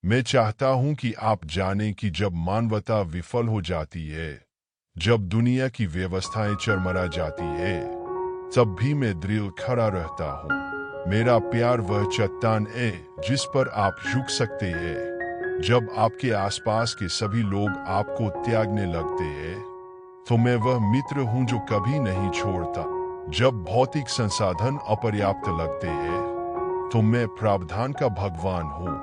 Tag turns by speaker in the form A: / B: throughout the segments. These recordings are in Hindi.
A: मैं चाहता हूं कि आप जानें कि जब मानवता विफल हो जाती है, जब दुनिया की व्यवस्थाएं चरमरा जाती है, तब भी मैं दृढ़ खड़ा रहता हूं। मेरा प्यार वह चट्टान है जिस पर आप झुक सकते हैं। जब आपके आसपास के सभी लोग आपको त्यागने लगते हैं, तो मैं वह मित्र हूं जो कभी नहीं छोड़ता। जब भौतिक संसाधन अपर्याप्त लगते हैं, तो मैं प्रावधान का भगवान हूँ।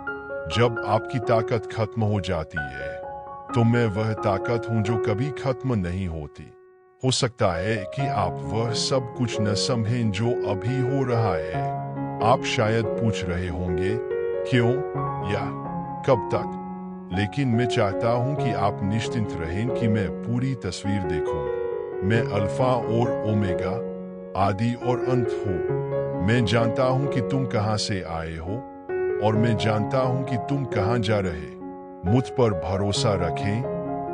A: जब आपकी ताकत खत्म हो जाती है, तो मैं वह ताकत हूँ जो कभी खत्म नहीं होती। हो सकता है कि आप वह सब कुछ न समझें जो अभी हो रहा है। आप शायद पूछ रहे होंगे, क्यों या कब तक? लेकिन मैं चाहता हूँ कि आप निश्चिंत रहें कि मैं पूरी तस्वीर देखूं। मैं अल्फा और ओमेगा, आदि और अंत हूँ। मैं जानता हूँ कि तुम कहाँ से आए हो, और मैं जानता हूँ कि तुम कहाँ जा रहे। मुझ पर भरोसा रखें,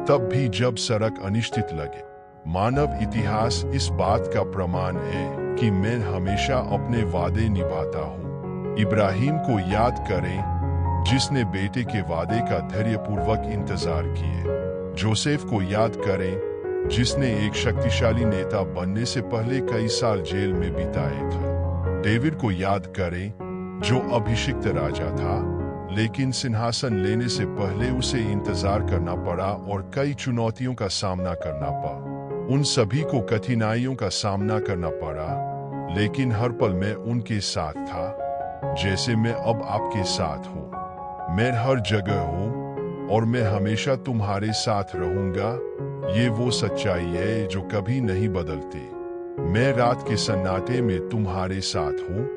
A: तब भी जब सड़क अनिश्चित लगे। मानव इतिहास इस बात का प्रमाण है कि मैं हमेशा अपने वादे निभाता हूँ। इब्राहिम को याद करें, जिसने बेटे के वादे का धैर्यपूर्वक इंतजार किए। जोसेफ को याद करें, जिसने एक शक्तिशाली नेता बनने से पहले कई साल जेल में बिताए थे। डेविड को याद करें, जो अभिषिक्त राजा था, लेकिन सिंहासन लेने से पहले उसे इंतजार करना पड़ा और कई चुनौतियों का सामना करना पड़ा। उन सभी को कठिनाइयों का सामना करना पड़ा, लेकिन हर पल मैं उनके साथ था, जैसे मैं अब आपके साथ हूँ। मैं हर जगह हूँ और मैं हमेशा तुम्हारे साथ रहूंगा। ये वो सच्चाई है जो कभी नहीं बदलती। मैं रात के सन्नाटे में तुम्हारे साथ हूँ,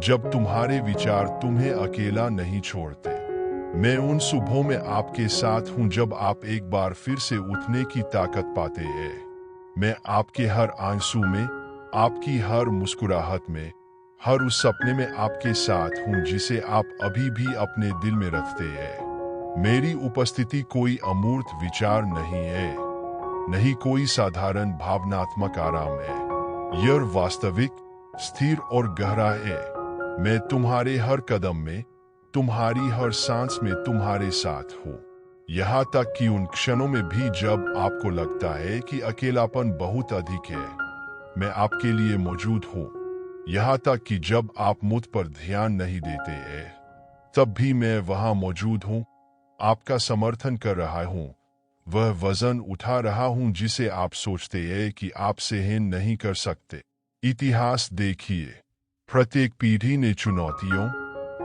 A: जब तुम्हारे विचार तुम्हें अकेला नहीं छोड़ते। मैं उन सुबहों में आपके साथ हूँ जब आप एक बार फिर से उठने की ताकत पाते हैं। मैं आपके हर आंसू में, आपकी हर मुस्कुराहट में, हर उस सपने में आपके साथ हूँ जिसे आप अभी भी अपने दिल में रखते हैं। मेरी उपस्थिति कोई अमूर्त विचार नहीं है, नहीं कोई साधारण भावनात्मक आराम है। यह वास्तविक, स्थिर और गहरा है। मैं तुम्हारे हर कदम में, तुम्हारी हर सांस में तुम्हारे साथ हूँ। यहाँ तक कि उन क्षणों में भी जब आपको लगता है कि अकेलापन बहुत अधिक है, मैं आपके लिए मौजूद हूँ। यहाँ तक कि जब आप मुझ पर ध्यान नहीं देते हैं, तब भी मैं वहाँ मौजूद हूँ। आपका समर्थन कर रहा हूँ, वह वजन उठा रहा हूँ जिसे आप सोचते हैं कि आप सहन नहीं कर सकते। इतिहास देखिए, प्रत्येक पीढ़ी ने चुनौतियों,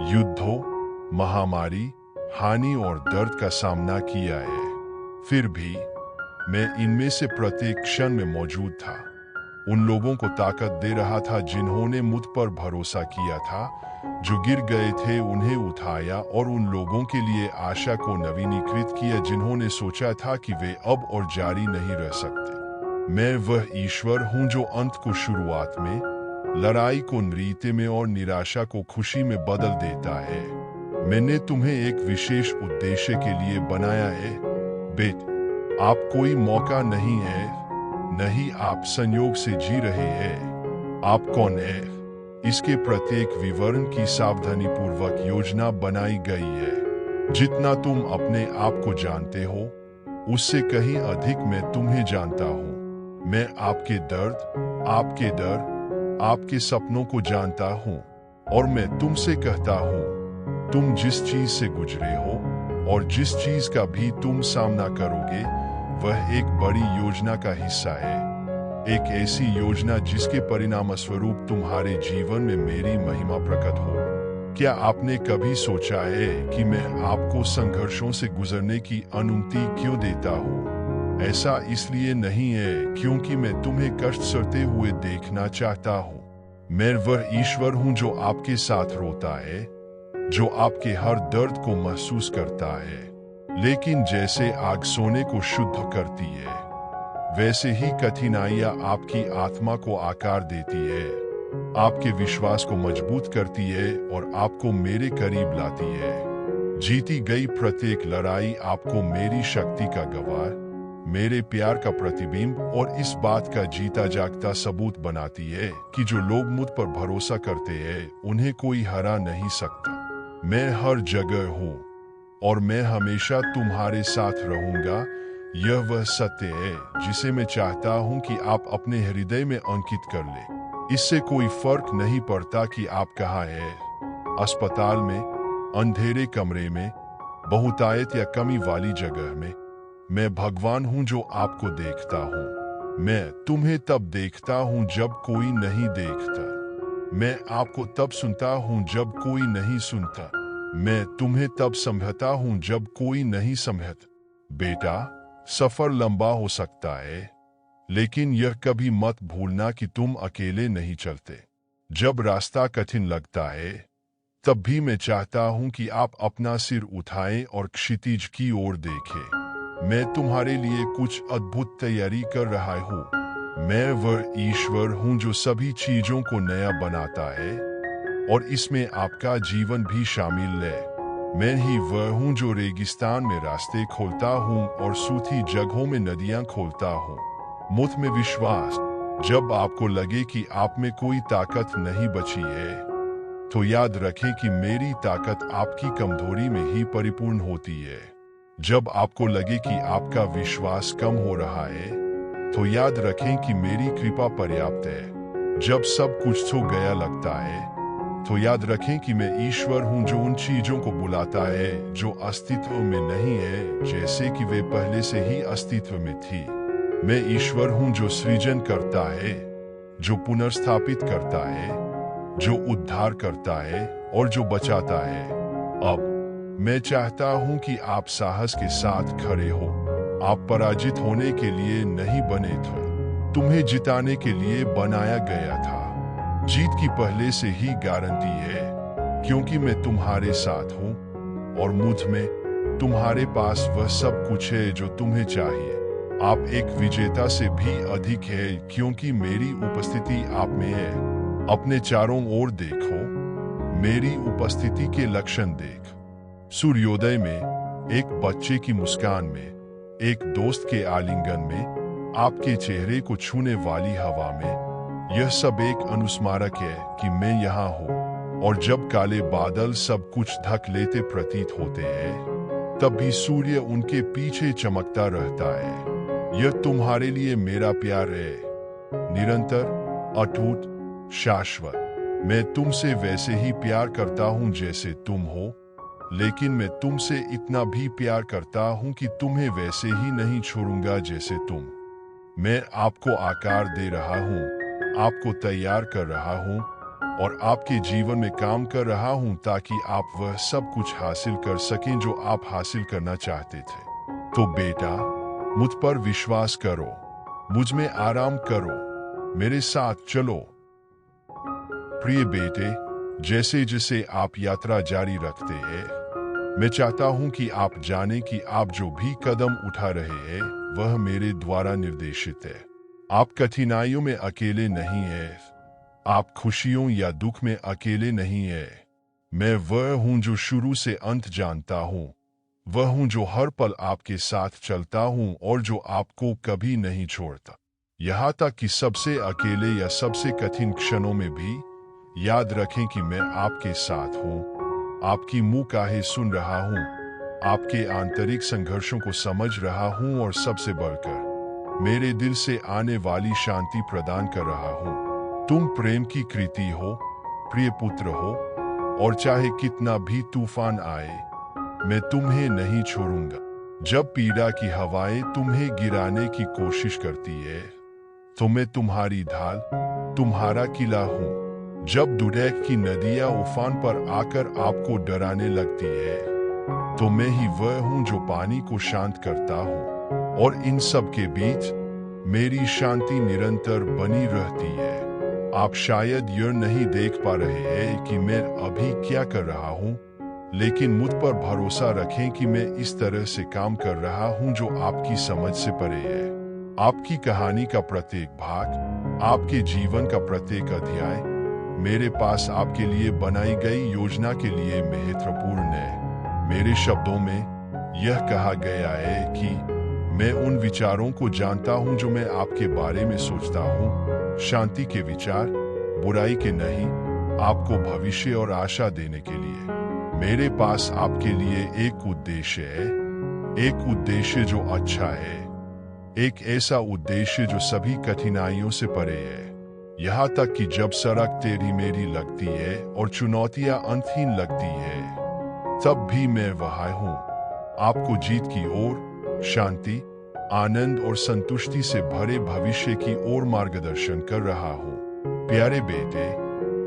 A: युद्धों, महामारी, हानि और दर्द का सामना किया है। फिर भी मैं इनमें से प्रत्येक क्षण में मौजूद था। उन लोगों को ताकत दे रहा था जिन्होंने मुझ पर भरोसा किया था। जो गिर गए थे उन्हें उठाया, और उन लोगों के लिए आशा को नवीनीकृत किया जिन्होंने सोचा था कि वे अब और जारी नहीं रह सकते। मैं वह ईश्वर हूँ जो अंत को शुरुआत में, लड़ाई को नृत्य में और निराशा को खुशी में बदल देता है। मैंने तुम्हें एक विशेष उद्देश्य के लिए बनाया है, बेट। आप कोई मौका नहीं है, नहीं आप संयोग से जी रहे हैं। आप कौन है, इसके प्रत्येक विवरण की सावधानीपूर्वक योजना बनाई गई है। जितना तुम अपने आप को जानते हो, उससे कहीं अधिक मैं तुम्हें जानता हूँ। मैं आपके दर्द, आपके डर, आपके सपनों को जानता हूँ, और मैं तुमसे कहता हूँ, तुम जिस चीज से गुजरे हो और जिस चीज का भी तुम सामना करोगे, वह एक बड़ी योजना का हिस्सा है। एक ऐसी योजना जिसके परिणाम स्वरूप तुम्हारे जीवन में मेरी महिमा प्रकट हो। क्या आपने कभी सोचा है कि मैं आपको संघर्षों से गुजरने की अनुमति क्यों देता हूँ? ऐसा इसलिए नहीं है क्योंकि मैं तुम्हें कष्ट सहते हुए देखना चाहता हूँ। मैं वह ईश्वर हूँ जो आपके साथ रोता है, जो आपके हर दर्द को महसूस करता है। लेकिन जैसे आग सोने को शुद्ध करती है, वैसे ही कठिनाइयां आपकी आत्मा को आकार देती है, आपके विश्वास को मजबूत करती है और आपको मेरे करीब लाती है। जीती गई प्रत्येक लड़ाई आपको मेरी शक्ति का गवाह, मेरे प्यार का प्रतिबिंब और इस बात का जीता जागता सबूत बनाती है कि जो लोग मुझ पर भरोसा करते हैं, उन्हें कोई हरा नहीं सकता। मैं हर जगह हूँ, और मैं हमेशा तुम्हारे साथ रहूंगा। यह वह सत्य है जिसे मैं चाहता हूं कि आप अपने हृदय में अंकित कर ले। इससे कोई फर्क नहीं पड़ता कि आप कहाँ हैं, अस्पताल में, अंधेरे कमरे में, बहुतायत या कमी वाली जगह में। मैं भगवान हूं जो आपको देखता हूं। मैं तुम्हें तब देखता हूं जब कोई नहीं देखता। मैं आपको तब सुनता हूं जब कोई नहीं सुनता। मैं तुम्हें तब समझता हूं जब कोई नहीं समझता। बेटा, सफर लंबा हो सकता है, लेकिन यह कभी मत भूलना कि तुम अकेले नहीं चलते। जब रास्ता कठिन लगता है, तब भी मैं चाहता हूं कि आप अपना सिर उठाएं और क्षितिज की ओर देखें। मैं तुम्हारे लिए कुछ अद्भुत तैयारी कर रहा हूं। मैं वह ईश्वर हूं जो सभी चीजों को नया बनाता है, और इसमें आपका जीवन भी शामिल है। मैं ही वह हूं जो रेगिस्तान में रास्ते खोलता हूं और सूखी जगहों में नदियां खोलता हूं। मुझ में विश्वास। जब आपको लगे कि आप में कोई ताकत नहीं बची है, तो याद रखें कि मेरी ताकत आपकी कमजोरी में ही परिपूर्ण होती है। जब आपको लगे कि आपका विश्वास कम हो रहा है, तो याद रखें कि मेरी कृपा पर्याप्त है। जब सब कुछ हो गया लगता है, तो याद रखें कि मैं ईश्वर हूं जो उन चीजों को बुलाता है जो अस्तित्व में नहीं है, जैसे कि वे पहले से ही अस्तित्व में थी। मैं ईश्वर हूं जो सृजन करता है, जो पुनर्स्थापित करता है, जो उद्धार करता है और जो बचाता है। अब मैं चाहता हूं कि आप साहस के साथ खड़े हो। आप पराजित होने के लिए नहीं बने थे, तुम्हें जिताने के लिए बनाया गया था। जीत की पहले से ही गारंटी है, क्योंकि मैं तुम्हारे साथ हूं और मुझ में तुम्हारे पास वह सब कुछ है जो तुम्हें चाहिए। आप एक विजेता से भी अधिक है, क्योंकि मेरी उपस्थिति आप में है। अपने चारों ओर देखो, मेरी उपस्थिति के लक्षण देख। सूर्योदय में, एक बच्चे की मुस्कान में, एक दोस्त के आलिंगन में, आपके चेहरे को छूने वाली हवा में। यह सब एक अनुस्मारक है कि मैं यहाँ हूँ। और जब काले बादल सब कुछ ढक लेते प्रतीत होते हैं, तब भी सूर्य उनके पीछे चमकता रहता है। यह तुम्हारे लिए मेरा प्यार है, निरंतर, अटूट, शाश्वत। मैं तुमसे वैसे ही प्यार करता हूं जैसे तुम हो, लेकिन मैं तुमसे इतना भी प्यार करता हूं कि तुम्हें वैसे ही नहीं छोड़ूंगा जैसे तुम। मैं आपको आकार दे रहा हूं, आपको तैयार कर रहा हूं और आपके जीवन में काम कर रहा हूं, ताकि आप वह सब कुछ हासिल कर सकें जो आप हासिल करना चाहते थे। तो बेटा, मुझ पर विश्वास करो, मुझ में आराम करो, मेरे साथ चलो। प्रिय बेटे, जैसे जैसे आप यात्रा जारी रखते हैं, मैं चाहता हूं कि आप जाने कि आप जो भी कदम उठा रहे हैं, वह मेरे द्वारा निर्देशित है। आप कठिनाइयों में अकेले नहीं हैं। आप खुशियों या दुख में अकेले नहीं हैं। मैं वह हूं जो शुरू से अंत जानता हूं। वह हूं जो हर पल आपके साथ चलता हूं और जो आपको कभी नहीं छोड़ता। यहाँ तक कि सबसे अकेले या सबसे कठिन क्षणों में भी याद रखें कि मैं आपके साथ हूं। आपकी मुंह काहे सुन रहा हूं, आपके आंतरिक संघर्षों को समझ रहा हूं और सबसे बढ़कर मेरे दिल से आने वाली शांति प्रदान कर रहा हूं। तुम प्रेम की कृति हो, प्रिय पुत्र हो, और चाहे कितना भी तूफान आए, मैं तुम्हें नहीं छोड़ूंगा। जब पीड़ा की हवाएं तुम्हें गिराने की कोशिश करती है, तो मैं तुम्हारी ढाल, तुम्हारा किला हूं। जब दुर्दैव की नदियां उफान पर आकर आपको डराने लगती है, तो मैं ही वह हूं जो पानी को शांत करता हूं। और इन सब के बीच मेरी शांति निरंतर बनी रहती है। आप शायद यह नहीं देख पा रहे हैं कि मैं अभी क्या कर रहा हूं, लेकिन मुझ पर भरोसा रखें कि मैं इस तरह से काम कर रहा हूं जो आपकी समझ से परे है। आपकी कहानी का प्रत्येक भाग, आपके जीवन का प्रत्येक अध्याय मेरे पास आपके लिए बनाई गई योजना के लिए महत्वपूर्ण है। मेरे शब्दों में यह कहा गया है कि मैं उन विचारों को जानता हूं जो मैं आपके बारे में सोचता हूं, शांति के विचार, बुराई के नहीं, आपको भविष्य और आशा देने के लिए। मेरे पास आपके लिए एक उद्देश्य है, एक उद्देश्य जो अच्छा है, एक ऐसा उद्देश्य जो सभी कठिनाइयों से परे है। यहाँ तक कि जब सड़क टेढ़ी मेढ़ी लगती है और चुनौतियां अंतहीन लगती है, तब भी मैं वहां हूँ, आपको जीत की ओर, शांति, आनंद और संतुष्टि से भरे भविष्य की ओर मार्गदर्शन कर रहा हूँ। प्यारे बेटे,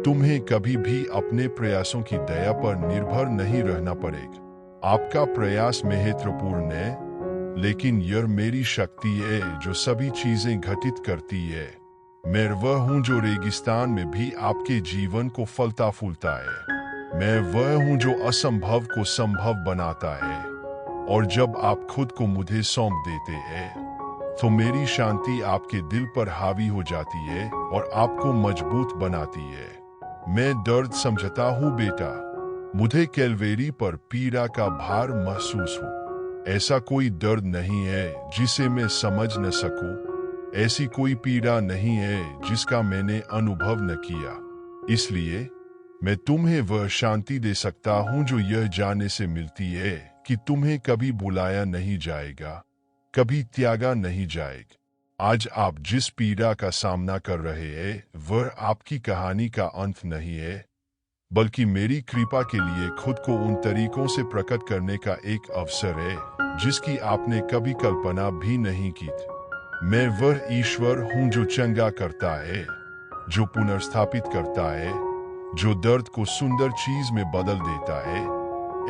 A: तुम्हें कभी भी अपने प्रयासों की दया पर निर्भर नहीं रहना पड़ेगा। आपका प्रयास महत्वपूर्ण है, लेकिन यह मेरी शक्ति है जो सभी चीजें घटित करती है। मैं वह हूँ जो रेगिस्तान में भी आपके जीवन को फलता फूलता है। मैं वह हूँ जो असंभव को संभव बनाता है। और जब आप खुद को मुझे सौंप देते हैं, तो मेरी शांति आपके दिल पर हावी हो जाती है और आपको मजबूत बनाती है। मैं दर्द समझता हूँ बेटा, मुझे कैलवेरी पर पीड़ा का भार महसूस हो। ऐसा कोई दर्द नहीं है जिसे मैं समझ न सकूं, ऐसी कोई पीड़ा नहीं है जिसका मैंने अनुभव न किया। इसलिए मैं तुम्हें वह शांति दे सकता हूँ जो यह जानने से मिलती है कि तुम्हें कभी बुलाया नहीं जाएगा, कभी त्यागा नहीं जाएगा। आज आप जिस पीड़ा का सामना कर रहे हैं, वह आपकी कहानी का अंत नहीं है, बल्कि मेरी कृपा के लिए खुद को उन तरीकों से प्रकट करने का एक अवसर है जिसकी आपने कभी कल्पना भी नहीं की थी। मैं वह ईश्वर हूँ जो चंगा करता है, जो पुनर्स्थापित करता है, जो दर्द को सुंदर चीज में बदल देता है,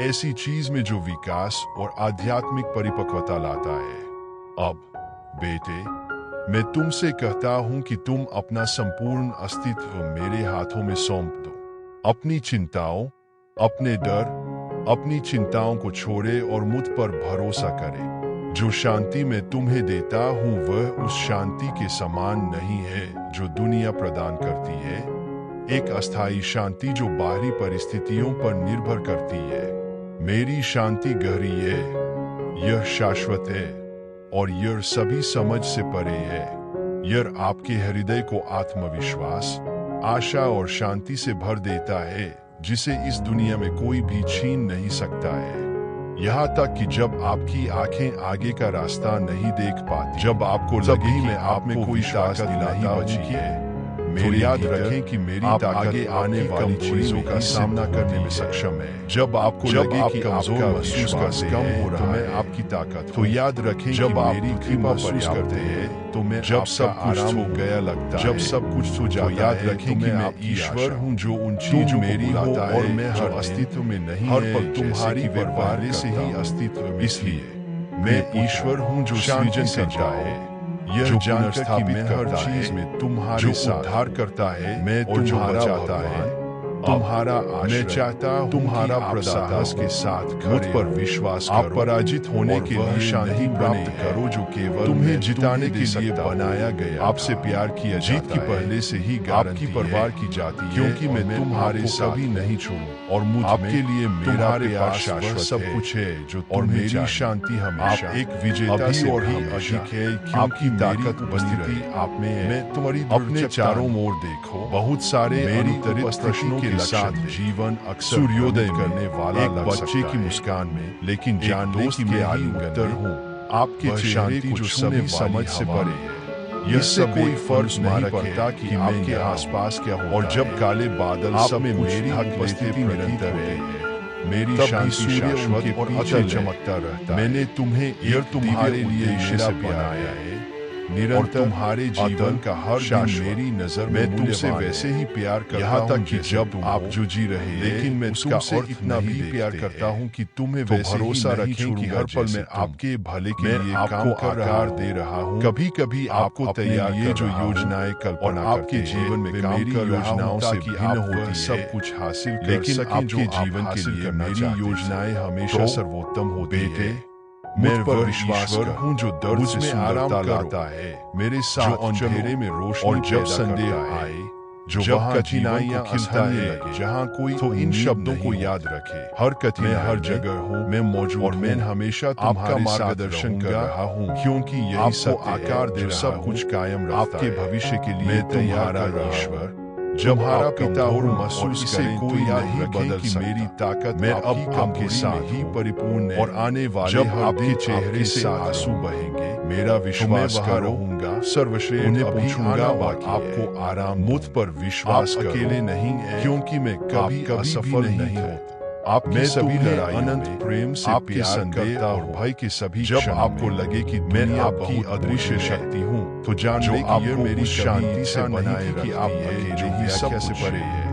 A: ऐसी चीज में जो विकास और आध्यात्मिक परिपक्वता लाता है। अब बेटे, मैं तुमसे कहता हूं कि तुम अपना संपूर्ण अस्तित्व मेरे हाथों में सौंप दो। अपनी चिंताओं, अपने डर, अपनी चिंताओं को छोड़े और मुझ पर भरोसा करें। जो शांति मैं तुम्हें देता हूं वह उस शांति के समान नहीं है जो दुनिया प्रदान करती है। एक अस्थायी शांति जो बाहरी परिस्थितियों पर निर्भर करती है। मेरी शांति गहरी है, यह शाश्वत है और यह सभी समझ से परे है। यह आपके हृदय को आत्मविश्वास, आशा और शांति से भर देता है जिसे इस दुनिया में कोई भी छीन नहीं सकता है। यहाँ तक कि जब आपकी आंखें आगे का रास्ता नहीं देख पाती, जब आपको लगे कि आप में कोई ताकत नहीं बची है, तो याद रखें कि मेरी ताकत आगे आने वाली चीजों का सामना करने में सक्षम है। जब आपको लगे कि आपका महसूस करते हैं तो मैं आपकी ताकत, तो याद रखें जब आप मेरी कृपा महसूस करते हैं तो मैं जब सब आराम हो गया लगता है, जब सब कुछ हो जाता है, याद रखें कि मैं ईश्वर हूँ जो उन चीजों मेरी हो और मैं हर अस्तित्व में नहीं, हर पल तुम्हारी व्यवहार से ही अस्तित्व में। इसलिए मैं ईश्वर हूँ जो सृजन करता है, यह जानकर कि मैं हर चीज में तुम्हारे साथ उद्धार करता है, मैं तुम्हारा चाहता है, तुम्हारा मैं चाहता हूँ तुम्हारा प्रसाद के साथ मुझ पर विश्वास करो। आप पराजित होने के लिए शांति प्राप्त करो जो केवल तुम्हें जिताने के लिए बनाया गया। आपसे प्यार किया जीत की पहले से ही आपकी परवाह की जाती है, क्योंकि मैं तुम्हारे सभी नहीं छोड़ूं और मुझ आपके लिए मेरा प्यार शाश्वत सब कुछ है जो और मेरी शांति हमेशा एक विजेता से और ही अधिक है, क्योंकि ताकत उपस्थिति आप में है। मैं तुम्हारी अपने चारों ओर देखो, बहुत सारे मेरी प्रश्नों के साथ जीवन अक्सर सूर्योदय करने वाला एक बच्चे की मुस्कान में, लेकिन जानने की मैं ही उत्तर हूँ आपके चेहरे को जो सभी समझ से परे है। इससे कोई फर्क नहीं पड़ता कि आपके आसपास क्या हो, और जब काले बादल सब में मेरी उपस्थिति निरंतर है, मेरी शांति शाश्वत और अचल चमकता रहता है। मैंने तुम्हें एक तुम्हारे लिए मेरा बनाया है, निरंतर तुम्हारे जीवन का हर दिन मेरी नजर में तुमसे वैसे ही प्यार करता हूँ। यहाँ तक कि जब आप जो जी रहे हैं, लेकिन मैं तुमसे इतना भी प्यार करता हूँ कि तुम्हें वैसे भरोसा रखें कि हर पल मैं आपके भले के लिए काम कर आकार दे रहा हूँ। कभी कभी आपको तैयार ये जो योजनाएं कल्पना आपके जीवन में मेरी योजनाओं से भिन्न होती सब कुछ हासिल कर सकें। आपके जीवन के लिए मेरी योजनाएं हमेशा सर्वोत्तम होती है। मैं पर विश्वास हूँ जो दर्द से सुंदरता लाता है, मेरे साथ अंधेरे में रोशनी, और जब संदेह आए, जो जब कठिनाइयां खिलने लगे, जहाँ कोई तो इन शब्दों को याद रखे, हर कठिनाई हर जगह हूँ मैं मौजूद और मैं हमेशा आपका मार्गदर्शन कर रहा हूँ, क्योंकि यही सत्य आकार दे सब कुछ कायम रखता है। आपके भविष्य के लिए मैं तुम्हारा ईश्वर, जब हमारा पिता और महसूस करें कोई नहीं बदल कि मेरी ताकत मैं अब आपके साथ ही परिपूर्ण और आने वाले जब आपके चेहरे से आंसू बहेंगे मेरा विश्वास करूंगा सर्वश्रेष्ठ उन्हें पूछूंगा और आपको आराम मुझ पर विश्वास अकेले नहीं है क्योंकि मैं कभी असफल नहीं होता आपके सभी लड़ाई अनंत प्रेम से आपके संदेह और भय के सभी जब आपको लगे कि मैं आपकी अदृश्य शक्ति हूँ तो जान लें कि ये मेरी शांति से बनाए कि आप अकेले ही सब से परे है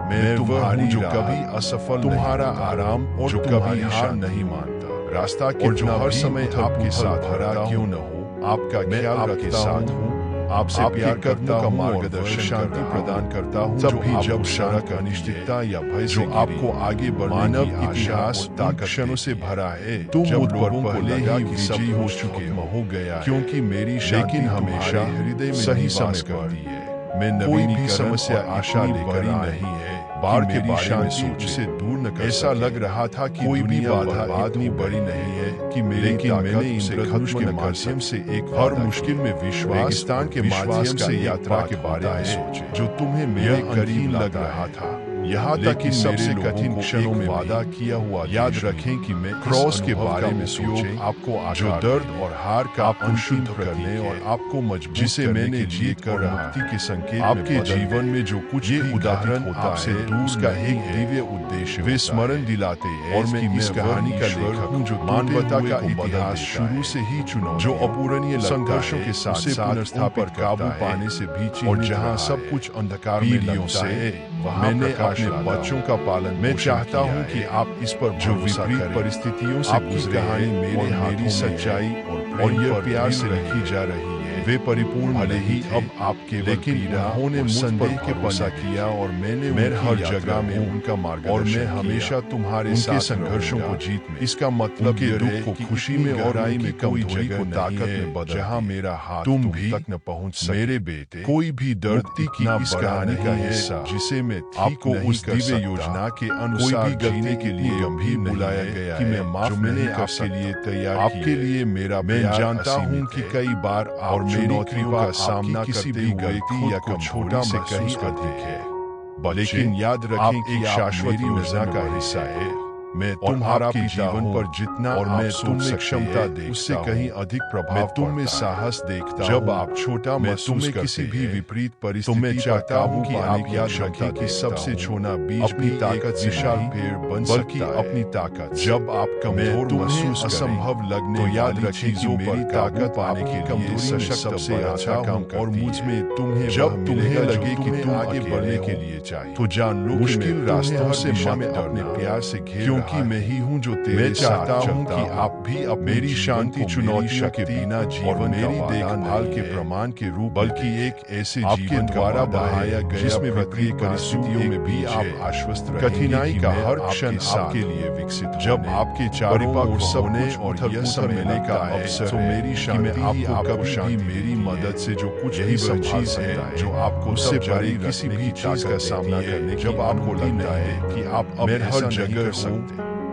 A: मैं तुम्हारी जो कभी असफल तुम्हारा आराम और जो कभी हार नहीं मानता रास्ता के जो हर समय आपके साथ हरा क्यों न हो आपका ख्याल रखे साथ हूँ आपसे प्यार करता हूँ मार्गदर्शन शांति प्रदान करता हूँ जब भी जब सड़क अनिश्चितता या भय जो आपको आगे बढ़ने की इतिहास ताकत क्षणों से भरा है तुम मुझ पर पहले ही विजयी हो चुके हो गया क्योंकि मेरी लेकिन हमेशा हृदय में सही समय करती है मैं कोई भी समस्या आशा लेकर नहीं है बाढ़ के बारे में सोच से दूर न कर ऐसा लग रहा था कि कोई भी बाधा इतनी बड़ी नहीं है कि मेरे की मैंने इंद्रधनुष के माध्यम से एक हर मुश्किल में विश्वास के माध्यम से यात्रा के बारे में सोचे जो तुम्हें मेरे करीब लग रहा था यहाँ तक कि सबसे कठिन क्षणों में वादा किया हुआ याद रखें कि मैं क्रॉस के बारे में सोचे आपको जो दर्द और हार का आपको शुद्ध करने और आपको मजबूत जिसे मैंने जीत कर मुक्ति के संकेत आपके जीवन में जो कुछ ये उदाहरण आपसे उसका एक दिव्य उद्देश्य वे स्मरण दिलाते हैं और मैं इस कहानी का लेखक हूँ जो मानवता का इतिहास शुरू से ही चुना जो अपूरणीय संघर्षों के साथ पुनर्स्थापित काबू पाने से भी और जहाँ सब कुछ अंधकार में से मैंने अपने बच्चों का पालन मैं चाहता हूं कि आप इस पर जो विपरीत परिस्थितियों से आपकी कहानी मेरे मेरी सच्चाई और यह प्यार से रखी जा रही है वे परिपूर्ण भले ही अब आपके लेकिन उन्होंने संदेह के पसा किया और मैंने हर जगह में उनका मार्ग और मैं हमेशा तुम्हारे साथ संघर्षों को जीत में इसका मतलब ये दुख को खुशी में और आई में कोई जगह ताकत में बदल जहाँ मेरा हाथ तुम भी तक न पहुँच मेरे बेटे कोई भी दर्द की इस कहानी का हिस्सा जिसे मैं आपको उस दिव्य योजना के अनुसार जीने के लिए गंभीर बुलाया गया कि मैं माफ मैंने आपके लिए तैयार आपके लिए मेरा मैं जानता हूँ कि कई बार और मेरी कृपा का सामना किसी भी गलती या छोटा से कहीं अधिक है लेकिन याद रखें कि शाश्वत योजना का हिस्सा है मैं तुम्हारा जीवन पर जितना और मैं तुम में क्षमता दे उससे कहीं अधिक प्रभाव तुम में साहस देखता जब आप छोटा मैं तुम्हें किसी भी विपरीत परिस्थिति में चाहता हूँ कि आप याद रखें कि सबसे छोटा बीज अपनी ताकत विशाल पेड़ बन बल्कि अपनी ताकत जब आप कमजोर महसूस असंभव लगने तो याद रखें जो मेरी ताकत पाने की कमजोरी सशक्त से अच्छा काम और मुझ में तुम्हें जब तुम्हें लगे कि तुम आगे बढ़ने के लिए चाहिए तो जान लो मुश्किल रास्तों से मत अपने प्यार से घेर क्योंकि मैं ही हूँ जो तेरे चाहता हूँ कि आप भी अब मेरी शांति चुनौतियों के बिना जीवन मेरी देखभाल के प्रमाण के रूप बल्कि एक ऐसे जीवन द्वारा बढ़ाया गया जिसमें विपरीत परिस्थितियों में भी आप आश्वस्त रहे कठिनाई का हर क्षण आपके लिए विकसित जब आपके चारों ओर सबने और यह सब मिलने का अवसर तो मेरी शांति आपको शांति मेरी मदद से जो कुछ यही वह चीज है जो आपको उससे बड़ी किसी भी चीज का सामना करने जब आपको लगता है कि आप अब हर जगह सकते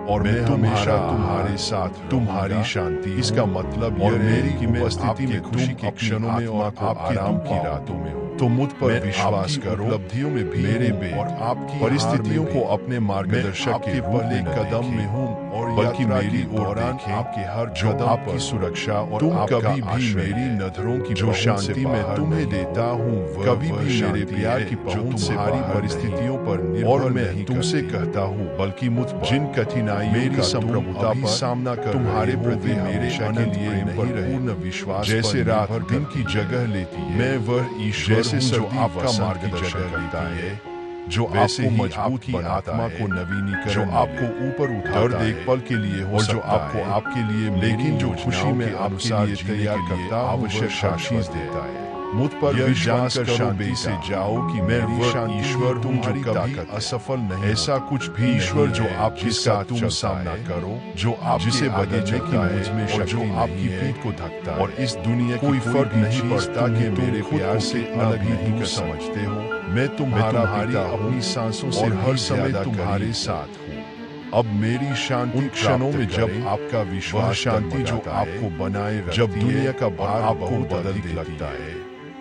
A: और मैं हमेशा तुम्हारे साथ तुम्हारी शांति इसका मतलब यह मेरी की उपस्थिति में खुशी के क्षणों में और आपके आराम की रातों में हो तो मुझ पर विश्वास करो उपलब्धियों में भी मेरे बे और आपकी परिस्थितियों को अपने मार्गदर्शक के पहले कदम में हूँ और बल्कि मेरी दौरान आपके हर कदम आपकी सुरक्षा और तुम कभी भी मेरी नजरों की जो शांति मैं तुम्हें देता हूँ कभी भी मेरे प्यार की पहुंच से तुम्हारी परिस्थितियों पर निर्भर मैं तुमसे कहता हूँ बल्कि मुझ जिन कठिनाई मेरी संप्रभुता पर सामना कर तुम्हारे प्रति मेरे के लिए नहीं पूर्ण विश्वास जैसे रात दिन की जगह लेती है मैं वह ईश्वर जैसे जो आपका मार्गदर्शन करता है जो आपको मजबूत की आत्मा को नवीनीकरण जो आपको ऊपर उठाता दर्द एक पल के लिए हो जो आपको आपके लिए लेकिन जो खुशी में आपके लिए तैयार करता आवश्यक आशीष देता है मुझ पर विश्वास कर शांति से जाओ कि मैं वह ईश्वर तुम्हारी ताकत असफल नहीं ऐसा कुछ भी ईश्वर जो आपके साथ तुम सामना करो जो आप जिसे बदलने की मुझ में शक्ति आपकी पीठ को धकता और इस दुनिया कोई फर्क नहीं पड़ता कि मेरे प्यार से अलग नहीं कर समझते हो मैं तुम्हारा पिता अपनी सांसों से हर समय तुम्हारे साथ हूँ अब मेरी शांति क्षणों में जब आपका विश्वास शांति जो आपको बनाए जब दुनिया का भार आपको बदल लगता है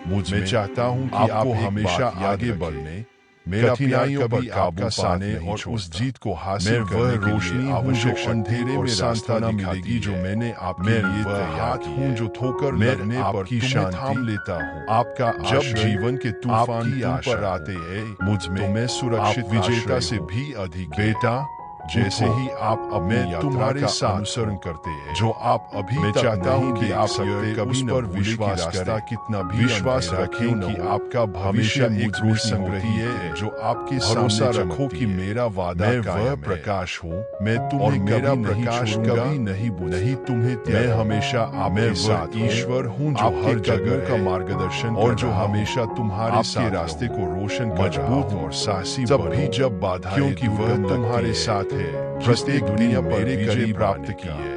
A: मैं चाहता हूँ कि आप हमेशा आगे बढ़ने मेरा कठिनाइयों पर काबू पाने और उस जीत को हासिल करने के रोशनी आवश्यक अंधेरे में रास्ता न मिलेगी जो मैंने आपके लिए तैयार हूँ जो ठोकर लगने पर तुम्हें थाम लेता हूँ। आपका जब जीवन के तूफान पर आते हैं मुझ में मैं सुरक्षित विजेता से भी अधिक बेटा जैसे ही आप अपने तुम्हारे अनुसरण करते हैं जो आप अभी मैं चाहता हूँ कि आप कभी पर विश्वास करें कितना भी विश्वास रखें कि आपका भविष्य एक संग्रही है जो आपके भरोसा रखो कि मेरा वादा वह प्रकाश हूँ मैं तुम्हें मेरा प्रकाश कभी नहीं तुम्हें मैं हमेशा आपके साथ ईश्वर हूँ जो हर जगह का मार्गदर्शन और जो हमेशा तुम्हारे के रास्ते को रोशन मजबूत और साहसी जब भी जब बाधा क्योंकि वह तुम्हारे साथ प्रत्येक दुनिया मेरे करीब प्राप्त की है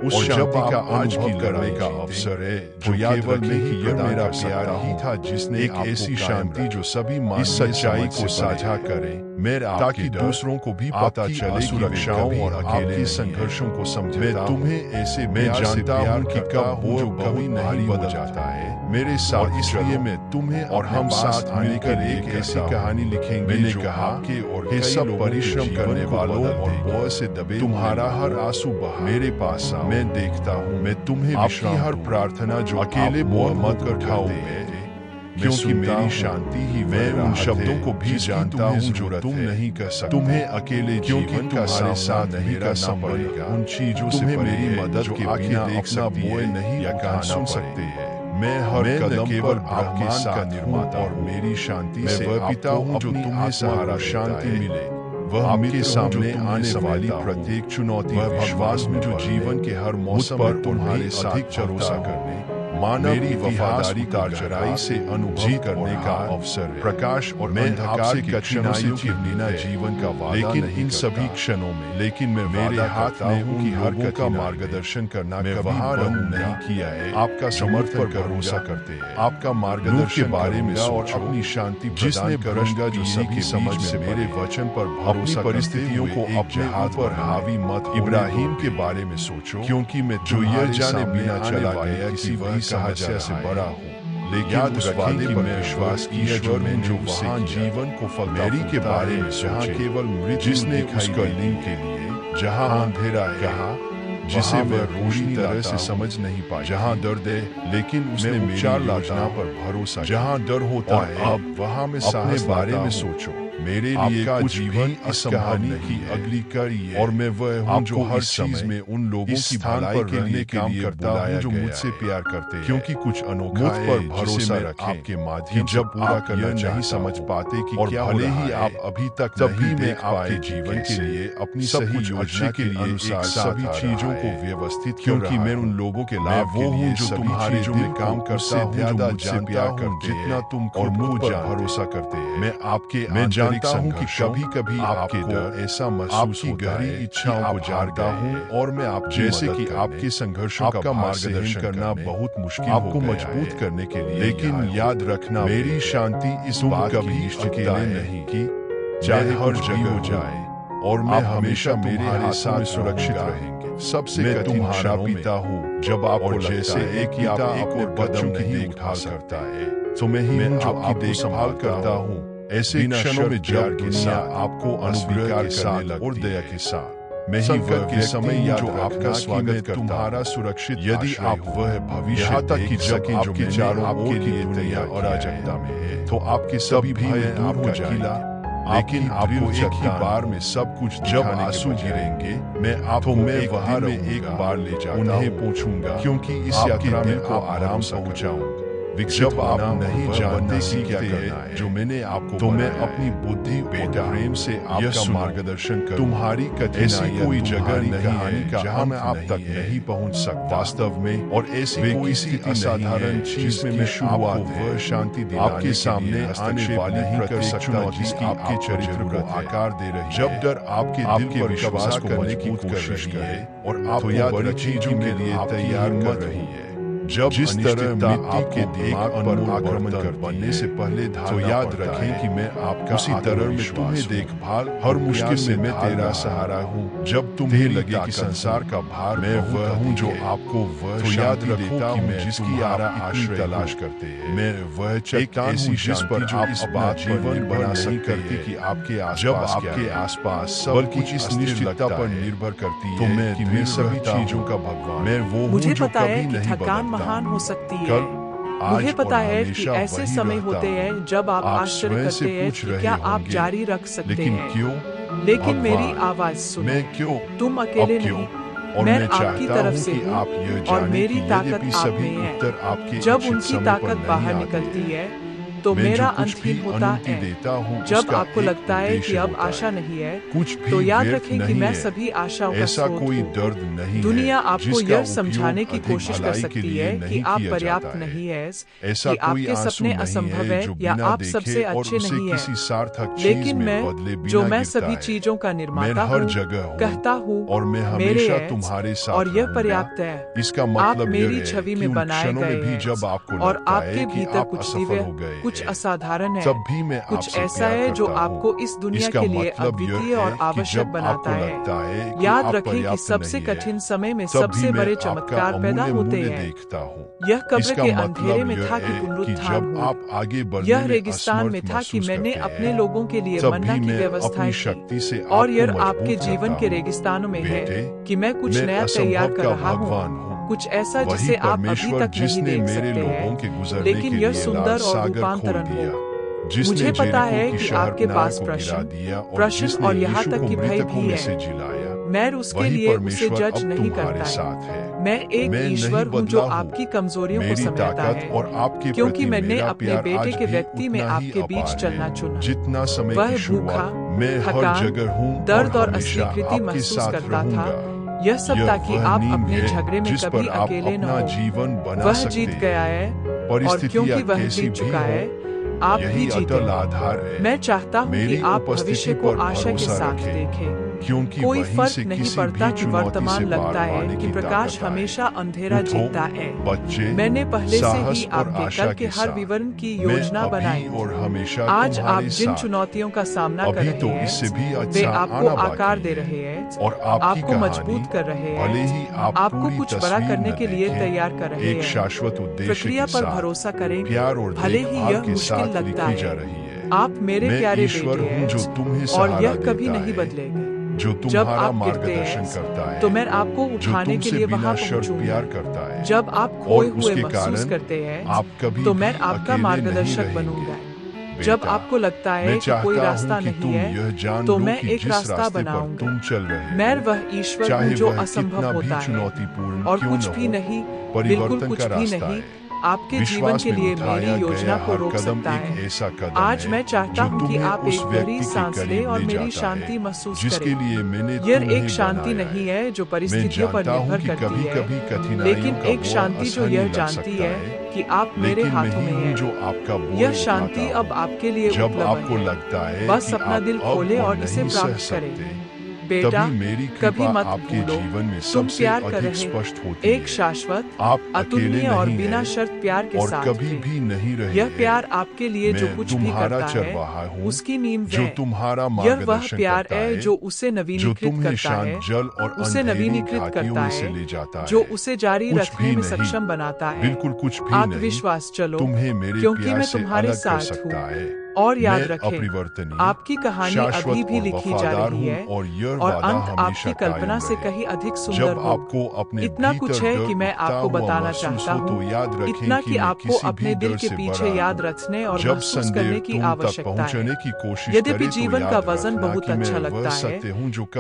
A: उस शांति का आज भी करने का अवसर है जो केवल में ही यह मेरा प्यार ही था जिसने एक ऐसी शांति जो सभी इस सच्चाई को साझा करे मेरा ताकि दूसरों को भी पता चले सुरक्षाओं और अकेले संघर्षों को समझे मैं तुम्हें ऐसे मैं जानता हूँ कि कब वो जो कभी नहीं बदल जाता है मेरे साथ इसलिए मैं तुम्हें और हम साथ आने के लिए एक ऐसी कहानी लिखेंगे मैंने कहा कि और ये सब परिश्रम करने वालों और बोझ से दबे तुम्हारा हर आंसू बहा मेरे पास मैं देखता हूँ मैं तुम्हें आपकी हर प्रार्थना जो अकेले बोझ मत कर उठाओ क्योंकि मेरी शांति ही मैं उन शब्दों को भी जानता हूँ जो तुम नहीं कर सकते तुम्हें अकेले क्योंकि तुम्हारे साथ नहीं करना पड़ेगा उन चीजों से मेरी मदद के बिना देख सकती है नहीं या कान सुन सकते हैं मैं हर कदम केवल आपके साथ निर्माता और मेरी शांति से पिता हूँ जो तुम्हें सहारा शांति मिले वह आपके सामने आने वाली प्रत्येक चुनौती विश्वास में जो जीवन के हर मौसम पर तुम्हारे साथ भरोसा करने मेरी वफादारी का चराई से अनुभव करने का अवसर प्रकाश और मैं आपसे कठिनाइयों की बिना जीवन का वादा लेकिन इन सभी क्षणों में लेकिन मैं मेरे हाथ में हूँ कि हर का मार्गदर्शन करना मैं वहाँ नहीं किया है आपका समर्थन भरोसा करते हैं आपका मार्गदर्शन के बारे में और अपनी शांति जिसने करूंगा जो सभी समझ से मेरे वचन पर भरोसा परिस्थितियों को अपने हाथ पर हावी मत इब्राहिम के बारे में सोचो क्योंकि मैं जो यह जाने बिना चला गया किसी वही समस्या से बड़ा हूँ लेकिन याद रखें कि मैं विश्वास ईश्वर में जो वहाँ जीवन को फल मेरी के बारे में जहाँ केवल मृत्यु जिसने उसका लिंग के लिए जहाँ अंधेरा कहा जिसे वह रोशनी तरह से समझ नहीं पाया जहाँ दर्द है लेकिन उसने मेरी लाजना पर भरोसा जहाँ डर होता है अब वहाँ मैं अपने बारे में सोचो मेरे लिए कुछ जीवन इस कहानी की अगली कड़ी है और मैं वह हूँ जो हर चीज में उन लोगों की भलाई के लिए काम करता हूँ जो मुझसे प्यार करते हैं क्योंकि कुछ अनोखा पर भरोसा रखें आपके माध्यम जब पूरा करना नहीं समझ पाते कि क्या भले ही आप अभी तक तभी मैं आपके जीवन के लिए अपनी सही योजना के लिए अनुसार सभी चीजों को व्यवस्थित क्योंकि मैं उन लोगों के लाभ वो हूँ जो तुम्हारे जो मैं काम कर से ज्यादा मुझसे प्यार करते जितना तुम खुद मुझ पर भरोसा करते हैं मैं आपके मैं जानता हूँ कि कभी कभी आपके डर ऐसा महसूस होता है गहरी इच्छाओं को जानता हूँ और मैं आप जैसे कि आपके संघर्षों का मार्गदर्शन करना बहुत मुश्किल आपको मजबूत करने के लिए लेकिन याद रखना मेरी शांति इस बात कभी अकेले नहीं कि चाहे हर जगह हो जाए और मैं हमेशा मेरे साथ सुरक्षित रहेंगे सबसे मैं तुम्हारा पिता हूँ जब आपको जैसे एक पिता अपने बच्चों की देखभाल करता है तो मैं ही हूँ जो आपकी देखभाल करता हूँ ऐसे क्षणों में जब दुनिया आपको अनुस्वीकार के साथ और दया के साथ मैं ही वह के समय या जो आपका स्वागत तुम्हारा सुरक्षित यदि आप वह भविष्य यहाँ तक कि जब आपके चारों ओर की तैयार और अराजकता में है तो आपके सभी भय दूर हो जाएगा लेकिन आपको एक ही बार में सब कुछ जब आंसू गिरेंगे मैं आपको मैं वहां में एक बार ले जाऊंगा उन्हें पूछूंगा क्योंकि इस यात्रा में को आराम से पहुंचाऊंगा जब आप नहीं जानते कि क्या करना है जो मैंने आपको तो मैं अपनी बुद्धि बेटा प्रेम से आपका मार्गदर्शन करूं तुम्हारी ऐसी कोई जगह नहीं है जहां मैं आप तक नहीं पहुंच सकता वास्तव में और ऐसी कोई सी असाधारण चीज में मैं शुरुआत वह शांति आपके सामने आने वाली ही कर सकता जिसकी आपके चरित्र को आकार दे रही जब डर आपके दिल के विश्वास को करने की कोशिश करे और आप बड़ी चीजों के लिए तैयार कर रही है जब जिस तरह मिट्टी के दिमाग पर आक्रमण बनने से पहले तो याद रखें कि मैं आपका उसी तरह में तुम्हें देखभाल हर मुश्किल में मैं तेरा सहारा हूँ। जब तुम्हें लगे कि संसार का भार मैं वह हूँ जो आपको वह तो याद देता हूँ जिसकी आप आश्रय तलाश करते हैं। मैं वह चट्टान हूँ जिस पर आप इस बात जीवन बना सकते हैं कि आपके जब आपके आसपास बल्कि इस निश्चितता पर निर्भर करती है तो मैं कि मैं सभी चीजों का भगवान मैं वो हूँ जो कभी नहीं
B: थकान महान हो सकती है। मुझे पता है कि ऐसे समय होते हैं जब आप आश्चर्य करते हैं कि क्या आप जारी रख सकते हैं। लेकिन मेरी आवाज सुनो, तुम अकेले नहीं, मैं आपकी तरफ से हूँ और मेरी ताकत आप में है। जब उनकी ताकत बाहर निकलती है तो मेरा अंतहीन होता है। जब आपको लगता है कि अब आशा नहीं है तो याद रखें कि मैं सभी आशाओं का स्रोत हूँ। दुनिया आपको यह समझाने की कोशिश कर सकती है कि आप पर्याप्त नहीं है, कि आपके सपने असंभव है या आप सबसे अच्छे नहीं हैं। लेकिन मैं सभी चीजों का निर्माता हूँ, कहता हूँ मेरे है और यह पर्याप्त है। आप मेरी छवि में बनाए गए हैं और आपके भीतर कुछ दिव्य कुछ असाधारण है, कुछ ऐसा है जो आपको इस दुनिया के लिए अद्वितीय और आवश्यक बनाता है। याद रखें कि सबसे कठिन समय में सबसे बड़े चमत्कार पैदा होते हैं। यह कब्र के अंधेरे में था कि पुनरुत्थान हुआ। यह रेगिस्तान में था कि मैंने अपने लोगों के लिए मन्ना की व्यवस्थाएं की। और यह आपके जीवन के रेगिस्तानों में है कि मैं कुछ नया तैयार कर रहा हूँ, कुछ ऐसा जिसे आप अभी तक नहीं देख सकते हैं, लेकिन यह सुंदर और रूपांतरण हो। मुझे पता है कि आपके पास प्रश्न और यहाँ तक कि भय भी है। मैं उसके लिए उसे जज नहीं करता है। मैं एक ईश्वर हूँ जो आपकी कमजोरियों को समझता है, क्योंकि मैंने अपने बेटे के व्यक्ति में आपके बीच चलना चुना। वह भूखा, थकान, दर्द और अस्वीकृति महसूस करता था। यह सब ताकि आप अपने झगड़े में कभी अकेले न हो। वह जीत गया है और क्योंकि वह जीत चुका है आप भी जीते। मैं चाहता हूँ कि आप भविष्य को आशा के साथ देखें। कोई फर्क नहीं पड़ता कि वर्तमान लगता है कि प्रकाश हमेशा अंधेरा जीतता है। मैंने पहले से ही आपके कल के हर विवरण की योजना बनाई। आज आप जिन चुनौतियों का सामना कर रहे हैं वे आपको आकार दे रहे हैं और आपको मजबूत कर रहे हैं, आपको कुछ बड़ा करने के लिए तैयार कर रहे हैं। प्रक्रिया पर भरोसा करें, भले ही यह मुश्किल लगता है। आप मेरे प्यारे बेटे हैं और यह कभी नहीं बदलेगा। जब आप गिरते हैं तो मैं आपको उठाने के लिए वहां पहुंचूंगा। जब आप खोए हुए महसूस करते हैं तो मैं आपका मार्गदर्शक बनूंगा। जब आपको लगता है कि कोई रास्ता नहीं है तो मैं एक रास्ता बनाऊंगा। मैं वह ईश्वर हूँ जो असंभव होता है और कुछ भी नहीं, बिल्कुल कुछ भी नहीं आपके जीवन के लिए मेरी योजना को रोक सकता है। आज मैं चाहता हूँ कि आप एक गहरी सांस लें और मेरी शांति महसूस करें। यह एक शांति नहीं है जो परिस्थितियों पर निर्भर करती है, लेकिन एक शांति जो यह जानती है कि आप मेरे हाथों में हैं। यह शांति अब आपके लिए उपलब्ध है। बस अपना दिल खोले और इसे प्राप्त करें। बेटा, कभी मत भूलो तुम प्यार कर रहे हो एक शाश्वत, अतुलनीय और बिना शर्त प्यार के साथ कभी भी नहीं रहे। यह प्यार आपके लिए जो कुछ भी करता है उसकी नींव है। यह वह प्यार है जो उसे नवीनीकृत करता है, उसे नवीनीकृत करता है, जो उसे जारी रखने में सक्षम बनाता है। आत्मविश्वास चलो, क्योंकि मैं तुम्हारे साथ हूँ। और याद रखें, आपकी कहानी अभी भी लिखी जा रही है और अंत आपकी कल्पना से कहीं अधिक सुंदर हो। इतना कुछ है कि मैं आपको बताना चाहता हूँ, इतना कि आपको अपने दिल के पीछे याद रखने और महसूस करने की आवश्यकता है। यद्यपि जीवन का वजन बहुत अच्छा लगता है,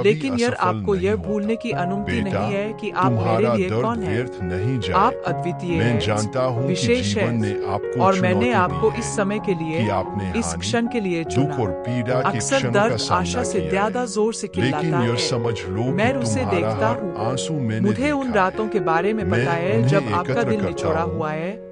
B: लेकिन यह आपको यह भूलने की अनुमति नहीं है कि आप मेरे लिए कौन हैं। आप अद्वितीय हैं, विशेष हैं और मैंने आपको इस समय के लिए, इस क्षण के लिए चुना। अक्सर दर्द आशा से ज्यादा जोर से चिल्लाता है। मैं उसे देखता हूँ। मुझे उन रातों के बारे में पता है जब आपका दिल निचोड़ा हुआ है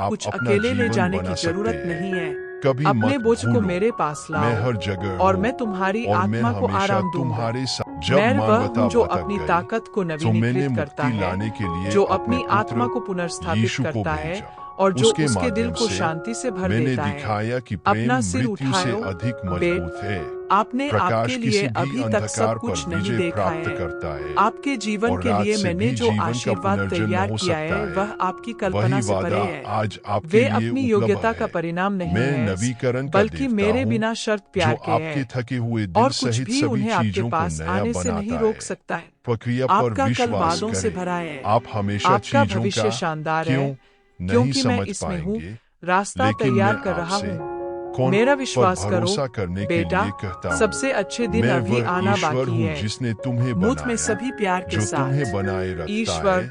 B: सब कुछ अकेले ले जाने की जरूरत नहीं है।
A: कभी
B: अपने
A: मत
B: बोझ को
A: भूलो,
B: मेरे पास
A: मैं
B: लाओ
A: हर जगह
B: और
A: हूँ,
B: मैं तुम्हारी
A: और मैं
B: आत्मा को
A: हमेशा
B: आराम दूंगा।
A: तुम्हारे साथ।
B: मैं
A: जब
B: वह
A: मानवता
B: हूँ जो
A: भटक
B: अपनी
A: गई,
B: ताकत को
A: तो मैंने
B: नवीनीकृत करता
A: मुक्ति
B: है,
A: लाने के लिए
B: जो
A: अपने
B: अपनी आत्मा को पुनर्स्थापित
A: यीशु को
B: करता है
A: भेजा।
B: और जो
A: उसके
B: उसके दिल
A: माध्यम
B: को
A: से
B: शांति से भर
A: मैंने
B: देता है।
A: दिखाया कि प्रेम
B: अपना सिर
A: मृत्यु से
B: उठाओ,
A: अधिक
B: बेट।
A: मजबूत है।
B: आपने
A: प्रकाश
B: आपके लिए
A: किसी भी
B: अभी तक सब
A: अंधकार
B: कुछ
A: पर
B: नहीं
A: विजय
B: देखा
A: प्राप्त
B: है।
A: करता है,
B: आपके जीवन
A: और
B: के
A: रात
B: लिए
A: से
B: मैंने
A: भी
B: जो
A: जीवन का
B: आशीर्वाद
A: पुनर्जन्म
B: तैयार
A: हो
B: किया
A: सकता
B: है
A: है।
B: वह आपकी कल्पना
A: वही
B: से परे
A: वादा
B: है।
A: आज आपके
B: वे
A: लिए
B: अपनी
A: उपलब्ध
B: योग्यता का
A: है।
B: परिणाम नहीं
A: मैं
B: है,
A: नवीकरण का
B: बल्कि
A: देवता
B: मेरे
A: हूँ,
B: बिना शर्त
A: जो
B: प्यार के
A: आपके
B: है,
A: थके हुए दिल
B: और कुछ
A: सहित
B: भी
A: सभी
B: उन्हें आपके
A: चीजों को
B: पास
A: नया
B: आने से नहीं
A: बनाता
B: रोक
A: है।
B: सकता है।
A: प्रक्रिया पर
B: आपका कल
A: विश्वास
B: वादों से
A: करें।
B: भरा है।
A: आप हमेशा
B: आपका
A: चीजों
B: भविष्य
A: का
B: शानदार
A: क्यों
B: है,
A: नहीं
B: क्योंकि मैं
A: समझ
B: इसमें हूँ,
A: पाएंगे,
B: रास्ता
A: लेकिन
B: तैयार
A: मैं
B: कर रहा
A: आपसे
B: हूँ।
A: कौन
B: मेरा
A: पर
B: विश्वास करो,
A: भरोसा करने के
B: बेटा।
A: लिए कहता
B: सबसे
A: हूँ।
B: अच्छे दिन
A: मैं
B: अभी
A: वह
B: आना
A: ईश्वर
B: बाकी
A: हूँ
B: है।
A: जिसने तुम्हें
B: मुझ में
A: बनाया,
B: सभी प्यार के
A: जो
B: साथ।
A: तुम्हें बनाए रखता
B: ईश्वर
A: है।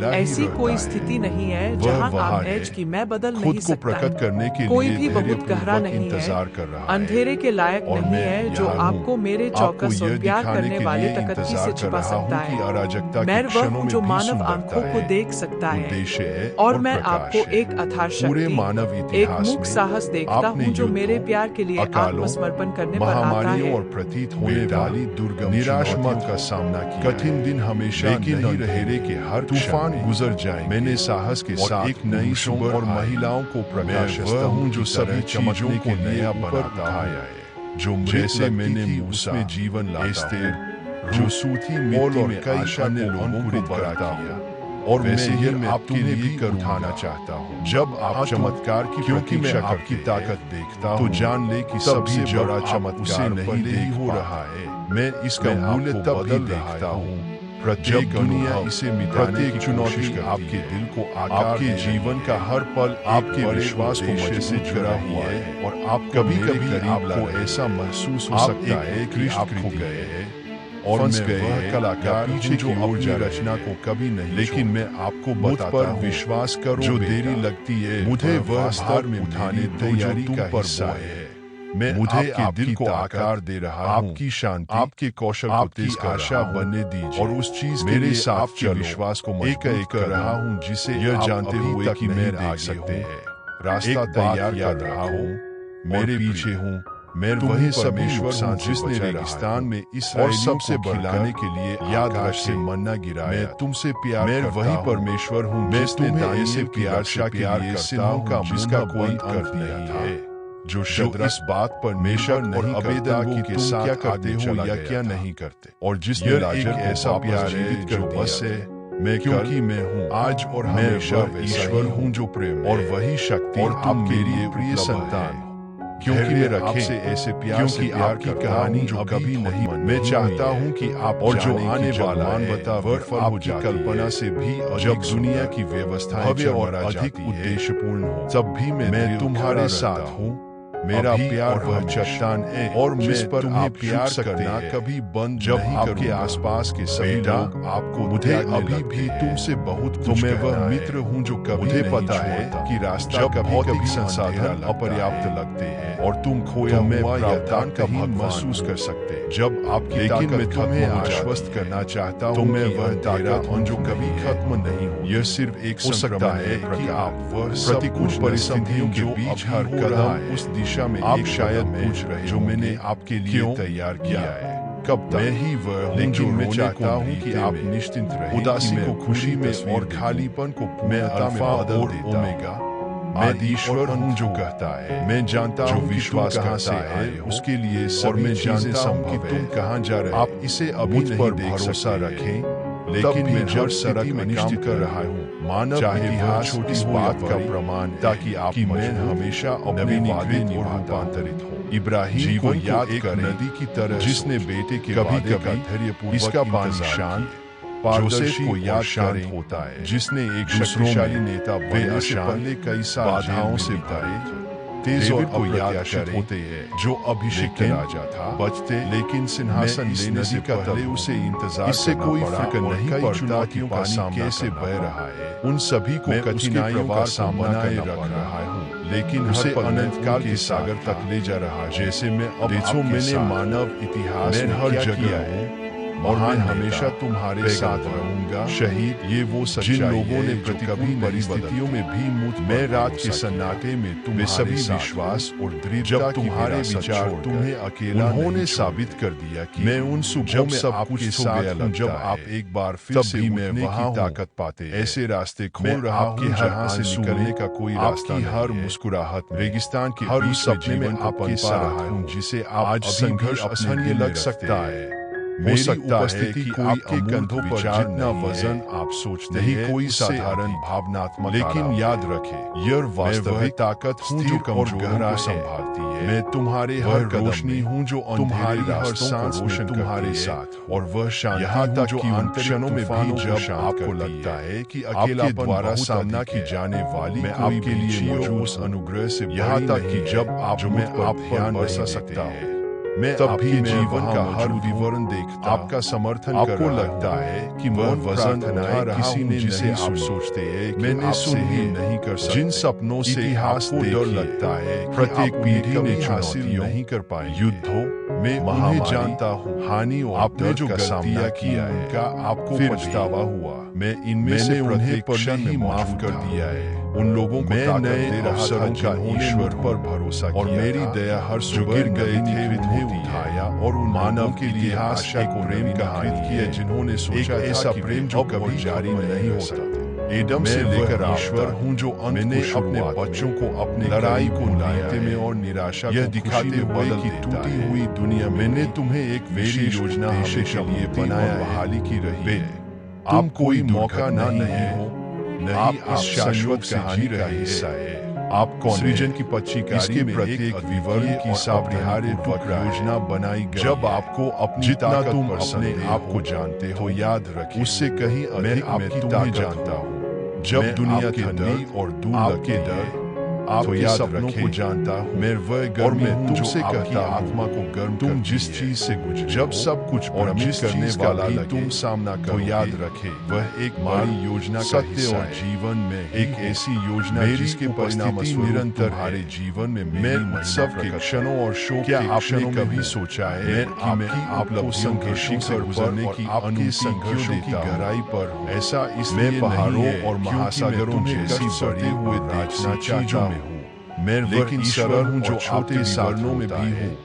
A: मिला ही
B: ऐसी
A: रहता
B: कोई
A: है।
B: स्थिति नहीं है
A: वह
B: जहां
A: वहाँ
B: आप
A: है,
B: एज की मैं बदल
A: खुद
B: नहीं
A: को
B: सकता
A: प्रकट करने के
B: कोई
A: लिए
B: भी बहुत गहरा
A: धैर्यपूर्वक
B: नहीं
A: इंतजार
B: है,
A: कर रहा है।
B: अंधेरे के लायक
A: और
B: नहीं
A: मैं
B: है जो
A: यहाँ हूँ,
B: आपको मेरे
A: आपको
B: चौकस और
A: यह
B: प्यार
A: दिखाने
B: करने
A: के
B: वाले
A: लिए
B: तकत्ती
A: इंतजार
B: से
A: कर
B: छिपा
A: रहा
B: सकता
A: हूँ कि
B: है।
A: अराजकता
B: मैं
A: के
B: वह
A: क्षणों
B: हूँ
A: में
B: जो
A: भी
B: मानव
A: सुंदरता
B: आंखों को
A: है,
B: देख सकता है
A: उद्देश्य है
B: और मैं
A: प्रकाश
B: आपको
A: है।
B: एक अथार
A: पूरे
B: शक्ति,
A: मानव
B: एक
A: इतिहास
B: मूक
A: में
B: साहस देखता
A: आपने
B: हूँ जो मेरे
A: युद्धों,
B: प्यार के लिए
A: अकालों,
B: आत्मसमर्पण करने पर आता
A: महामारियों
B: है।
A: और प्रतीत होने वाली दुर्गम निराशा का सामना किया। कठिन दिन हमेशा नहीं रहेंगे के हर तूफान गुजर जाएंगे। मैंने साहस के साथ एक नई सुबह और महिलाओं को प्रकाशस्ता हूँ जो सभी चीजों को नया बनाता है, जो जैसे मैंने उसमें जीवन लाता हूँ, जो सूखी मिट्टी में आशा ने लोगों को बड़ा किया। और वैसे ही मैं आपके लिए कर उठाना चाहता हूँ। जब आप चमत्कार की क्योंकि मैं आपकी ताकत देखता हूँ तो जान ले कि सबसे बड़ा चमत्कार नहीं देख हो रहा है। मैं इसका मूल्य तब भी देखता हूँ प्रत्येक दुनिया इसे मिटाने की चुनौती आपके दिल को आपके जीवन का हर पल आपके विश्वास को मजे से जुड़ा हुआ है और आप कभी-कभी आपको ऐसा महसूस हो सकता है कि आप खो गए हैं और मैं वह कलाकार पीछे जो अपनी रचना को कभी नहीं, लेकिन मैं आपको बताता हूँ विश्वास करो जो देरी लगती है मुझे वह भार में उठाने तैयारी का हिस्सा है। मैं मुझे आपके दिल को आकार दे रहा हूँ, आपकी शांति, आपके कौशल को तेज आशा बनने दीजिए और उस चीज मेरे साथ के विश्वास को एक कर रहा हूँ जिसे यह जानते हुए कि मैं देख सकते हैं रास्ता तैयार कर रहा हूँ, मेरे पीछे हूँ। मैं वही परमेश्वर जिसने रेगिस्तान में इसराइलियों सबसे खिलाने के लिए याद रखे मन्ना गिराया। मैं तुमसे प्यार मैं वही परमेश्वर हूँ मैं तुम्हें ऐसे प्यार के सिनों का जिसका कोई अर्थ नहीं है जो इस बात पर परमेश्वर नहीं अबेदनगो के साथ क्या करते हो या क्या नहीं करते और जिसने लाजर ऐसा प्यार है जो बस है मैं क्योंकि मैं हूँ आज और हमेशा ईश्वर हूँ जो प्रेम और वही शक्ति और तुम मेरी प्रिय संतान क्योंकि मैं आपसे ऐसे प्यार से प्यार की कहानी जो कभी नहीं मैं चाहता हूँ कि आप और जो आने वाला मानवता विफल हो जाए कल्पना से भी जब दुनिया की व्यवस्थाएं और अधिक उद्देश्यपूर्ण हो तब भी मैं तुम्हारे साथ हूँ। मेरा प्यार वह चट्टान है और जिस पर आप प्यार करना कभी बंद जब आपके आसपास के सभी लोग आपको मुझे अभी भी तुमसे बहुत तो मैं वह मित्र हूँ जो कभी पता है कि रास्ता कभी संसाधन अपर्याप्त लगते हैं और तुम खोया हुआ या दान का महसूस कर सकते जब आपकी लेकिन मैं तुम्हें आश्वस्त करना चाहता हूँ मैं वह ताकत हूँ जो कभी खत्म नहीं हो। यह सिर्फ एक हो सकता है कि आप वह प्रतिकूल परिस्थितियों के बीच हर कदम उस दिशा में आप शायद पूछ रहे जो मैंने आपके लिए तैयार किया है कब तक मैं ही वह हूँ जो मैं चाहता हूँ कि आप निश्चिंत रहें उदासी को खुशी में और खालीपन को मैं अल्फा और ओमेगा मैं ईश्वर हूँ जो कहता है मैं जानता हूँ विश्वास कहाँ से है उसके लिए और मैं जानता हूँ कि तुम कहाँ जा रहे आप इसे अभी पर भरोसा रखें लेकिन मैं हर सरक में काम कर रहा हूँ मानव इतिहास इस बात का प्रमाण ताकि आप मैं हमेशा नवीनीकृत और रूपांतरित हो। इब्राहिम को याद कर नदी की तरह जिसने बेटे के कभी-कभी धैर्यपूर्वक इसका पानी शांत पारदर्शी को याद शांत होता है जिसने एक शक्तिशाली नेता बनने से पहले कई बाधाओं से भरे तेज और को याद होते हैं जो अभिषेक राजा था बचते लेकिन सिंहासन लेने से पहले उसे इंतजार इससे कोई फर्क नहीं पड़ता कि पानी कैसे बह रहा है उन सभी को कठिनाइयों का सामना रख रहा हूँ लेकिन उसे अनंत काल के सागर तक ले जा रहा जैसे मैं अब देखो मैंने मानव इतिहास में हर जगह है और मैं हमेशा तुम्हारे साथ रहूंगा। शहीद ये वो जिन लोगों ने प्रतिकूल परिस्थितियों में भी मुझ मैं रात के सन्नाटे में तुम्हें सभी विश्वास और दृढ़ता तुम्हारे विचार तुम्हें अकेला उन्होंने साबित कर दिया कि मैं उन सुबह में सब आपके साथ जब आप एक बार फिर से मैं वहाँ ताकत पाते ऐसे रास्ते खोल रहा हूँ जहाँ से निकलने का कोई रास्ता हर मुस्कुराहट रेगिस्तान की हर सपने में आपके साथ हूँ जिसे आज संघर्ष असहनीय लग सकता है हो सकता है कि आपके कंधों पर जितना वजन आप सोचते हैं कोई साधारण भावनात्मक लेकिन याद रखें यह वास्तविक ताकत हूँ जो कमजोर को संभालती है मैं तुम्हारे हर रोशनी हूँ जो तुम्हारी हर सांस रोशन तुम्हारे साथ और वह शांति यहाँ तक कि उन क्षणों में भी जब आपको लगता है कि अकेला द्वारा सामना की जाने वाली मैं आपके लिए उस अनुग्रह से यहाँ तक कि जब आप में आप ध्यान बरसा सकता है मैं तब भी जीवन का हर विवरण देखता आपका समर्थन आपको लगता है कि वह वजन उठा किसी ने जिसे आप सोचते हैं मैंने सुनी नहीं कर सकते जिन सपनों से इतिहास को डर लगता है प्रत्येक पीढ़ी ने हासिल नहीं कर पाई युद्धों में उन्हें जानता हूँ हानि आपने जो गलतियाँ किया है का आपको पछतावा हुआ मैं इनमें से उन्हें पहले ही माफ कर दिया है उन लोगों को नए अवसरों का ईश्वर पर भरोसा और मेरी दया हर गिर गए थे उन्हें उठाया और उन मानव के लिए आशा को प्रेम कहानी किया जिन्होंने सोचा ऐसा प्रेम जो कभी जारी नहीं हो सकता एडम से लेकर ईश्वर हूँ जो मैंने अपने बच्चों को अपने लड़ाई को नाते में और निराशा यह दिखाते हुए कि टूटी हुई दुनिया मैंने तुम्हें एक वेरी योजना के लिए बनाया बहाली की रही है तुम कोई मौका नहीं हो, नहीं इस शाश्वत कहानी का हिस्सा है। आप कौन सृजन की पच्चीकारी में प्रत्येक विवरण की सापरिहार्य योजना बनाई गई। जब आपको अपनी जितना तुम अपने आप को जानते हो याद रखें, उससे कहीं अधिक मैं तुम्हें जानता हूँ। जब दुनिया के नई और दूर के डर आपके सपनों को जानता हूँ, मैं वह गर्म मैं तुमसे कहता आत्मा को गर्म तुम जिस चीज से गुजरे, जब सब कुछ और जिस करने वाला तुम सामना करो, याद रखे वह एक बड़ी योजना का हिस्सा है। जीवन में एक ऐसी योजना जिसके परिणाम निरंतर तुम्हारे जीवन में मैं सबके क्षणों और शोक क्या आपने कभी सोचा है कि मैं आपको संघर्षों से गुजरने की आपके संघर्षों की गहराई पर हूँ। ऐसा इसलिए पहाड़ों और महासागरों जैसी बढ़े हुए देखना चीजों में मैं लेकिन सरल हूँ जो छोटे साधनों में भी हूँ,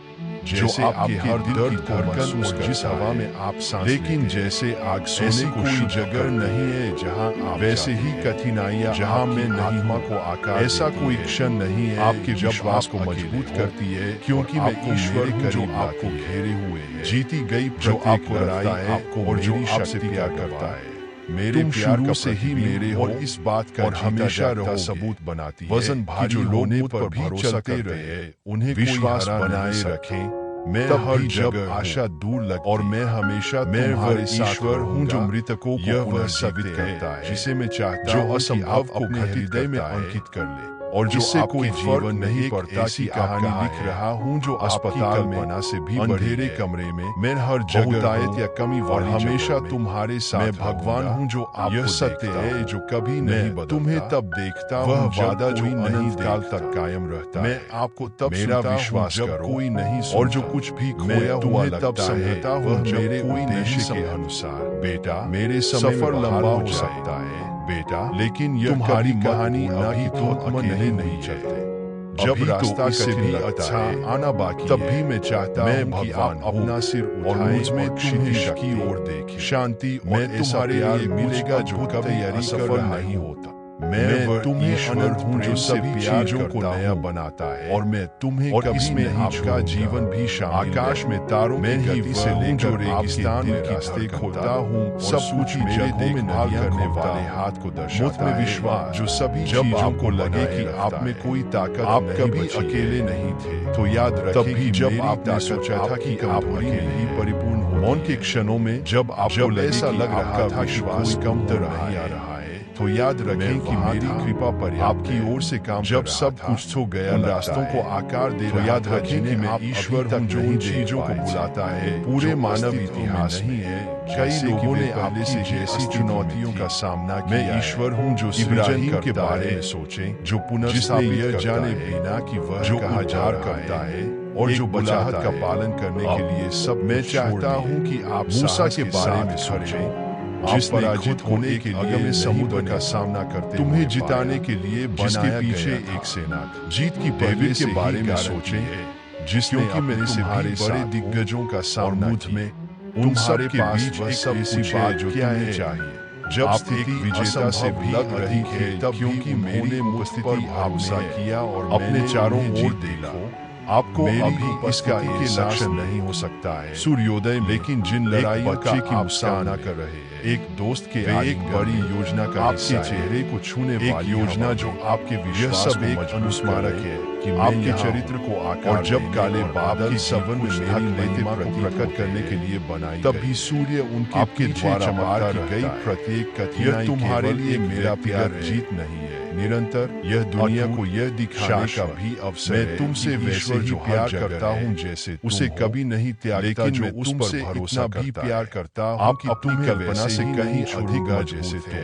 A: जैसे आपके हर दर्द को महसूस जिस हवा में आप सांस लेकिन जैसे आग सोने कोई जगह नहीं है जहाँ आप वैसे ही कठिनाइयाँ जहाँ मैं नहीं को आकार ऐसा कोई क्षण नहीं है आपके विश्वास को मजबूत करती है, क्योंकि मैं ईश्वर हूँ जो आपको घेरे हुए है, जीती गई जो आपको लड़ाई आपको और जो आपसे प्यार करता है। मेरे प्यार से ही मेरे और इस बात का और हमेशा रहो सबूत बनाती है। वजन भारी जो लोगों पर भी चलते रहे उन्हें विश्वास बनाए रखें। मैं हर जगह आशा दूर लग और मैं हमेशा मैं वह ईश्वर हूँ जो मृतकों को वह साबित करता है, जिसे मैं चाहता जो असंभव को हृदय में अंकित कर ले और जिससे कोई जीवन नहीं पड़ता की कहानी लिख रहा हूँ जो अस्पताल में बना से भी अंधेरे कमरे में मैं हर जगह या कमी और हमेशा तुम्हारे साथ मैं भगवान हूँ जो आप यह सत्य है जो कभी नहीं बदलता। तुम्हें तब देखता वह वादा जो अनंत काल तक कायम रहता मैं आपको तब मेरा विश्वास जब कोई नहीं और जो कुछ भी खोया हुआ तब समझता वह मेरे कोई उद्देश्य के अनुसार। बेटा मेरे सफर लंबा हो सकता है बेटा, लेकिन यह तुम्हारी कहानी अभी तो अकेले नहीं चलते। जब रास्ता से भी अच्छा आना बाकी तब भी मैं चाहता मैं भगवान अपना सिर और मुझ में तुम्हें की ओर देखे शांति मैं तुम्हारे लिए मिलेगा जो कभी असफल नहीं होता। मैं तुम्हें अनंत हूँ जो सभी चीजों को नया बनाता है और मैं तुम्हें और इसमें आपका जीवन भी शामिल आकाश में तारों में गति से लेकर रेगिस्तान में रास्ते खोलता हूँ सब कुछ मेरे देखभाल करने वाले हाथ को दर्शाता है। विश्वास जो सभी चीजों को लगे कि आप में कोई ताकत आप कभी अकेले नहीं थे तो याद रखें जब आपने सोचा था कि आप अकेले ही परिपूर्ण हो मौन के क्षणों में जब आपको ऐसा लग रहा था विश्वास कम तरह नहीं आ रहा तो याद रखें कि मेरी कृपा पर आपकी ओर से काम जब सब कुछ हो गया रास्तों को आकार दे तो याद रखें कि मैं ईश्वर हूँ जो इन चीजों को बुलाता है पूरे मानव इतिहास नहीं है। कई लोगों ने आपने से जैसी चुनौतियों का सामना किया। मैं ईश्वर हूँ जो इब्राहिम के बारे में सोचें जो पुनर्स्थापित जाने बिना कि वह जो कहाजार करता है और जो बुलाहट का पालन करने के लिए सब मैं चाहता हूँ कि आप मूसा के बारे में सोचें जिस पराजित होने के लिए समुद्र का सामना करते तुम्हें जिताने के लिए जिसके पीछे एक सेना जीत की पहले के बारे में सोचें जिसने मैंने तुम्हारे बड़े दिग्गजों का सामना में उन सब के बीच एक सब ऐसी बात जो क्या है चाहिए जब स्थिति विजेता से भी लग रही है तब क्योंकि मेरी उपस्थिति आपने किया और अपने चारों ओर देखो आपको अभी इसका के लक्षण नहीं हो सकता है सूर्योदय लेकिन जिन लड़ाइयों की आप सामना कर रहे हैं एक दोस्त के एक बड़ी योजना का आपके चेहरे को छूने वाली योजना जो आपके विश्वास सब एक अनुस्मारक है कि आपके चरित्र को आकार और जब काले बादल सवन में मेरी महिमा को प्रकट करने के लिए बनाई तभी सूर्य उनके आपके द्वारा चमका गई प्रत्येक कठिनाई तुम्हारे लिए मेरा प्यार जीत नहीं है निरंतर यह दुनिया को यह दिखाने का भी अवसर मैं तुमसे वैसे जो प्यार करता हूँ जैसे उसे कभी नहीं त्यागता जो उस पर भरोसा भी प्यार करता हूँ कि तुम्हें कल्पना से कहीं अधिक जैसे थे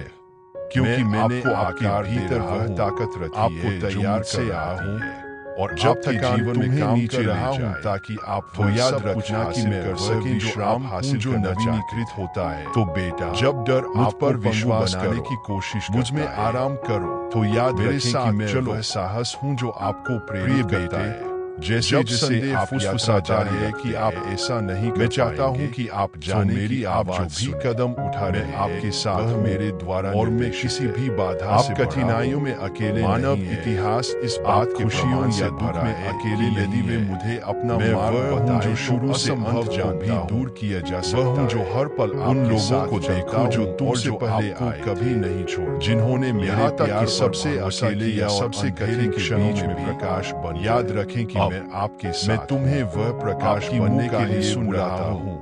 A: क्योंकि मैंने आपके भीतर वह ताकत रखी आपको तैयार से आया हूँ और जब तक जीवन में काम कर रहा हूँ ताकि आप तो याद रखना कि मैं कर सकें विश्राम हासिल जो नवीनीकृत होता है तो बेटा जब डर आप पर विश्वास करने की कोशिश मुझ में आराम करो तो याद मेरे साथ मैं वह साहस हूँ जो आपको प्रेरित करता है जैसे जैसे आप फुसफुसा जा रही है कि आप ऐसा नहीं, मैं चाहता हूँ कि आप जाने मेरी आवाज जो भी कदम उठा रहे आपके साथ मेरे द्वारा, और मैं किसी भी बाधा से कठिनाइयों में अकेले मानव इतिहास इस बात के खुशियों या दुख में अकेले यदि वे मुझे अपना मार्ग बताएं जो शुरू से अंत जानता हूँ, दूर किया जा सकता हूँ, जो हर पल उन लोगों को देखो जो तुमसे पहले आए कभी नहीं छोड़, जिन्होंने मेरे प्यार सबसे अकेले या सबसे गहरे के बीच में प्रकाश बन। याद रखें कि मैं आपके साथ, मैं तुम्हें वह प्रकाश बनने के लिए सुन रहा हूँ,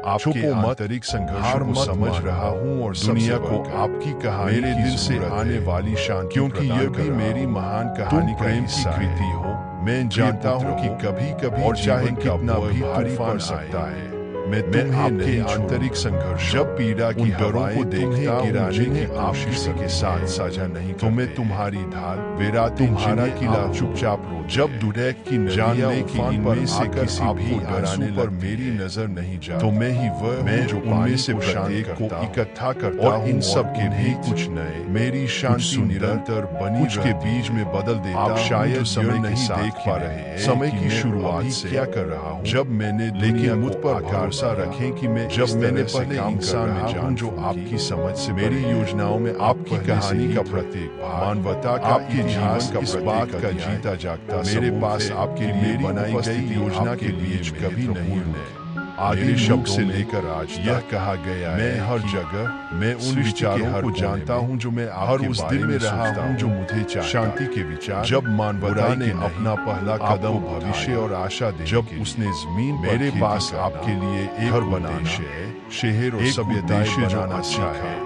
A: आपके आंतरिक संघर्षों को समझ रहा हूँ और दुनिया को आपकी कहानी मेरे दिल से आने वाली शांति, क्योंकि यह भी मेरी महान कहानी का हिस्सा कृति हो। मैं जानता हूँ कि कभी कभी और चाहे कितना भी भारी पड़ सकता है, मैं आपके आंतरिक संघर्ष जब पीड़ा की डरों को देखता हूँ जिन्हें आप किसी के साथ साझा नहीं, तो मैं तुम्हारी ढाल, मेरा तुम्हारा किला चुपचाप रो। जब दुर्दैव की जानने की इनमें से किसी भी डराने पर मेरी नजर नहीं जा, तो मैं ही वह मैं जो उनमें से प्रत्येक को इकट्ठा करता और इन सब के भी कुछ नए, मेरी शांति निरंतर बनी के बीच में बदल देता। आप शायद समय नहीं देख पा रहे समय की शुरुआत से क्या कर रहा हूँ, जब मैंने लेकिन मुझ पर भरोसा रखें कि मैं जब मैंने पहले इंसान में जान जो आपकी समझ से मेरी योजनाओं में आपकी कहानी का प्रत्येक मानवता का इतिहास का इस बात का जीता जागता मेरे पास आपके लिए बनाई गई योजना के बीच कभी नहीं है। आगे शब्द से लेकर आज यह कहा गया है, मैं हर जगह मैं उन विचारों को जानता हूँ जो मैं हर उस दिन में रहा हूँ जो मुझे चाहिए। शांति के विचार जब मानवता ने अपना पहला कदम भविष्य और आशा दे, जब उसने जमीन मेरे पास आपके लिए एक घर बनाना है, शहर और सभ्यता जो अच्छा है,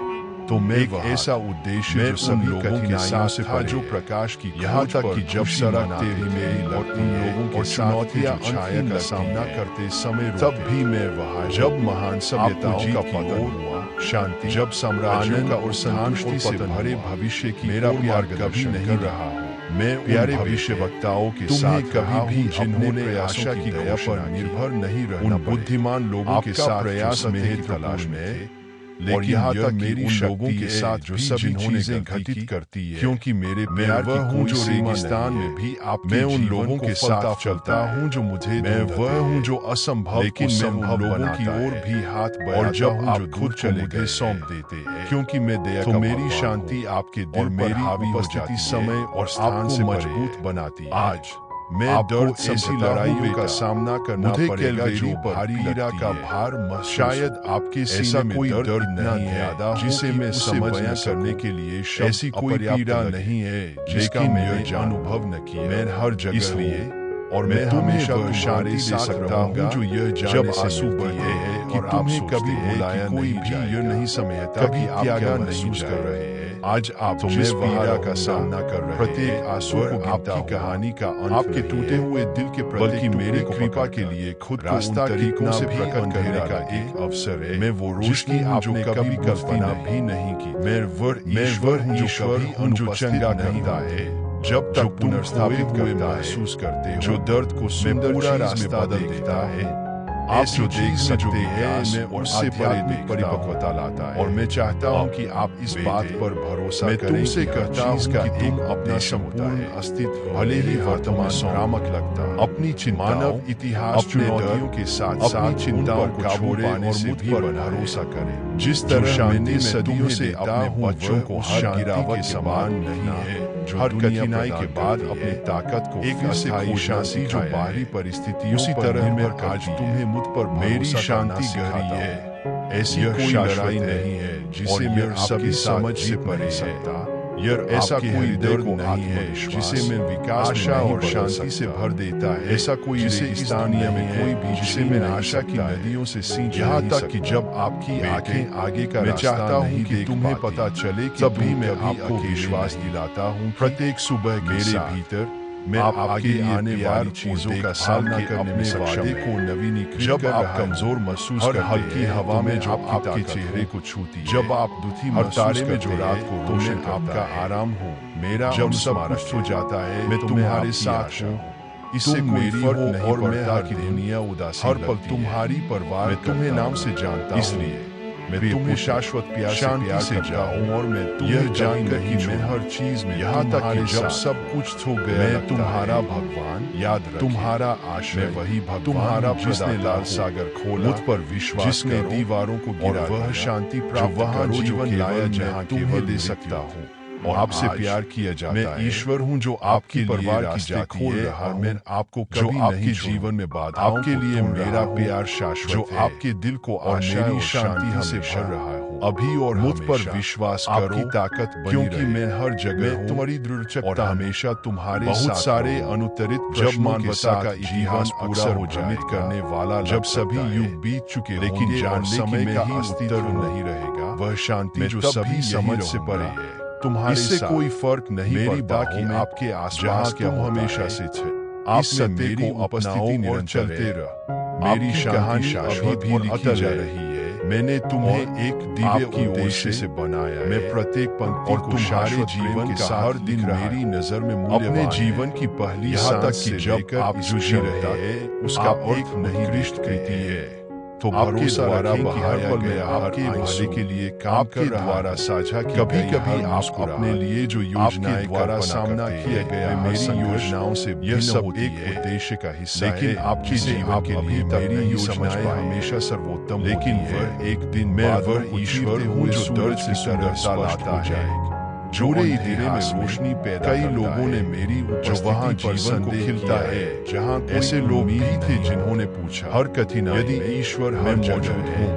A: तो मैं एक ऐसा उद्देश्य जो सभी लोगों के साथ था जो प्रकाश की, यहाँ तक कि जब सड़क तेरी मेरी लगती लोगों के चुनौतियां छाया का सामना करते समय, तब भी मैं वहाँ जब महान सभ्यताओं का पतन हुआ, शांति जब साम्राज्यों का और संतुष्टि से भरे भविष्य की मेरा प्यार कभी नहीं रहा हूँ। मैं प्यारे भविष्यवक्ताओं के साथ कभी भी जिन्होंने आशा की दया पर निर्भर नहीं रहना, उन बुद्धिमान लोगों के साथ प्रयास में है तलाश में, और यहाँ तक मेरी लोगों के साथ जो सभी चीजें घटित करती है, क्योंकि मेरे प्यार की हूँ जो रेगिस्तान में भी आप, मैं उन लोगों के साथ चलता हूँ जो मुझे, मैं वह हूँ जो असंभव लेकिन संभव लोगों की ओर भी हाथ बढ़ाता, और जब आप खुद चले गए सौंप देते हैं, क्योंकि मैं दया तो मेरी शांति आपके दिल पर हावी उपस्थिति समय और स्थान से मजबूत बनाती। आज मैं दर्द ऐसी लड़ाइयों का सामना करना पड़ेगा जो भारी पीड़ा का भार, शायद आपके सीने में कोई दर्द नहीं है जिसे मैं समझ न करने के लिए ऐसी कोई पीड़ा नहीं है जिसका मैं अनुभव न किया। मैं हर जगह इसलिए और मैं हमेशा शांति दे सकता हूँ जो यह जब आंसू बहते हैं कि तुम्हें कभी बुलाया कोई भी यह नहीं समझता, कभी त्यागा महसूस कर रहे हैं। आज आप जिस पीड़ा का सामना कर रहे हैं, प्रत्येक आंसू को आपकी कहानी का अंत, आपके टूटे हुए दिल के बल्कि मेरी कृपा के लिए खुद रास्ता तरीकों से प्रकट करने का एक अवसर है। मैं वो रोशनी आपने कभी कल्पना भी नहीं की, मैं ईश्वर हूँ जो चंगा करता है जब तक पुनर्स्थापित हुए महसूस करते हो, जो दर्द को सुंदर पूरा रास्ता देता है, आप जो देख सकते हैं मैं उससे आध्यात्मिक परिपक्वता लाता है। और मैं चाहता हूँ कि आप इस बात पर भरोसा करें। मैं तुमसे कहता हूँ कि तुम अपना संपूर्ण अस्तित्व भले ही वर्तमान भ्रामक लगता, अपनी मानव इतिहास चुनौतियों के साथ साथ चिंताओं को छोड़े और मुझ पर भरोसा करें। जिस तरह मैंने सदियों से अपने बच्चों को हर गिरावट के समान नहीं है, हर कठिनाई के बाद अपनी ताकत को एक अस्थायी शांति जो बाहरी परिस्थितियों उसी तरह मैं आज तुम्हें मुझ पर मेरी शांति गहरी है। ऐसी कोई लड़ाई नहीं है जिसे मैं आपकी समझ से परे सकता, यह ऐसा कोई दर्द नहीं है जिसे मैं विकास आशा और शांति से भर देता है। ऐसा कोई जिसे इस दुनिया में कोई भी जिसे मैं आशा की नदियों से सींच, यहाँ तक कि जब आपकी आंखें आगे का मैं चाहता हूँ कि तुम्हें पता चले, तब भी मैं आपको विश्वास दिलाता हूँ। प्रत्येक सुबह मेरे भीतर मैं आपके आने वाली चीजों का सामना करने में वादे को नवीनीकृत जब आप कमजोर महसूस कर हल्की हवा में जो आपके चेहरे को छूती, जब आप दुखी तारे में जो रात को रोशन आपका आराम हो, मेरा जब सब कुछ हो जाता है मैं तुम्हारे साथ हूँ, इससे कोई फर्क नहीं और मैं की दुनिया उदासी हर पल तुम्हारी परवाह मैं तुम्हें नाम से जानता, इसलिए मैं तुम्हें शाश्वत प्यार शांति से जाऊं और मैं यह जानकर कि मैं हर चीज में यहाँ तक कि जब सब कुछ हो गया मैं तुम्हारा भगवान याद रखें तुम्हारा आश्रय वही भगवान तुम्हारा जिसने लाल सागर खोला मुझ पर विश्वास जिसने दीवारों को गिरा वह शांति प्राप्त वहाँ जीवन लाया जहाँ तुम्हें दे सकता हूँ और आपसे प्यार किया जाता है मैं ईश्वर हूँ जो आपकी परिवार की रास्ते खोल रहा है मैं आपको कभी नहीं जीवन में बाधा आपके लिए मेरा प्यार शाश्वत जो आपके दिल को और मेरी शांति से भर रहा है अभी और मुझ पर विश्वास करो ताकत क्योंकि मैं हर जगह तुम्हारी दृढ़ता हमेशा तुम्हारे बहुत सारे अनुत्तरित जब मानवता का इतिहास पूरा हो जाए करने वाला जब सभी युग बीत चुके लेकिन जान समय का अस्तित्व नहीं रहेगा वह शांति जो सभी समझ से परे है तुम्हारे इससे कोई फर्क नहीं मेरी बाकी आपके आसपास क्या हमेशा से थे आप मेरी उपस्थिति और चलते रह मेरी कहानी शाश्वत भी लिखी जा रही है मैंने तुम्हें एक दिव्य उद्देश्य से बनाया मैं प्रत्येक पंक्ति और तुम्हारे जीवन के हर दिन मेरी नजर में अपने जीवन की पहली यहाँ तक कि जब आप जूझ रहे हैं उसका एक उत्कृष्ट कृति है तो भरोसा रखें कि हर पल में आपके भले के लिए काम कर द्वारा साझा कभी कभी आप अपने लिए जो योजनाएं द्वारा सामना किया गया मेरी योजनाओं से यह सब एक उद्देश्य का हिस्सा लेकिन आपके जीवन के लिए मेरी योजनाएं हमेशा सर्वोत्तम लेकिन वह एक दिन मैं वह ईश्वर हूँ जो दर्द से सुंदरता लाता है जोड़े धीरे में रोशनी पैदा कई लोगों ने मेरी जो वहाँ जीवन को खिलता है जहाँ ऐसे लोग भी थे जिन्होंने पूछा हर कठिनाई यदि ईश्वर हर मौजूद हूँ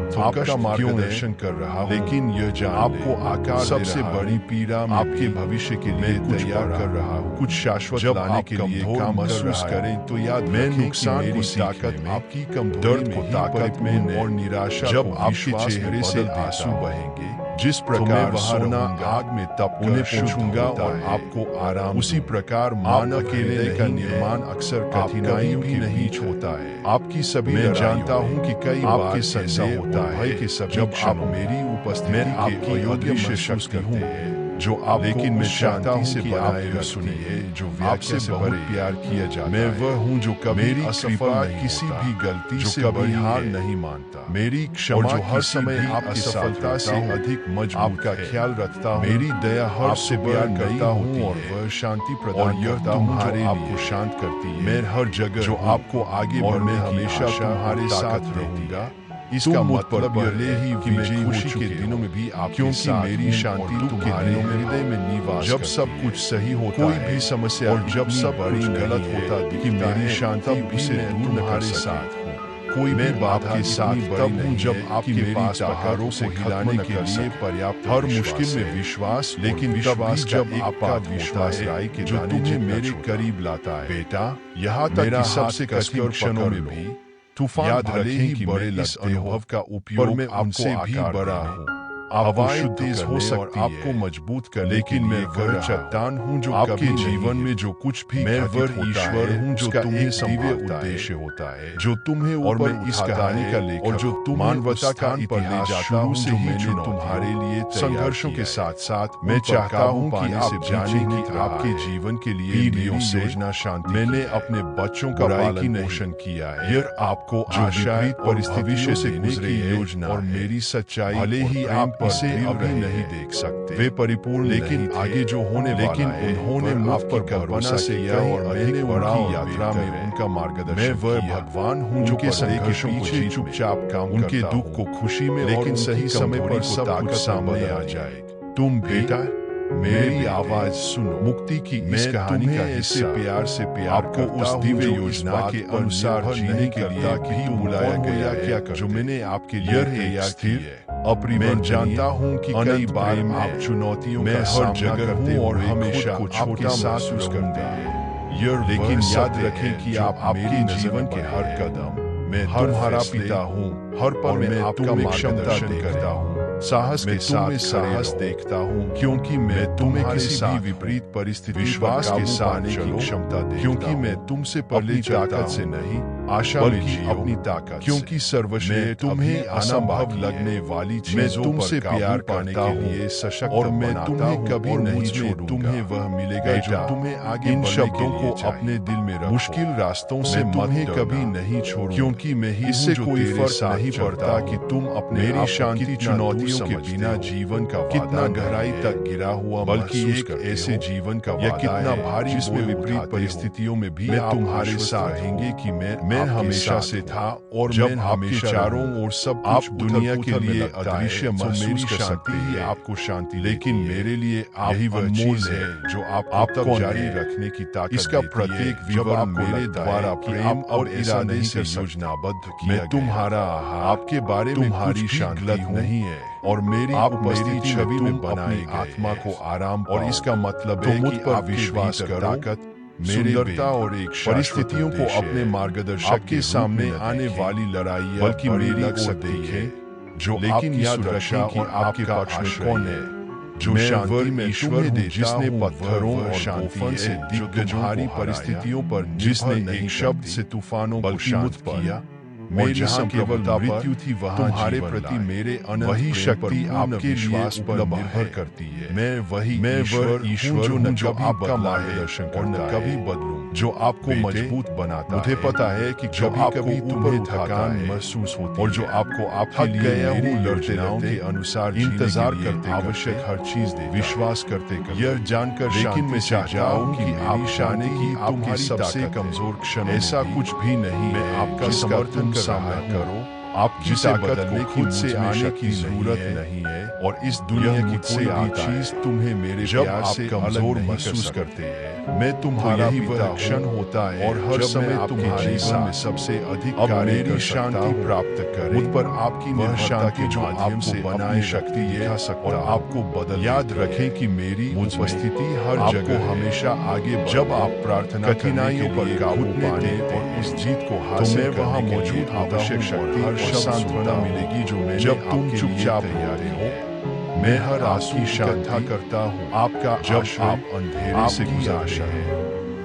A: तो आपका मार्गदर्शन कर रहा हूँ लेकिन यह जान आपको आकार सबसे बड़ी पीड़ा आपके भविष्य के लिए तैयार कर रहा हूँ कुछ शाश्वत लाने के लिए काम महसूस करें तो याद मैं नुकसान को ताकत आपकी कम दर्द को ताकत में और निराशा जब आपके चेहरे से आंसू बहेंगे जिस प्रकार सोना आग में तप उन्हें पूछूंगा और आपको आराम उसी प्रकार मान अकेले का निर्माण अक्सर कठिनाइयों भी नहीं होता है आपकी सभी मैं जानता हूँ कि कई बार संदेह होता है कि जब आप मेरी उपस्थिति के अयोग्य महसूस करते हैं जो आप लेकिन मैं शांति से बनाए सुनिए जो आपसे बहुत प्यार किया जाता मैं वह हूँ जो कभी असफल किसी भी गलती जो कभी हार नहीं मानता मेरी क्षमा जो हर समय आपकी सफलता से अधिक मजबूत आपका ख्याल रखता हूँ मेरी दया हर से प्यार करता हूँ और वह शांति प्रदान करता हूँ जो आपको शांत करती है मैं हर जगह जो आपको आगे बढ़ने हमेशा तुम्हारे साथ रहूंगा इसका मतलब यह ही कि मैं खुशी के दिनों में भी आप क्योंकि मेरी शांति तुम्हारे हृदय में निवास जब सब कुछ सही होता कोई भी समस्या और जब सब कुछ गलत होता कि मेरी शांति उसे तुम्हारे साथ हो कोई भी बात के साथ तब हूँ जब आपके पास पहाड़ों से खिलाने के लिए पर्याप्त हर मुश्किल में विश्वास लेकिन तब जब आपका विश्वास आए कि जो तुम्हें मेरे करीब लाता है बेटा यहाँ तक सबसे कठिन क्षणों में भी तूफान भले ही बड़े लगते हो का उपयोग मैं उनसे भी बड़ा हूँ हवाएं तेज हो सकती है आपको मजबूत कर लेकिन मैं वह चट्टान हूँ जो आपके जीवन में जो कुछ भी मैं वह ईश्वर हूँ जो तुम्हें दिव्य उद्देश्य होता है जो तुम्हें और मैं इस कहानी का लेखक और जो तुम मानवता का इतिहास शुरू से मैंने तुम्हारे लिए संघर्षों के साथ साथ मैं चाहता हूँ कि आप जाने कि आपके जीवन के लिए योजना शांति मैंने अपने बच्चों का पालन पोषण किया है यह आपको आशा परिस्थिति से गुजरे योजना और मेरी सच्चाई भले ही आप इसे अभी नहीं देख सकते वे परिपूर्ण लेकिन आगे जो होने लेकिन उन्होंने मुझ पर कल्पना से किया और मैंने उनकी यात्रा में उनका मार्गदर्शन मैं वह भगवान हूँ जो के संदेशों पीछे चुपचाप काम उनके दुख को खुशी में लेकिन सही समय पर सब कुछ सामने आ जाए तुम बेटा मेरी आवाज सुनो मुक्ति की इस कहानी का ऐसे प्यार से प्यार आपको उस दिव्य योजना के अनुसार जीने के लिए भी बुलाया गया क्या जो मैंने आपके लिए तैयार की है मैं जानता हूँ कि कई बार आप चुनौतियों में हर जगह हूँ और हमेशा को छोटा महसूस करते हैं यह लेकिन याद रखें कि आप आपके जीवन के हर कदम मैं तुम्हारा पिता हूँ हर पल मैं आपका मार्गदर्शन करता हूँ साहस के साथ साहस देखता हूँ क्योंकि मैं तुम्हें किसी भी विपरीत परिस्थिति विश्वास के साथ की क्षमता दे क्योंकि मैं तुमसे पहले ताकत से नहीं आशा में जियो अपनी ताकत, क्योंकि सर्वश्रेष्ठ तुम्हें असंभव लगने वाली चीजों तुमसे प्यार पाने के लिए सशक्त और मैं तुम्हें कभी नहीं छोड़ूंगा। तुम्हें वह मिलेगा जो तुम्हें आगे इन शब्दों को अपने दिल में रखो। मुश्किल रास्तों से तुम्हें कभी नहीं छोड़ूंगा, क्योंकि मैं ही इससे कोई फर्क नहीं पड़ता कि तुम अपने मेरी शांति चुनौतियों के बिना जीवन का कितना गहराई तक गिरा हुआ, बल्कि एक ऐसे जीवन का या कितना भारी जिसमें विपरीत परिस्थितियों में भी मैं तुम्हारे साथ रहेंगे कि मैं हमेशा से था और जब आपके चारों ओर सब आप दुनिया के लिए अदृश्य महसूस कर सकते हैं आपको शांति, लेकिन मेरे लिए आप ही वह चीज है जो आपको जारी रखने की ताकत इसका प्रत्येक विवरण मेरे द्वारा प्रेम और इरादे से योजनाबद्ध किया मैं तुम्हारा आपके बारे में तुम्हारी शांति नहीं है और मेरी उपस्थिति छवि में बनाई आत्मा को आराम और इसका मतलब है कि आप विश्वास करो सुंदरता और एक परिस्थितियों को अपने मार्गदर्शक के सामने आने वाली लड़ाई बल्कि मेरी ओर देखें जो लेकिन याद रखें कि आपके पक्ष में कौन है जो शांति में ईश्वर दे जिसने पत्थरों और शांति से दिग्गजों परिस्थितियों पर जिसने एक शब्द से तूफानों को शांत किया मेरी केवल मृत्यु थी वहाँ तुम्हारे प्रति मेरे अनंत वही शक्ति आपके विश्वास पर निर्भर करती है मैं वह ईश्वर हूँ जो आपका मार्गदर्शन और न कभी बदलूं जो आपको मजबूत बनाता मुझे पता है कि कभी तुम्हें थकान महसूस होती और जो आपको आपके लिए मेरी योजनाओं के अनुसार इंतजार करते आवश्यक हर चीज दे विश्वास करते यह जानकर लेकिन मैं चाहता हूँ कि आप शाने की आपके सबसे कमजोर क्षण ऐसा कुछ भी नहीं मैं आपका समर्थन सामना करो आप जिसे बदलने खुद से आने की जरूरत नहीं है और इस दुनिया की कोई भी चीज तुम्हें मेरे प्यार से कमजोर महसूस करते हैं मैं तुम्हारा ही वह क्षण होता है और हर समय तुम्हारे जीवन में सबसे अधिक मेरी शांति प्राप्त करे मुझ पर आपकी वह शांति जो आपको बनाए शक्ति यह सकता और आपको बदल याद रखें कि मेरी उपस्थिति हर जगह हमेशा आगे जब आप प्रार्थना कठिनाइयों पर काबू पाने और इस जीत को हासिल वहाँ मौजूद आवश्यक शक्ति हर सांत्वना मिलेगी जो मैं जब तुम चुपचाप तैयारी हो मैं हर आंसू श्रद्धा करता हूँ आपका जब आप अंधेरे से गुजारते हैं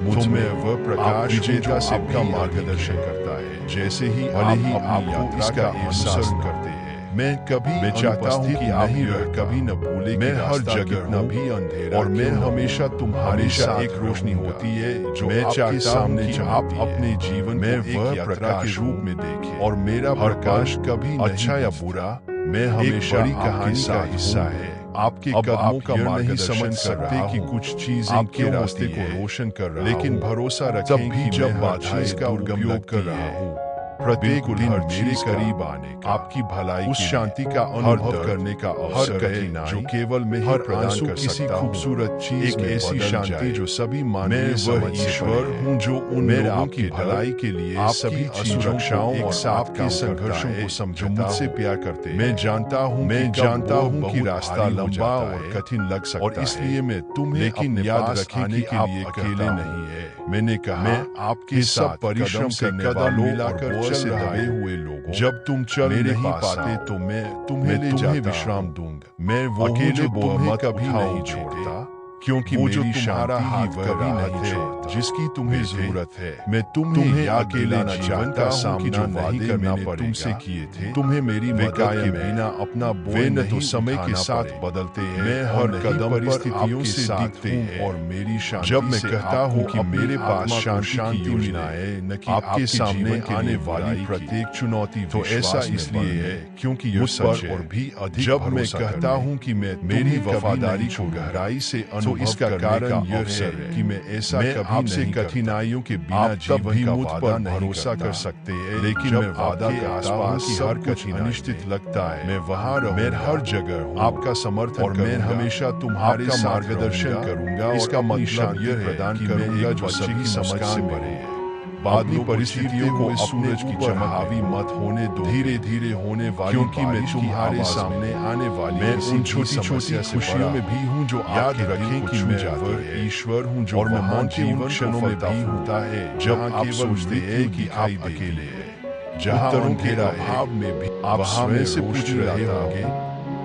A: मुझ में वह प्रकाश विजेता से आपका मार्गदर्शन करता है जैसे ही भले ही आप इसका एहसास करते हैं मैं चाहता हूँ कि आप कभी न भूले मैं हर जगह न भी अंधेरा और मैं हमेशा तुम्हारे साथ एक रोशनी होती है जो मैं चाहता हूँ कि आप अपने जीवन में वह प्रकाश के रूप में देखें और मेरा प्रकाश कभी अच्छा या बुरा मैं हमेशा बड़ी कहानी का हिस्सा है आपके कदमों का नहीं समझ सकते कि कुछ चीजें आपके रास्ते को रोशन कर रहा लेकिन भरोसा रखें कि जब बादशाह का उपयोग कर रहा हूँ प्रत्येक दिन मेरे करीब आने का आपकी भलाई उस शांति का अनुभव करने का अवसर है जो केवल मैं ही प्रदान कर किसी खूबसूरत चीज एक ऐसी शांति जो सभी मैं वह ईश्वर हूँ जो उन लोगों की भलाई के लिए सभी असुरक्षाओं और साथ के संघर्षों को समझो मुझसे प्यार करते मैं जानता हूँ कि रास्ता लंबा और कठिन लग सकता और इसलिए मैं तुम्हें लेकिन याद रखने के लिए अकेले नहीं है मैंने कहा आपके सब परिश्रम से कदम मिलाकर से दबे हुए लोगों जब तुम चल नहीं पाते तो मैं तुम्हें ले जाकर विश्राम दूंगा मैं वो अकेले तुम्हें कभी नहीं छोड़ता क्योंकि वो जो तुम्हारा हाथ कभी नहीं छोड़ता जिसकी तुम्हें जरूरत है मैं तुम्हें अकेला न चाहता सामना नहीं करना पड़ेगा तुमसे किए थे तुम्हें मेरी मदद के बिना अपना बोझ न तो समय के साथ बदलते हैं मैं हर कदम परिस्थितियों से दिखते हैं और मेरी शांति जब मैं कहता हूँ कि मेरे पास शांति की योजना है न कि आपके सामने आने वाली प्रत्येक चुनौती तो ऐसा इसलिए है क्योंकि यह सच और भी अधिक जब मैं कहता हूँ कि मैं मेरी वफादारी को गहराई से तो इसका कारण यह है कि मैं ऐसा कभी आपसे कठिनाइयों के बिना जीवन का मुझ पर भरोसा कर सकते हैं लेकिन मैं वादा के आसपास की हर कठिनाई अनिश्चित लगता है मैं वहाँ रहूं मैं हर जगह हूँ आपका समर्थन और मैं हमेशा तुम्हारे मार्गदर्शन करूंगा इसका मतलब यह प्रदान करूंगा जो सभी समझ से परे है बादली परिस्थितियों को सूरज की चमक हावी मत होने दो धीरे धीरे होने वाली क्योंकि मैं तुम्हारे सामने आने वाली मैं उन छोटी छोटी खुशियों में भी हूँ जो याद रखें कि मैं वह ईश्वर हूँ जो और महान जीवन क्षणों में भी होता है जब आप सोचते हैं कि आप अकेले हैं जहाँ अंधेरा भाव में भी आप स्वयं से पूछ रहे होंगे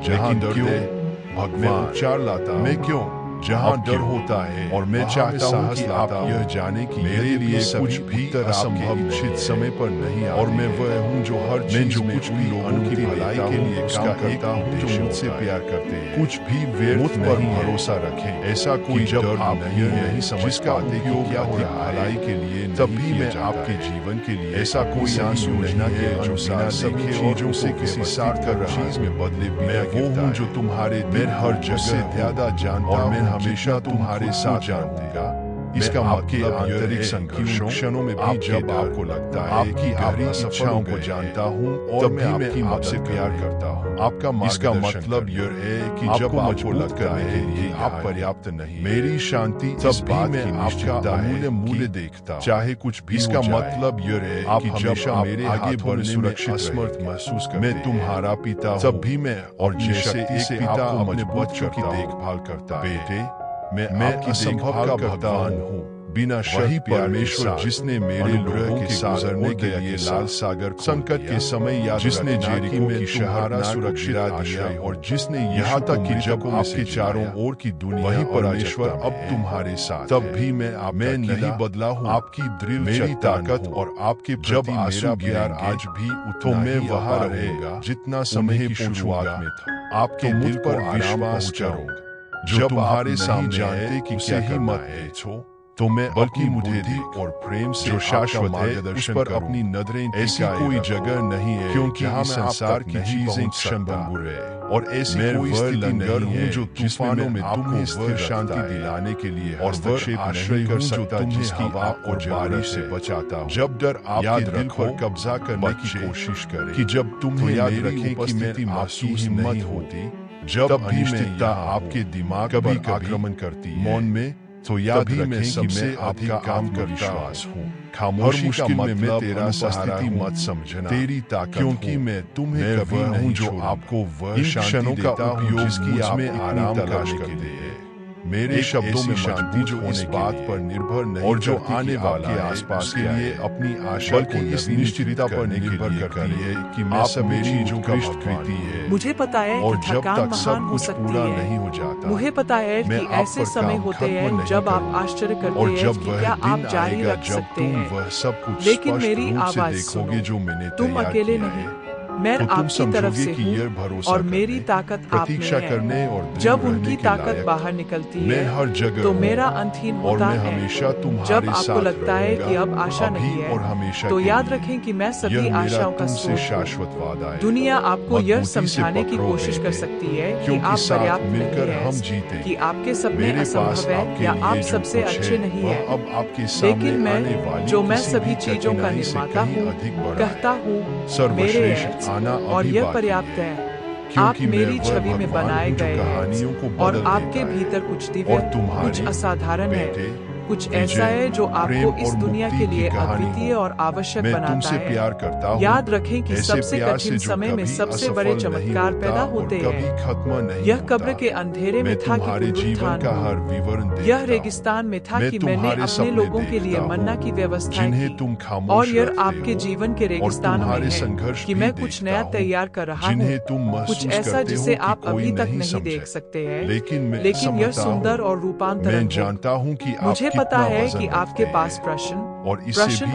A: जहाँ दर्द है भगवान उपचार लाता मैं क्यों जहाँ डर होता है, और मैं चाहता हूँ कि आप यह जाने कि मेरे लिए कुछ भी असंभव निश्चित समय पर नहीं, और मैं वह हूँ जो हर चीज में कुछ भी लोगों की भलाई के लिए काम करता हूँ जो मुझसे प्यार करते हैं। कुछ भी व्यर्थ पर भरोसा रखें, ऐसा कोई जब आप नहीं समझ पाते कि क्या भलाई के लिए, तभी मैं आपके जीवन के लिए ऐसा कोई आंसू योजना के जो सार सभी चीजों से किसी सार्थक चीज में बदले। मैं वो हूँ जो तुम्हारे दिल हर जगह से ज्यादा जानता, और मैं हमेशा तुम्हारे साथ जानूंगा। इसका मतलब आंतरिक संघर्षों क्षणों में भी जब आपको लगता है कि आपकी इच्छाओं को जानता हूँ और मैं आपकी आपसे प्यार करता हूँ, आपका इसका मतलब यह है कि जब आपको लगता है कि आप पर्याप्त नहीं, मेरी शांति तब भी मैं आपका अमूल्य मूल्य देखता, चाहे कुछ भी। इसका मतलब यह है कि जब मेरे आगे बढ़ने में असमर्थ महसूस करते, मैं तुम्हारा पिता तब भी मैं, और जैसे एक पिता अपने बच्चों की देखभाल करता, बेटे मैं असंभव का भगवान हूँ। बिना वही परमेश्वर जिसने मेरे लोगों के गुजरने के लिए लाल सागर संकट के समय याद, जिसने जेरिको की शहर सुरक्षित दिया, और जिसने यहाँ तक कि जब आपके चारों ओर की दुनिया, वही परमेश्वर अब तुम्हारे साथ, तब भी मैं नहीं बदला हूँ। आपकी दृढ़ मेरी ताकत और आपके जब आंसू प्यार आज भी तो मैं वहाँ रहेगा जितना समय की शुरुआत में था। आपके दिल पर विश्वास करूंगा जो तुम्हारे सामने जानते कि क्या ही मत है, तो मैं बल्कि मुझे दी और प्रेम से जो शाश्वत है उस पर अपनी नजरें, ऐसी कोई जगह नहीं है क्योंकि इस संसार की चीजें क्षणभंगुर है, और ऐसी कोई स्थिति नहीं है जो तूफानों में तुम्हें स्थिर शांति दिलाने के लिए हस्तक्षेप नहीं कर सकता, जिसकी आपको बारिश से बचाता हूँ। जब डर आपके दिल पर कब्जा करने की कोशिश करे, कि जब तुम्हें याद रखें कि मेरी महसूस नहीं होती, जब अनिश्चितता आपके दिमाग कभी आक्रमण करती है मौन में, तो याद रखें कि मैं आपका काम का विश्वास हूँ। खामोशी का मतलब मैं तेरा सहारा मत समझना, तेरी ताकत, क्योंकि मैं तुम्हें कभी नहीं जो आपको वह क्षणों का उपयोग जिसकी आप में आराम तलाश करते हैं। मेरे शब्दों में शांति जो इस बात पर निर्भर नहीं और जो आने वाला के आसपास के लिए अपनी आशा को इस निश्चितता पर निर्भर करती है कि मैं सब चीजों का कृति है।
B: मुझे पता है
A: और
B: कि
A: जब
B: थकान
A: तक सब कुछ पूरा नहीं हो जाता,
B: मुझे पता है कि ऐसे समय होते हैं जब आप आश्चर्य करते हैं कि क्या आप जारी रख सकते हैं,
A: वह सब कुछ
B: लेकिन मेरी आवाज
A: देखोगे जो मैंने
B: तुम अकेले नहीं, मैं आपकी तरफ से हूँ और मेरी ताकत आप में है। जब उनकी ताकत बाहर निकलती है तो मेरा अंतहीन होता है। जब आपको लगता है कि अब आशा नहीं है, तो याद रखें कि मैं सभी आशाओं का स्रोत हूँ। दुनिया आपको यह समझाने की कोशिश कर सकती है कि आप पर्याप्त नहीं हैं, कि आपके सपने असंभव हैं या आप सबसे अच्छे नहीं हैं। लेकिन मैं, जो मैं सभी चीजों का निर्माता हूँ, कहता हूँ मेरे और यह पर्याप्त है। आप मेरी छवि में बनाए गए हैं और आपके भीतर कुछ दिव्य, कुछ असाधारण है, कुछ ऐसा है जो आपको इस दुनिया के लिए अद्वितीय और आवश्यक बनाता है। याद रखें कि सबसे कठिन समय में सबसे बड़े चमत्कार पैदा होते हैं। यह कब्र के अंधेरे में था कि पुनरुत्थान, यह रेगिस्तान में था कि मैंने अपने लोगों के लिए मन्ना की व्यवस्था की, और यह आपके जीवन के रेगिस्तान में है कि मैं कुछ नया तैयार कर रहा हूँ, कुछ ऐसा जिसे आप अभी तक नहीं देख सकते हैं, लेकिन यह सुंदर और रूपांतरण है। मुझे पता है कि आपके पास प्रश्न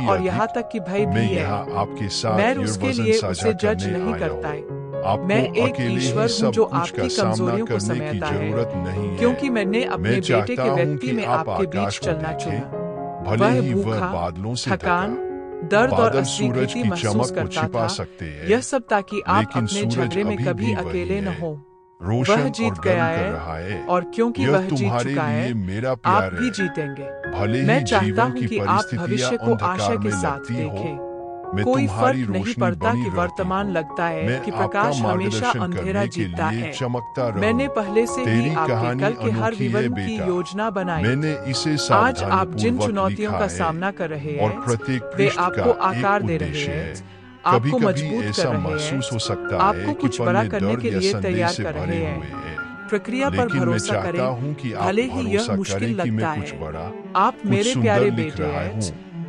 B: और यहाँ तक कि भय भी है। मैं उसके लिए उसे जज नहीं करता है। मैं एक ईश्वर हूँ जो आपकी कमजोरियों को समेटता है, क्योंकि मैंने अपने बेटे के व्यक्ति में आपके बीच चलना चुना। वह भूखा, थकान, दर्द और अस्वीकृति महसूस करता था, यह सब ताकि आप अपने झगड़े में कभी अकेले न हो। वह जीत गया है, और क्योंकि वह जीत चुका है, आप भी जीतेंगे। मैं चाहता हूँ कि आप भविष्य को आशा के साथ देखें। कोई फर्क नहीं पड़ता कि वर्तमान लगता है कि प्रकाश हमेशा अंधेरा जीतता है। मैंने पहले से ही आपके कल के हर विवरण की योजना बनाई। आज आप जिन चुनौतियों का सामना कर रहे हैं, वे आपको आकार दे रहे हैं, आपको मजबूत कर रहे हैं, आपको कुछ बड़ा करने के लिए तैयार कर रहे हैं। प्रक्रिया पर भरोसा करें, भले ही यह मुश्किल लगता है। आप मेरे प्यारे बेटे हैं,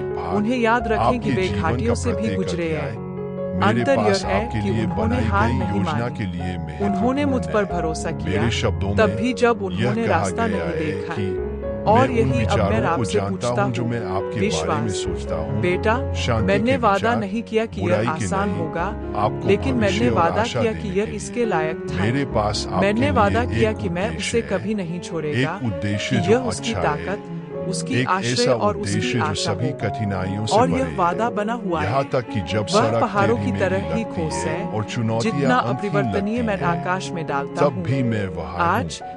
A: भाग
B: उन्हें याद रखें
A: आपके
B: कि वे
A: जीवन
B: घाटियों
A: का
B: से भी
A: प्रत्येक
B: गुजरे
A: अध्याय
B: हैं।
A: मेरे
B: अंतर
A: पास
B: यह है
A: आपके
B: कि
A: लिए
B: उन्होंने
A: बनाई
B: हार
A: गई
B: नहीं
A: योजना
B: मानी।
A: के लिए
B: उन्होंने मुझ
A: महत्वपूर्ण
B: पर
A: है।
B: भरोसा किया,
A: मेरे शब्दों
B: तब
A: में
B: भी जब
A: यह
B: उन्होंने
A: कहा
B: रास्ता
A: गया
B: नहीं
A: है
B: देखा।
A: कि
B: और
A: मैं
B: यही
A: उन
B: अब मैं
A: विचारों को
B: आपसे
A: जानता
B: पूछता
A: हूँ जो
B: हूँ,
A: मैं आपके बारे में
B: विश्वास।
A: सोचता हूँ।
B: बेटा,
A: शांति
B: मैंने
A: के
B: वादा
A: विचार,
B: नहीं किया कि
A: बुराई
B: यह
A: के
B: आसान
A: नहीं,
B: होगा,
A: आपको
B: लेकिन
A: भविष्य
B: मैंने
A: और
B: वादा
A: आशा
B: किया
A: देने
B: कि
A: के
B: यह
A: लिए।
B: इसके लायक था।
A: मेरे पास आपके
B: मैंने वादा
A: लिए
B: किया
A: एक
B: कि मैं
A: उद्देश्य
B: उसे
A: है,
B: कभी नहीं छोड़ेगा,
A: एक उद्देश्य
B: कि
A: जो
B: यह उसकी
A: अच्छा
B: ताकत,
A: है,
B: उसकी
A: एक
B: आश्रय
A: ऐसा
B: और उसकी
A: उद्देश्य जो
B: आशा
A: सभी
B: होगा।
A: कठिनाइयों से
B: और
A: परे
B: यह वादा बना हुआ
A: यहाँ
B: है।
A: तक कि जब
B: वह
A: सड़क
B: पहाड़ों
A: टेढ़ी
B: की
A: मेढ़ी
B: तरह ही
A: लगती
B: ठोस
A: है
B: है,
A: और चुनौतियां
B: जितना
A: अंतहीन
B: अपरिवर्तनीय
A: लगती
B: मैं
A: हैं,
B: आकाश में डालता
A: तब
B: हूँ।
A: भी मैं वहां
B: आज
A: हूँ।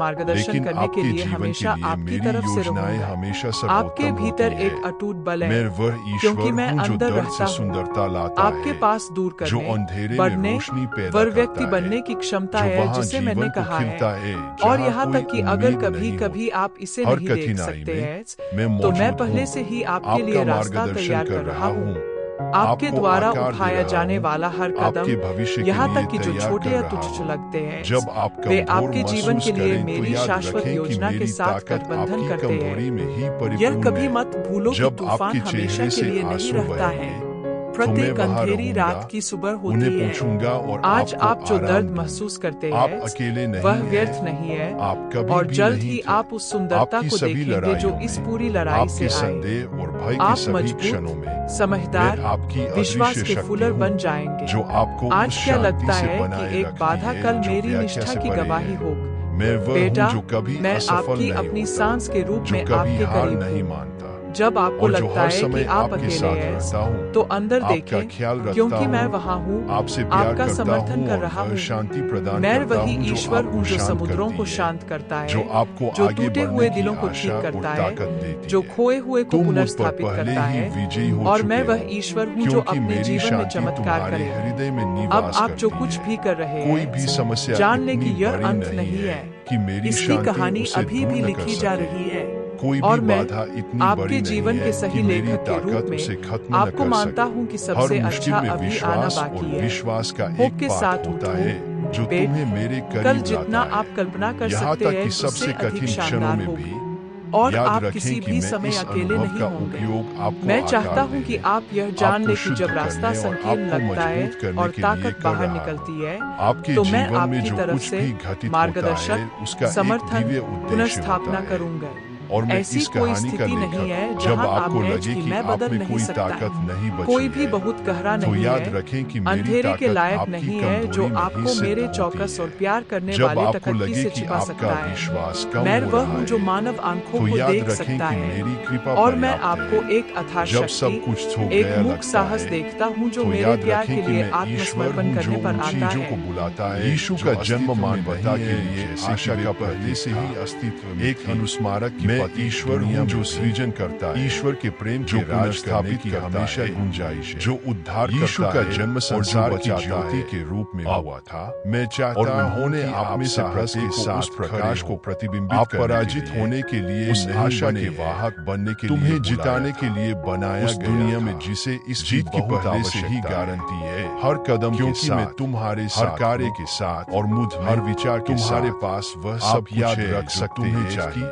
B: मार्गदर्शन
A: लेकिन
B: करने के
A: आपके
B: लिए
A: जीवन
B: हमेशा
A: के लिए
B: आपकी
A: मेरी
B: तरफ से
A: योजनाएं
B: रहूंगा।
A: हमेशा
B: आपके
A: सर्वोत्तम
B: भीतर
A: होती
B: एक
A: है।
B: अटूट बल
A: मैं
B: है,
A: वह
B: क्योंकि
A: ईश्वर
B: मैं
A: हूँ जो
B: अंदर
A: दर्द
B: रहता
A: से
B: हूँ।
A: सुंदरता लाता
B: आपके
A: है,
B: पास दूर
A: जो
B: करने,
A: अंधेरे में
B: बढ़ने,
A: रोशनी पैदा
B: वर व्यक्ति
A: करता है,
B: बनने की क्षमता
A: जो
B: है
A: वहाँ
B: जिसे
A: जीवन
B: मैंने
A: को
B: कहा है।
A: खिलता है
B: और
A: जहाँ
B: यहाँ
A: कोई
B: तक कि अगर
A: उम्मीद
B: कभी
A: नहीं
B: कभी
A: होती।
B: आप इसे
A: हर
B: नहीं देख
A: कठिनाई
B: सकते
A: में
B: हैं,
A: मैं
B: तो मैं
A: मौजूद
B: पहले
A: हूँ,
B: से ही आपके
A: आपका
B: लिए रास्ता
A: मार्गदर्शन
B: तैयार
A: कर
B: कर रहा हूँ। आपके
A: आपको
B: द्वारा
A: आकार दे
B: उठाया
A: रहा
B: जाने
A: हूँ,
B: वाला हर
A: आपके
B: कदम,
A: भविष्य के
B: यहाँ
A: लिए
B: तक कि जो
A: तैयार
B: छोटे
A: कर
B: या
A: रहा
B: तुच्छ
A: हूँ।
B: लगते हैं,
A: जब आप
B: वे
A: कमजोर
B: आपके जीवन
A: महसूस
B: के लिए
A: करें तो
B: मेरी
A: याद
B: शाश्वत
A: रखें कि
B: योजना के
A: मेरी
B: साथ
A: ताकत
B: गठबंधन
A: आपकी
B: करते
A: कमजोरी
B: हैं।
A: में ही
B: यह
A: परिपूर्ण
B: कभी
A: है।
B: मत भूलो कि
A: जब
B: तूफान
A: आपके
B: हमेशा
A: चेहरे
B: के
A: से
B: लिए नहीं
A: आंसू
B: रहता है।
A: बहेंगे,
B: प्रत्येक अंधेरी रात की सुबह होती है।
A: और
B: आज आप जो दर्द
A: दूंगा।
B: महसूस करते
A: आप
B: हैं
A: अकेले नहीं
B: वह
A: हैं।
B: व्यर्थ नहीं है,
A: आप कभी
B: और
A: भी
B: जल्द
A: नहीं
B: ही
A: थे।
B: आप उस सुंदरता
A: आपकी
B: को
A: सभी
B: देखेंगे जो
A: लड़ाइयों
B: इस
A: में,
B: पूरी लड़ाई से
A: आपके
B: आए।
A: संदेह और भय के
B: आप
A: सभी क्षणों
B: मजबूत,
A: में
B: समझदार,
A: मैं आपकी
B: विश्वास
A: अदृश्य
B: के
A: शक्ति
B: फुलर
A: हूँ,
B: बन जाएंगे।
A: जो आपको
B: आज
A: उस
B: क्या
A: शांति
B: लगता
A: से
B: है कि
A: बनाए
B: एक
A: रखती
B: बाधा
A: है,
B: कल
A: जो
B: मेरी
A: व्याख्या
B: निष्ठा
A: से
B: की
A: परे
B: गवाही
A: है।
B: होगी।
A: मैं वह
B: बेटा,
A: हूँ जो कभी
B: मैं
A: असफल
B: आपकी
A: नहीं
B: अपनी
A: होता,
B: सांस के रूप
A: जो
B: में
A: कभी
B: आपके
A: हार
B: करीब
A: नहीं
B: हूँ।
A: मानता,
B: जब आपको
A: और जो
B: लगता
A: हर
B: है
A: समय
B: कि आप
A: आपके
B: अकेले
A: साथ
B: हैं,
A: रहता हूँ,
B: तो अंदर
A: आपका
B: देखें,
A: ख्याल रखता
B: क्योंकि मैं
A: हूँ,
B: वहाँ हूँ,
A: आपसे प्यार
B: आपका
A: करता
B: समर्थन
A: हूँ
B: कर
A: और
B: रहा
A: वह
B: हूँ।
A: शांति प्रदान
B: मैं
A: करता
B: वही
A: हूँ जो
B: ईश्वर
A: आपको
B: हूँ जो
A: शांत
B: समुद्रों
A: करती
B: को
A: है,
B: शांत करता है,
A: जो आपको
B: जो
A: आगे
B: टूटे
A: बढ़ने
B: हुए
A: की
B: दिलों को
A: आशा
B: ठीक
A: और
B: करता है,
A: ताकत देती
B: जो
A: है।
B: खोए हुए को
A: तुम मुझ पर
B: पुनर्स्थापित
A: पहले
B: करता
A: ही
B: है,
A: विजयी हो
B: और मैं
A: चुके
B: वह
A: हो,
B: ईश्वर हूँ जो
A: क्योंकि
B: अपने
A: मेरी
B: जीवन में
A: शांति
B: चमत्कार
A: तुम्हारे
B: करेगा।
A: हृदय में
B: अब
A: निवास
B: आप जो
A: करती
B: कुछ
A: है।
B: भी कर रहे
A: कोई
B: हैं,
A: भी समस्या
B: जान लें
A: इतनी
B: कि यह
A: बड़ी
B: अंत
A: नहीं है कि मेरी
B: इसकी
A: शांति
B: कहानी
A: उसे
B: अभी
A: दूर
B: भी
A: न कर
B: लिखी जा
A: सके।
B: रही है।
A: कोई भी
B: और मैं
A: बाधा इतनी
B: आपके
A: बड़ी नहीं
B: जीवन
A: है
B: के
A: कि
B: सही
A: मेरी
B: लेखक के रूप
A: ताकत
B: में
A: उसे खत्म न
B: आपको
A: कर
B: मानता
A: सके।
B: हूँ कि
A: हर
B: सबसे
A: मुश्किल
B: अच्छा
A: में
B: अभी आना
A: विश्वास
B: बाकी
A: और
B: है।
A: विश्वास का
B: होप
A: एक
B: के
A: पाठ
B: साथ
A: होता
B: उठो,
A: है जो
B: बेट,
A: तुम्हें मेरे
B: कल
A: करीब
B: जितना
A: लाता
B: आप
A: है।
B: कल्पना कर
A: यहाँ
B: सकते
A: तक
B: हैं
A: कि
B: उससे
A: सबसे
B: अधिक
A: कठिन क्षणों
B: शानदार
A: में
B: होगी।
A: भी
B: और
A: याद
B: आप
A: रखें
B: किसी
A: कि
B: भी
A: मैं
B: समय
A: इस
B: अकेले
A: अनुभव
B: नहीं
A: का
B: होंगे।
A: उपयोग आपको
B: मैं चाहता
A: आकार
B: हूँ कि
A: देने,
B: आप यह जान लें
A: आपको
B: कि जब
A: शुद्ध
B: रास्ता
A: करने और
B: संकीर्ण
A: आपको
B: लगता है
A: मजबूत करने
B: और
A: के लिए
B: ताकत
A: कर
B: बाहर
A: रहा
B: निकलती
A: हूँ।
B: है,
A: आपके
B: तो मैं
A: जीवन में
B: आपकी
A: जो
B: तरफ
A: कुछ
B: से
A: भी घटित होता है
B: मार्गदर्शक,
A: उसका एक
B: समर्थन,
A: दिव्य उद्देश्य
B: पुनर्स्थापना
A: होता है।
B: करूंगा।
A: और मैं
B: ऐसी
A: इस
B: कोई
A: कहानी का
B: स्थिति नहीं
A: लेखक,
B: है
A: जब
B: जहां आप
A: आपको
B: मैच
A: लगे
B: की
A: कि
B: मैं
A: आप
B: बदल
A: में
B: नहीं
A: कोई
B: सकता।
A: ताकत नहीं बची
B: कोई भी
A: है,
B: बहुत गहरा
A: तो
B: नहीं
A: याद
B: है,
A: रखें कि मेरी
B: अंधेरे के
A: ताकत
B: लायक
A: आपकी
B: नहीं है जो
A: कमजोरी में ही
B: आपको
A: सिद्ध
B: मेरे
A: होती
B: चौकस और
A: है।
B: प्यार करने
A: जब
B: वाले
A: आपको
B: टकटकी
A: लगे
B: से
A: कि
B: छिपा
A: आपका
B: सकता है।
A: विश्वास कम
B: मैं
A: हो
B: वह
A: रहा
B: हूँ जो
A: है,
B: मानव आंखों
A: तो
B: को
A: याद
B: देख
A: रखें
B: सकता
A: कि
B: है,
A: मेरी कृपा
B: और मैं
A: पर्याप्त
B: आपको
A: है।
B: एक अथाह
A: जब सब
B: शक्ति,
A: कुछ हो
B: एक
A: गया
B: मूक
A: लगता
B: साहस
A: है,
B: देखता हूँ जो
A: तो
B: मेरे
A: याद
B: प्यार
A: रखें
B: के
A: कि
B: लिए
A: मैं ईश्वर
B: आत्मसमर्पण
A: हूँ जो
B: करने पर
A: उन
B: आता
A: चीजों को
B: है।
A: बुलाता है। यीशु का जन्म मानवता के लिए आशा का पहले से ही अस्तित्व में एक अनुस्मारक की मैं ईश्वर हूँ जो सृजन करता है, ईश्वर के प्रेम जो पुनर्स्थापित की हमेशा गुंजाइश है, जो उद्धार यीशु का जन्म संसार की ज्योति के रूप में हुआ था। मैं चाहता हूँ आप में से प्रत्येक को उस प्रकाश को प्रतिबिंबित आप पराजित होने के लिए उस आशा के वाहक बनने के लिए तुम्हें जिताने के लिए बनाया उस दुनिया में जिसे इस जीत की पहले से ही गारंटी है। हर कदम क्योंकि मैं तुम्हारे हर कार्य के साथ और मुझ हर विचार तुम्हारे पास वह सब याद रख सकते हैं कि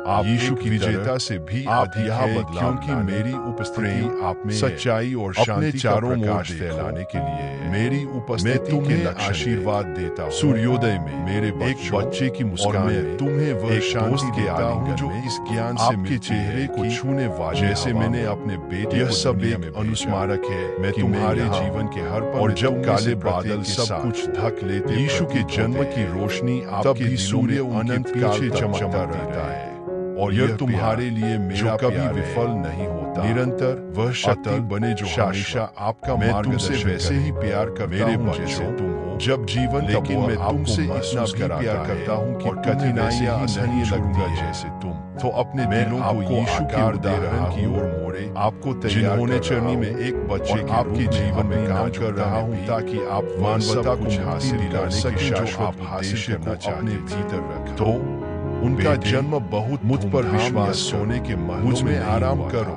A: आप यीशु की विजेता से भी आप यह बदलाव क्योंकि मेरी उपस्थिति आप में सच्चाई और शांति चारों मोड़ फैलाने के लिए मेरी उपस्थिति के आशीर्वाद देता हूँ। सूर्योदय में मेरे एक बच्चे की मुस्कान में तुम्हें वह शांति देता हूँ जो इस ज्ञान से आपके चेहरे को छूने वाले जैसे मैंने अपने बेटे यह सब एक अनुस्मारक है मैं तुम्हारे जीवन के हर पल और जब काले बादल सब कुछ ढक लेते यीशु के जन्म की रोशनी आपके सूर्य अनंत पीछे चमकता रहता है और यह तुम्हारे लिए मेरा कभी विफल नहीं होता। निरंतर वह शक्ति बने जो हमेशा आपका मैं तुमसे वैसे ही प्यार करता मेरे जैसे तुम हो जब जीवन लेकिन मैं तुमसे इतना भी प्यार करता हूँ कि कठिनाइयां आसानी लगूंगा जैसे तुम तो अपने दिलों को यीशु के उदाहरण की ओर मोड़े आपको जिन्होंने चरनी में एक बच्चे के आपके जीवन में काम कर रहा हूँ ताकि आप मानवता को हासिल दिलाने की शाश्वत हासिल करना चाहते भीतर रख तो उनका जन्म बहुत मुझ पर विश्वास सोने के मुझ में आराम करो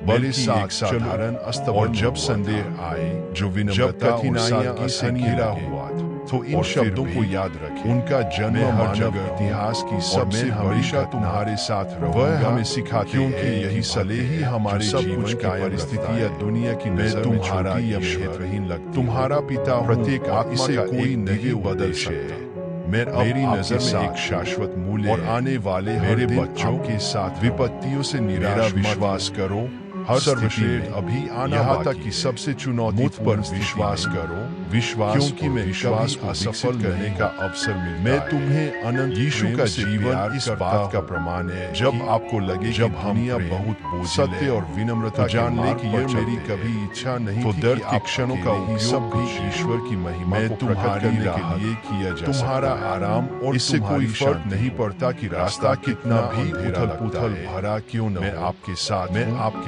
A: बल्कि एक साधारण अस्तबल और जब संदेह आए जो विनम्रता कठिनाइयां असहनीय हुआ तो इन शब्दों को याद रखें उनका जन्म मानव इतिहास की सबसे हमेशा तुम्हारे साथ वह हमें सिखाते क्योंकि यही सले ही हमारे जीवन की परिस्थितियां दुनिया की नजर तुम्हारा यमहीन लग तुम्हारा पिता प्रत्येक आत्मा का कोई नहीं बदल सकता मेरी नजर में एक शाश्वत मूल्य और आने वाले मेरे बच्चों के साथ विपत्तियों से निराश विश्वास करो हर सर्वश्रेष्ठ अभी आना यहाँ तक कि सबसे चुनौती पर विश्वास करो विश्वास क्योंकि मैं विश्वास को असफल करने का अवसर मिलता मैं तुम्हें अनंत यीशु का जीवन इस बात का प्रमाण है जब आपको लगे जब दुनिया बहुत बोझ सत्य और विनम्रता जान ले कि यह मेरी कभी इच्छा नहीं तो दर्द के क्षणों का सब भी ईश्वर की महिमा को प्रकट करने के लिए किया जा तुम्हारा आराम और इससे कोई फर्क नहीं पड़ता कि रास्ता कितना भी उथल पुथल भरा क्यों न मैं आपके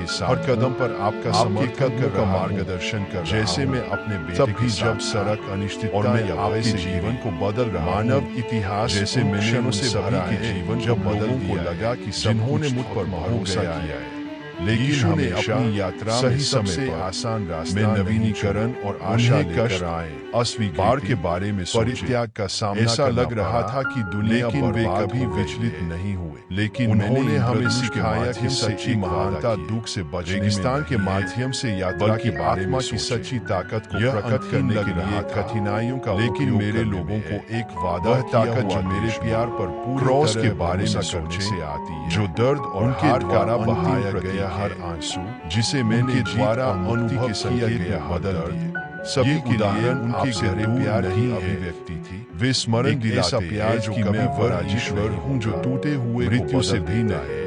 A: साथ हर कदम पर आपका समर्थन का मार्गदर्शन कर जैसे मैं अपने बेटे के जब सड़क अनिश्चितता और मैं आपके जीवन को बदल रहा मानव इतिहास जैसे मिशनों से भरा है जीवन जब बदल को लगा कि जिन्होंने मुझ पर भरोसा किया है लेकिन हमें अपनी यात्रा सही समय पर आसान रास्ते में नवीनीकरण और आशा लेकर आए। अस्वीकार के बारे में परित्याग का सामना ऐसा लग रहा था कि दुनिया लेकिन वे कभी विचलित नहीं हुए। लेकिन उन्होंने हमें सिखाया कि सच्ची महानता दुख से बचने रेगिस्तान के माध्यम से यात्रा के आत्मा की सच्ची ताकत को प्रकट करने के लिए कठिनाइयों का लेकिन मेरे लोगों को एक वादा ताकत जो मेरे प्यार पर क्रॉस के बारे में सोचने से आती है, जो दर्द और उनके द्वारा बहाया गया हर आंसू जिसे मैंने द्वारा अनुभव किया गया बदल दिए। सभी उदाहरण उनके गहरे प्यार की अभिव्यक्ति थी। वे स्मरण दिलाते प्यार जो कि मैं ईश्वर हूँ जो टूटे हुए मृत्यु से भी न है।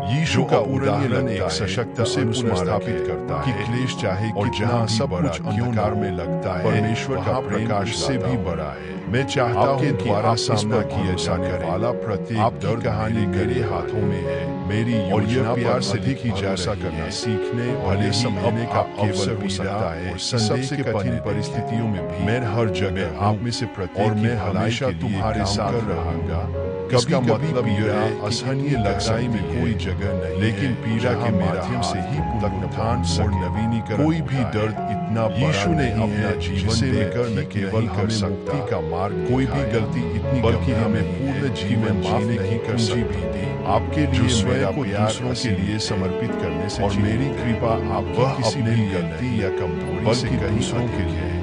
A: यीशु का उदाहरण एक सशक्त से पुनर्स्थापित करता है कि क्लेश चाहे और जहाँ सब कुछ अंधकार में लगता है, परमेश्वर का प्रकाश से भी बड़ा है। मैं चाहता हूँ कि आप सामना किया जाने वाला प्रत्येक दर्द कहानी मेरे हाथों में है। मेरी योजना प्यार से लिखी जा करना सीखने भले समझने का अवसर हो सकता है। सबसे कठिन परिस्थितियों में भी मैं हर जगह आप में से प्रत्येक और मैं हमेशा तुम्हारे साथ रहूंगा। कभी मतलब यह असहनीय लड़ाई में कोई जगह नहीं, लेकिन पीड़ा के माध्यम से ही पुनरुत्थान और नवीनीकरण कोई भी दर्द इतना यीशु ने अपना जीवन देकर न केवल कर सकता का मार्ग कोई भी गलती इतनी बल्कि हमें पूर्ण जीवन जीने की कुंजी भी दी। आपके लिए स्वयं को दूसरों के लिए समर्पित करने से और मेरी कृपा आपकी किसी भी गलती या कमजोरी से दूसरों के लिए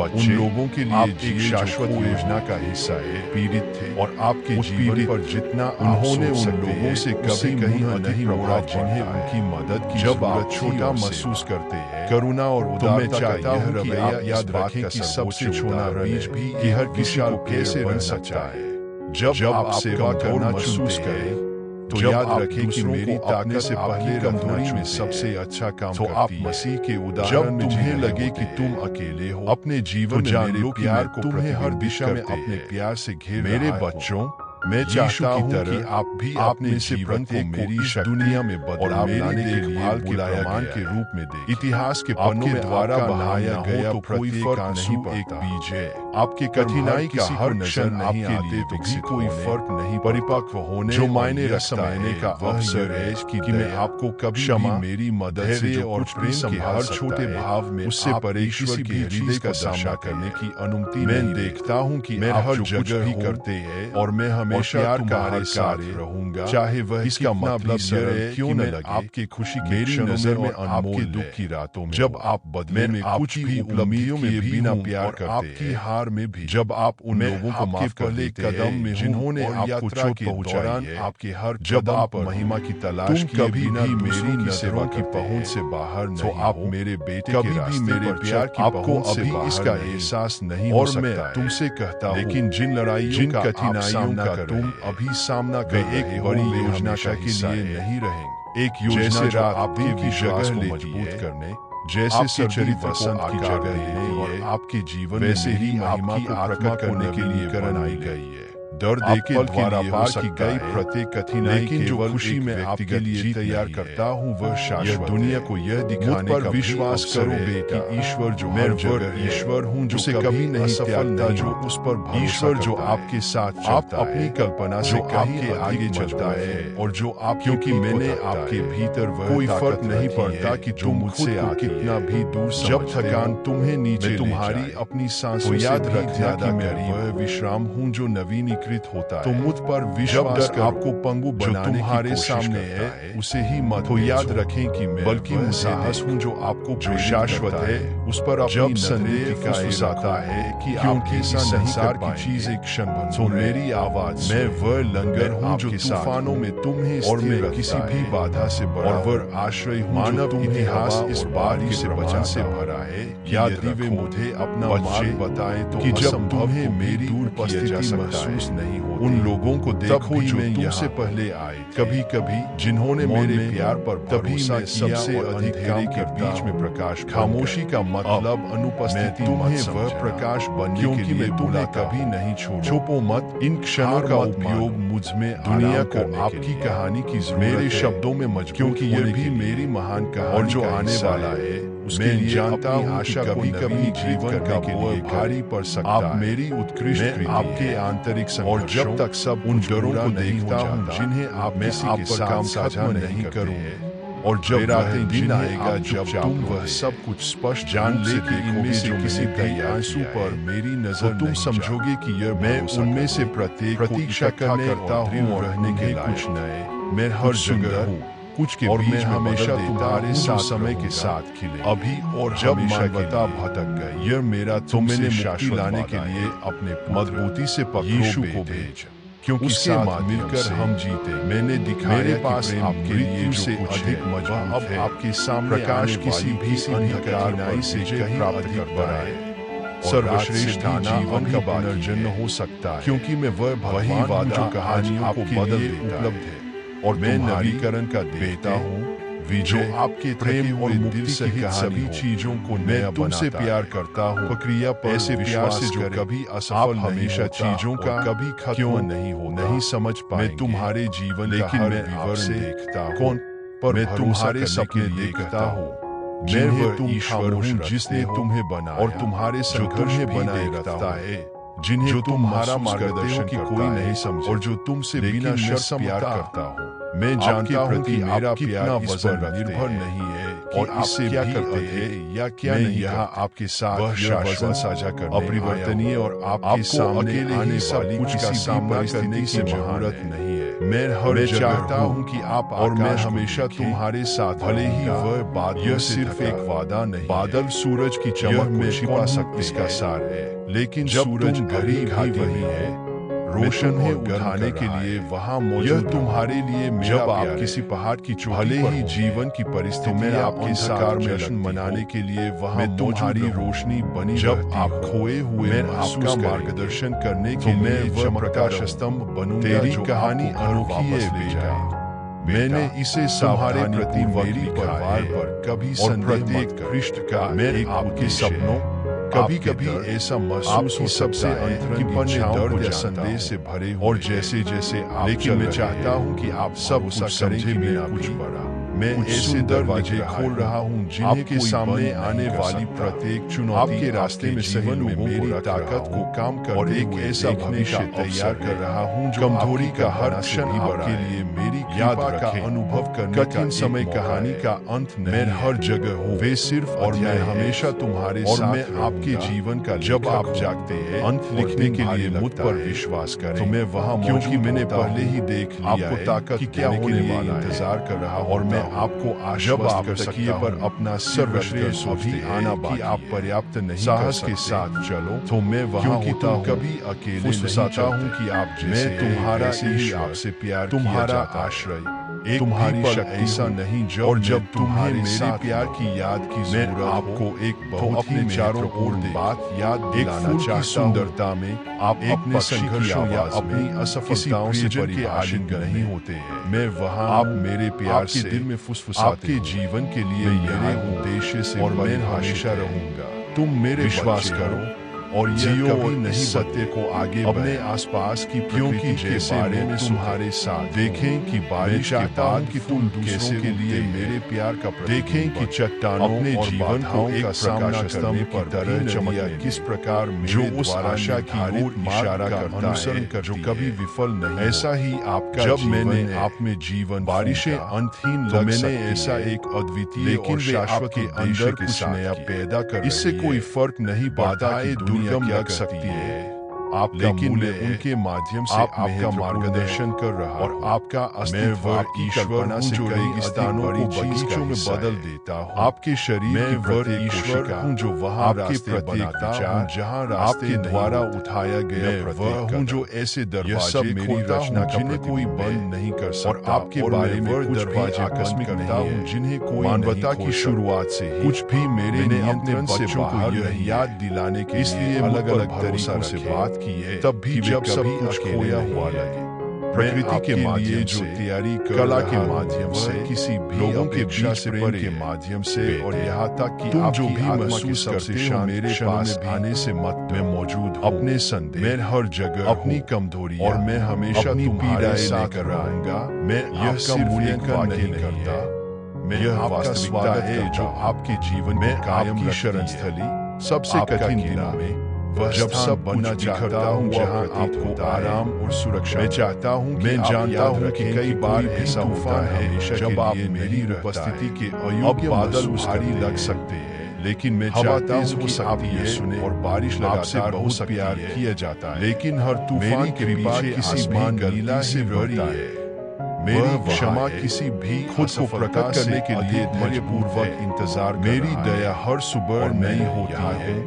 A: उन लोगों के लिए एक शाश्वत योजना का हिस्सा है। पीड़ित थे और आपके जीवन पर जितना उन्होंने उन लोगों से कभी कहीं नहीं मोड़ा जिन्हें उनकी मदद की जब आप छोटा महसूस करते हैं करुणा और उदारता चाहता हूँ रवैया याद रखें कि सबसे छोटा बीज भी कि हर किसी को कैसे बन सकता है। जब आप सेवा करना महसूस करें तो याद रखें कि मेरी ताकत से पहले कमजोरी में सबसे अच्छा काम तो आप मसीह के उदाहरण में तुम्हें लगे कि तुम अकेले हो अपने जीवन में मेरे प्यार को तुम्हें हर दिशा में अपने प्यार से घेर मेरे बच्चों मैं चाहता हूँ कि आप भी अपने जीवन को मेरी दुनिया में बदलाव लाने के लिए बुलाया के रूप में दे। इतिहास के पन्नों में द्वारा बहाया गया तो प्रत्येक आंसू एक बीज है। आपके कठिनाई का हर क्षण नहीं आते तो भी कोई फर्क नहीं परिपक्व होने जो मायने रखने का अवसर है कि मैं आपको कभी क्षमा मेरी मदद से और प्रेम के हर छोटे भाव में उससे परे ईश्वर के हृदय का सामना करने की अनुमति मैं देखता हूँ कि मैं हर जगह भी करते हैं और मैं हमेशा तुम्हारे साथ रहूंगा चाहे वह इसका मतलब यह है क्यों न लगे। आपकी खुशी मेरी नजर में आपके दुख की रातों में जब आप बदले में कुछ भी उपलब्धियों में बिना प्यार करते आपकी हार में भी जब आप उन लोगों को माफ पहले कदम में जिन्होंने आपको चोट पहुंचाई है आपके हर जब आप महिमा की तलाश कभी भी मेरी नजरों की पहुंच से बाहर नहीं तो आप मेरे बेटे कभी भी मेरे प्यार की आपको अभी इसका एहसास नहीं और मैं तुमसे कहता हूँ लेकिन जिन लड़ाइयों जिन कठिनाइयों का तुम अभी सामना कर एक बड़ी योजना के लिए नहीं रहेंगे। एक योजना जो आपकी जगह को मजबूत करने जैसे चरित्र वसंत की जगह लेने और आपके जीवन वैसे ही महिमा को प्रकट करने के लिए बनाई गई है। दर्द के द्वारा पार की गई प्रत्येक कठिनाई लेकिन जो खुशी में आपके लिए तैयार करता हूँ वह शाश्वत दुनिया को यह दिखाने पर विश्वास करो बेटी ईश्वर जो मैं ईश्वर हूँ जो से कभी नहीं सफलता जो उस पर ईश्वर जो आपके साथ आप अपनी कल्पना से कहीं आगे चलता है और जो आप क्योंकि मैंने आपके भीतर वह कोई फर्क नहीं पड़ता कि तुम मुझसे कितना भी दूर जब थकान तुम्हें नीचे तुम्हारी अपनी सांसों याद रखना कि मैं वह विश्राम हूँ जो नवीनीकृत होता है। तो मुझ पर विश्वास कर आपको पंगु बनाने तुम्हारे सामने है उसे ही मत हो याद रखें कि मैं बल्कि मैं साहस हूँ जो आपको जो शाश्वत है उस पर जब संदेह का आता है कि क्योंकि संसार की चीज एक क्षण बन तो मेरी आवाज मैं वह लंगर हूँ जो तूफानों में तुम्हें और मैं किसी भी बाधा से बड़ा और वह आश्रय मानव इतिहास इस बारी से बचन से भरा है। यदि वे मुझे अपना मार्ग बताएं तो कि जब तुम्हें मेरी उपस्थिति महसूस नहीं हो उन लोगों को देखो जो तुमसे पहले आए कभी कभी जिन्होंने मेरे प्यार पर तभी मैं सबसे अधिक काम के बीच में प्रकाश खामोशी का मतलब अनुपस्थिति तुम्हें वह प्रकाश बनने क्योंकि मैं तुम्हें कभी नहीं छोड़ छुपो मत इन क्षणों का उपयोग मुझ में दुनिया को आपकी कहानी की मेरे शब्दों में मजबूत क्योंकि यह भी मेरी महान कहानी और जो आने वाला है मैं जानता हूँ आशा कभी कभी जीवन का बोझ भारी पड़ सकता आप मेरी उत्कृष्ट आपके आंतरिक और जब तक सब उन डरों को देखता हूँ जिन्हें आप में के साथ काम साझा नहीं करूँगा और जब रातें दिन आएगा जब तुम वह सब कुछ स्पष्ट जान लेके इनमें से किसी कई आंसू पर मेरी नजर तुम समझोगे कि यह मैं उनमें से प्रतीक्षा करता हूँ और रहने के कुछ नए मैं हर जगह हूँ कुछ के और मैं हमेशा तुम्हारे साथ समय के साथ खिले अभी और जब मानवता भटक गई यह मेरा तुमसे मुक्ति लाने के लिए अपने मजबूती से यीशु को भेज क्योंकि उसके साथ मिलकर हम जीते मैंने दिखाया मेरे पास आपके लिए से अधिक मजबूत अब आपके सामने प्रकाश किसी भी अंधकार से कहीं अधिक बड़ा है सर्वश्रेष्ठ जीवन का पुनर्जन्म हो सकता है क्योंकि मैं वही वादा कहानियों को बदल उपलब्ध है और मैं नवीकरण का देता हूँ जो आपके प्रेम और दिल से सभी चीजों को मैं तुमसे प्यार करता हूँ प्रक्रिया ऐसे प्यार से जो कभी असफल हमेशा चीजों का कभी खत्म नहीं समझ पाए मैं तुम्हारे जीवन लेकिन मैं विवरण देखता हूँ पर मैं तुम्हारे सपने देखता हूँ मैं वह ईश्वर हूँ जिसने तुम्हें बना और तुम्हारे संघर्ष बनाए रखता है जिन्हें तुम्हारा मार्गदर्शन की कोई नहीं समझ और जो तुमसे बिना शर्त प्यार करता हूँ मैं जानता हूँ कि मेरा प्यार वजन निर्भर नहीं है और इससे क्या करते हैं या क्या नहीं यहाँ आपके साथ वजन साझा करने अपरिवर्तनीय और आपके सामने आने वाली कुछ का सामना करने की जरूरत नहीं है मैं चाहता हूँ कि आप और मैं हमेशा तुम्हारे साथ भले ही वह बात यह सिर्फ एक वादा नहीं बादल सूरज की चमक में छिपा सकते इसका सार है लेकिन सूरज घड़ी वही है रोशन है उठाने के लिए वहाँ मौजूद तुम्हारे लिए जब आप किसी पहाड़ की भले ही जीवन की परिस्थिति में आपके साथ जश्न मनाने के लिए वहाँ तुम्हारी रोशनी बनी जब आप खोए हुए आपका मार्गदर्शन करने के लिए वह प्रकाश स्तंभ बनूंगा तेरी कहानी अनोखी है बेटा मैंने इसे तुम्हारे प्रति मेरी परिवार पर कभी प्रत्येक पृष्ठ का मैं आपके सपनों कभी ऐसा महसूस हो सबसे अंतरंग दर्द या संदेश से भरे और जैसे आप लेकिन मैं चाहता हूँ कि आप सब उसे समझे बिना कुछ बड़ा मैं ऐसे दरवाजे खोल रहा हूँ जिनके सामने आने वाली प्रत्येक चुनौती आपके रास्ते में सही में मेरी ताकत को काम कर और एक ऐसा भविष्य तैयार कर रहा हूँ जो कमजोरी का हर क्षण आपके लिए मेरी याद का अनुभव करने कठिन समय कहानी का अंत मैं हर जगह हूँ वे सिर्फ और मैं हमेशा तुम्हारे और मैं आपके जीवन का जब आप जागते हैं अंत लिखने के लिए मुझ पर विश्वास करें तो मैं वहाँ क्योंकि मैंने पहले ही देख लिया आपको ताकत क्या होने वाला इंतजार कर रहा और मैं आपको आश्वस्त कर तकिए पर अपना सर्वश्रेष्ठ अभी आना कि आप पर्याप्त नहीं साहस के साथ चलो तो मैं वहाँ होता हूँ कभी अकेले चाहता हूँ कि आप मैं तुम्हारा ही आपसे प्यार तुम्हारा आश्रय एक तुम्हारी शक्ति ऐसा नहीं जब तुम्हारे मेरे प्यार की याद की मैं आपको एक बहुत ही चारों ओर बात याद दिलाना चाहता सुंदरता में आप अपने संघर्षों या अपनी असफलताओं से के आशिक नहीं होते हैं मैं वहाँ आप मेरे प्यार से दिल में फुसफुसाते आपके जीवन के लिए मेरे उद्देश्य से और मैं हमेशा रहूंगा तुम मेरे विश्वास करो और जियो कभी नहीं सत्य को आगे अपने आसपास की क्योंकि जैसे बारे में तुम्हारे साथ देखें कि बारिश के बाद कि तुम कैसे के लिए मेरे प्यार का देखें कि चट्टानों अपने जीवन को एक सामना करने की तरह चमकिया किस प्रकार जो उस आशा की ओर इशारा करता अनुसरण कर जो कभी विफल नहीं ऐसा ही आपका जब मैंने आप में जीवन बारिशें अंतहीन तो मैंने ऐसा एक अद्वितीय लेकिन शाश्वत के अंदर कुछ नया पैदा कर इससे कोई फर्क नहीं पड़ता लग सकती है आप लेकिन मैं उनके माध्यम से आपका मार्गदर्शन कर रहा और आपका अस्तित्व आपकी कल्पना से कई स्थानों को बगीचों में बदल देता हूँ आपके शरीर में वह ईश्वर हूँ जो वहाँ आपके प्रत्येक जहाँ आपके द्वारा उठाया गया वह हूँ जो ऐसे दरवाजे मेरी रचना जिन्हें कोई बंद नहीं कर सकता और आपके बारे में दरवाजे आकस्मिक नहीं हूँ जिन्हें कोई मानवता की शुरुआत से कुछ भी मेरे नियंत्रण से बाहर यह याद दिलाने के इसलिए अलग अलग तरीकों से बात की है तब भी जब सब कुछ खोया हुआ लगे प्रकृति के माध्यम जो तैयारी कला के माध्यम से किसी भी लोगों के बीच से प्रेम के माध्यम से और यहाँ तक कि तुम जो भी महसूस करते हो मेरे पास आने से मत मैं मौजूद अपने संदेह मैं हर जगह अपनी कमजोरी और मैं हमेशा अपनी पीड़ाएं लेकर रहूंगा मैं यह सिर्फ मूल्यांकन नहीं करता मैं यह वास्तविकता है जो आपके जीवन में कायम की शरण स्थली सबसे कठिन दिनों में वह जब सब बनना चाहता हूँ जहाँ आपको आराम और सुरक्षा। मैं चाहता हूँ, मैं जानता हूँ कि कई बार ऐसा होता है जब आप मेरी उपस्थिति के अयोग्य बादल भारी लग सकते हैं, लेकिन मैं चाहता हूँ कि आप ये सुने और बारिश लगातार बहुत प्यार किया जाता है, लेकिन हर तूफान के पीछे किसी भी गलती से भरी है। मेरी क्षमा किसी भी खुद को प्रकट करने के लिए धैर्यपूर्वक इंतजार, मेरी दया हर सुबह नई होती है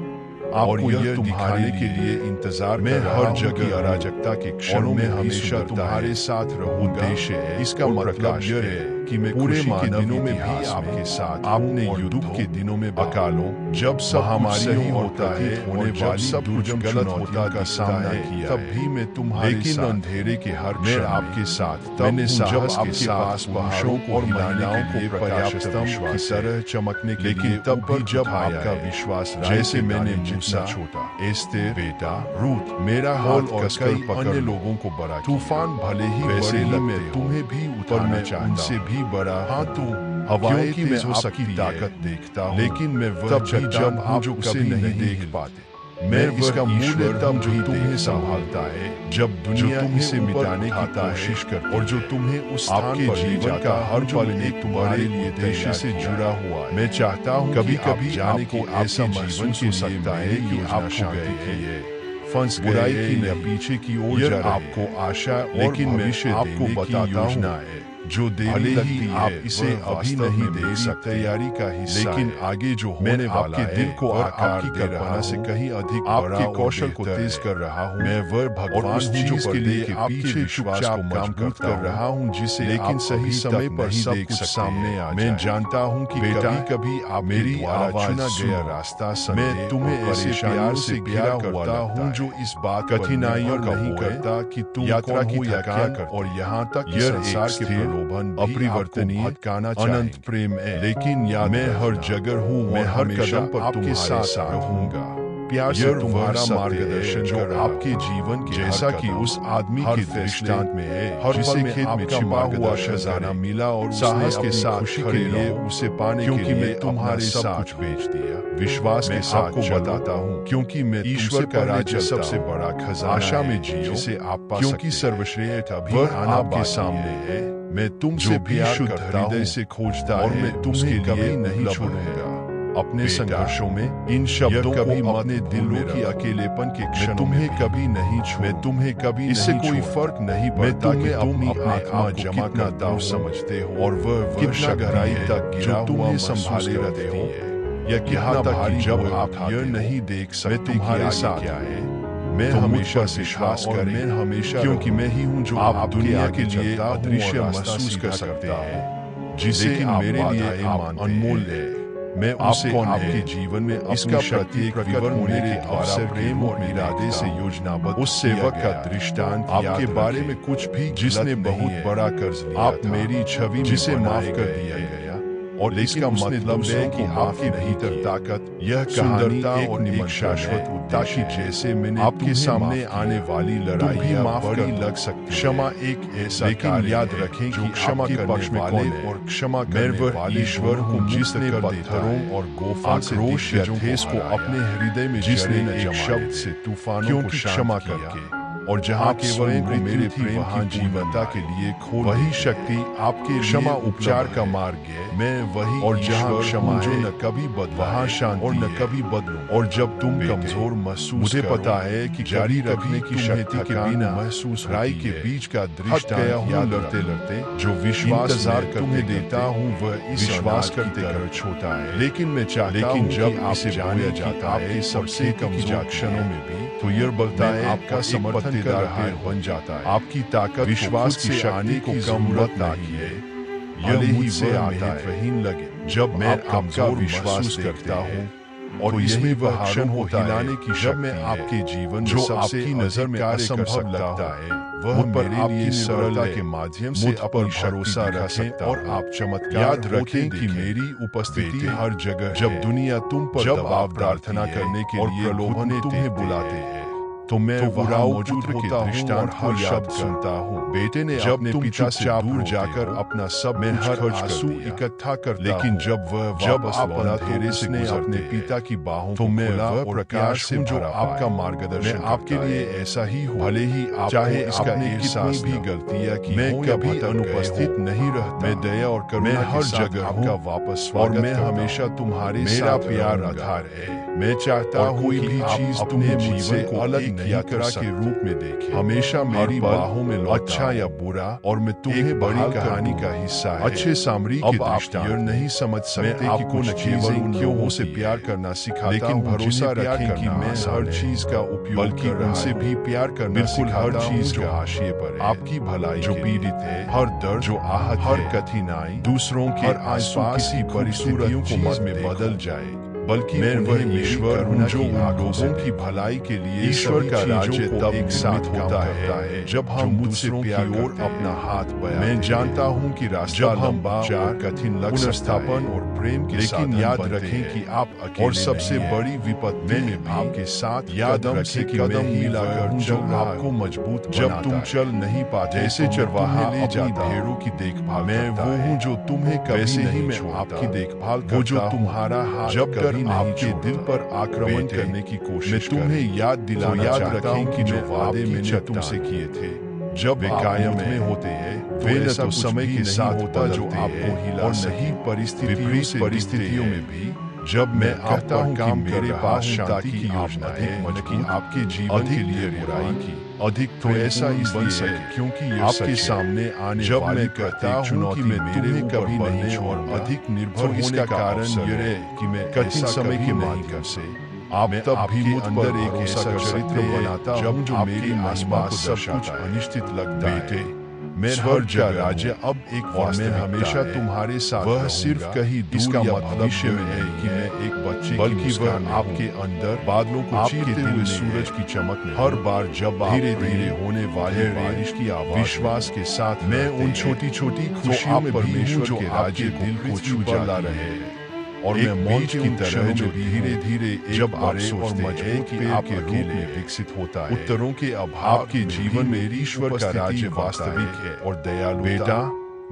A: और यह दिखाने के लिए इंतजार में हर जगह अराजकता के क्षणों में हमेशा तुम्हारे साथ रहूंगा। उद्देश्य है, इसका मतलब यह है कि मैं पूरे के दिनों में भी आपके साथ, आपने युद्ध के दिनों में अकालों, जब महामारी होता है, होने वाली सब कुछ गलत होता का सामना किया, तब भी मैं तुम्हारे साथ, लेकिन अंधेरे के हर क्षण आपके साथ, मैंने साहस के साथ पहाड़ों और महिलाओं को पर्याप्त की तरह चमकने के लिए, तब भी जब आपका विश्वास, जैसे मैंने मूसा, छोटा एस्तेर, बेटा रूत, मेरा हाथ और कई अन्य लोगों को बड़ा, तूफान भले ही वैसे ही मैं तुम्हें भी उतारना चाहता हूं, भी बड़ा, हाँ तो हवाएं की मैं आपकी ताकत देखता हूँ, लेकिन मैं वह भी जब आप जो कभी नहीं देख पाते। मैं इसका मूल्य तब जो तुम्हें संभालता है, जब दुनिया इसे मिटाने की कोशिश करती, और जो तुम्हें उस आपके जीवन का हर पल एक तुम्हारे लिए उद्देश्य से जुड़ा हुआ है। मैं चाहता हूँ कभी कभी जाने को ऐसा जीवन हो सकता है कि आपको गए है फंस बुराई की न पीछे की ओर जा आपको आशा, लेकिन भविष्य आपको बताता हूँ जो देरी लगती है, आप इसे अभी नहीं देख सकते, तैयारी का हिस्सा, लेकिन आगे जो होने वाला है, दिल को आकार दे रहा से कहीं अधिक, आपके कौशल को तेज कर रहा हूँ। मैं वह भगवान उस चीज के लिए आपके विश्वास को मजबूत कर रहा हूँ जिसे, लेकिन सही समय पर सब कुछ सामने आ जाए। मैं जानता हूँ कि बेटा कभी आप मेरी आवाज गया रास्ता, मैं तुम्हें ऐसे प्यार से घिरा करता हूँ जो इस बात कठिनाइयों नहीं करता कि तुम यात्रा की थकान और यहाँ तक संसार के अपरिवर्तनीय अनंत प्रेम है, लेकिन याद मैं हर जगह हूँ, मैं हर कदम पर आपके साथ रहूंगा। प्यार से तुम्हारा मार्गदर्शन जो आपके जीवन के, जैसा कि उस आदमी के दृष्टांत में है, हर जिसे खेत में छिपा हुआ खजाना मिला और साहस के साथ खुशी के लिए उसे पाने के लिए मैं तुम्हारे साथ कुछ बेच दिया। विश्वास के साथ को बताता हूँ, क्योंकि मैं ईश्वर का राज्य सबसे बड़ा खजाना, आशा में जियो जिसे आप पा, क्योंकि सर्वश्रेष्ठ अभी आपके सामने है। मैं तुमसे भी शुद्ध हृदय से खोजता और मैं तुम्हें कभी नहीं छोड़ूंगा। अपने संघर्षों में इन शब्दों कभी अपने दिलों की अकेलेपन के क्षण तुम्हें कभी नहीं छोड़, मैं तुम्हें कभी, इससे कोई फर्क नहीं पड़ता कि अपनी आत्मा जमा करता हूँ, समझते हो, और वह कितना गहराई तक गिरा तुम्हें संभाले रहते हो, या कितना भारी जब आप यह नहीं देख सकते तुम्हारे साथ क्या है। मैं हमेशा विश्वास करें, मैं हमेशा, क्योंकि मैं ही हूँ जो आप दुनिया के लिए अदृश्य महसूस कर सकते हैं, जिसे मेरे लिए अनमोल है। मैं उसे आपके जीवन में इसका प्रत्येक विवरण मेरे द्वारा प्रेम और इरादे से योजनाबद्ध, उस सेवक का दृष्टांत आपके बारे में कुछ भी जिसने बहुत बड़ा कर्ज लिया, आप मेरी छवि जिसे माफ कर दिया गया, और इसका मतलब है कि आपके भीतर ताकत, यह सुंदरता और एक शाश्वत उद्देश्य, जैसे मैंने आपके सामने आने वाली लड़ाई माफ बड़ी लग सकती, क्षमा एक ऐसा, लेकिन याद रखें कि क्षमा के पक्ष में वाले और क्षमा करने वाले ईश्वर को, जिसने पत्थरों और गोफा आक्रोश या ठेस को अपने हृदय में, जिसने एक शब्द से तूफानों को क्षमा करके, और जहाँ केवल मेरे प्रेम वहाँ जीवनता के लिए खोल, वही शक्ति आपके क्षमा उपचार का मार्ग है। मैं वही, और जहाँ क्षमा जो न कभी बदल, वहाँ शांति और न कभी बदलूं। और जब तुम कमजोर महसूस, मुझे पता है कि जारी रखने की शक्ति के बिना महसूस राई के बीच का दृष्टांत या लड़ते लड़ते जो विश्वास तुम्हें देता हूँ, वह इस विश्वास करते कर छोटा है, लेकिन मैं चाहता हूँ जब आपसे जाना जाता है सबसे कमजोर क्षणों में भी, तो यह बलता है आपका समर्थन कर रहा बन जाता है। आपकी ताकत विश्वास की शक्ति को कम मत लाइए, यह मुझसे आता है वहीन लगे जब मैं आपका विश्वास करता हूँ, और इसमें वह क्षण होता हिलाने की, जब मैं आपके जीवन जो आपकी नजर में असंभव लगता है, वह मेरे लिए सरलता के माध्यम से अपनी भरोसा रखें, और आप चमत्कार याद रखें कि मेरी उपस्थिति हर जगह, जब दुनिया तुम पर जब आप प्रार्थना करने के लिए प्रलोभन तुम्हें बुलाते हैं, तो मैं वहाँ मौजूद होता हूँ और हर शब्द सुनता हूँ। बेटे ने जब अपने पिता से दूर जाकर अपना सब मैं हर आंसू इकट्ठा करता, लेकिन जब आप अंधेरे से ने अपने पिता की बाहों तो मैं वह प्रकाश से जो आपका मार्गदर्शन मैं आपके लिए ऐसा ही हूँ। भले ही आप चाहे इसका कितनी भी गलतियाँ की मैं कभी अनुपस्थित नहीं रहता। मैं दया और करुणा हर जगह आपका वापस और मैं हमेशा तुम्हारे मेरा प्यार आधार है। मैं चाहता हूँ कोई भी चीज तुम्हें जीवन को अलग नहीं कर के रूप में देखे। हमेशा मेरी बाहों में अच्छा या बुरा और मैं तुम्हें बड़ी कहानी का हिस्सा है। अच्छे सामरी के दृष्टिकोण नहीं समझ सकते कि कुछ चीजें उन लोगों से प्यार करना सिखाता, लेकिन भरोसा रखें कि मैं हर चीज का उपयोग बल्कि उनसे भी प्यार करना बिल्कुल हर चीज जो हाशिए पर है। आपकी भलाई जो पीड़ित है, हर दर्द जो आहत, हर कठिनाई दूसरों के आसपास की परिस्थितियों को में बदल जाए, बल्कि मैं वह ईश्वर हूँ जो लोगों की भलाई के लिए ईश्वर का राज्य तब एक साथ होता है जब हम दूसरों की ओर अपना हाथ बढ़ाते हैं। मैं जानता हूँ कि रास्ता लंबा और कठिन लग सकता है और प्रेम के लेकिन याद रखें कि आप अकेले और सबसे बड़ी विपत्ति में भी आपके साथ याद रखें कि कदम मिलाकर जब आपको मजबूत जब तुम चल नहीं पाते जैसे चरवाहा ले जाता भेड़ों की देखभाल मैं वो हूँ जो तुम्हें वैसे ही मैं आपकी देखभाल वो जो तुम्हारा हाथ जब आपके दिल पर आक्रमण करने की कोशिश तुम्हें याद दिलाना रखें कि जो वादे मैंने तुमसे किए थे जब वे कायम में होते हैं वे न तो समय के साथ होता जो आपको हिला और सही परिस्थितियों में भी जब मैं कहता हूँ कि मेरे पास शांति की योजना है मजबूत आपके जीवन के लिए बुराई की अधिक तो ऐसा इसलिए है क्योंकि आपके सामने आने जब मैं कहता हूँ कि मैं मेरे कभी नहीं और अधिक निर्भर होने का कारण यह है कि मैं कठिन समय के माध्यम से आप तब भी मुझ पर एक ऐसा चरित्र बनाता हूँ जो मेरे आसपास सब कुछ अनिश्चित लगता है। मैं हर का राज्य अब एक और मैं हमेशा तुम्हारे साथ वह सिर्फ कहीं दूर या भविष्य में है कि मैं एक बच्चे बल्कि वह आपके अंदर बादलों को चीरते हुए सूरज की चमक में हर बार जब धीरे धीरे होने वाले बारिश की आवाज विश्वास के साथ मैं उन छोटी छोटी खुशियों में परमेश्वर के राज्य दिल को छू ला रहे हैं और मैं मौज की तरह जो धीरे धीरे जब आप सोचते हैं कि आपके रूप में विकसित होता है उत्तरों के अभाव के जीवन में ईश्वर का राज्य वास्तविक है और दयालु बेटा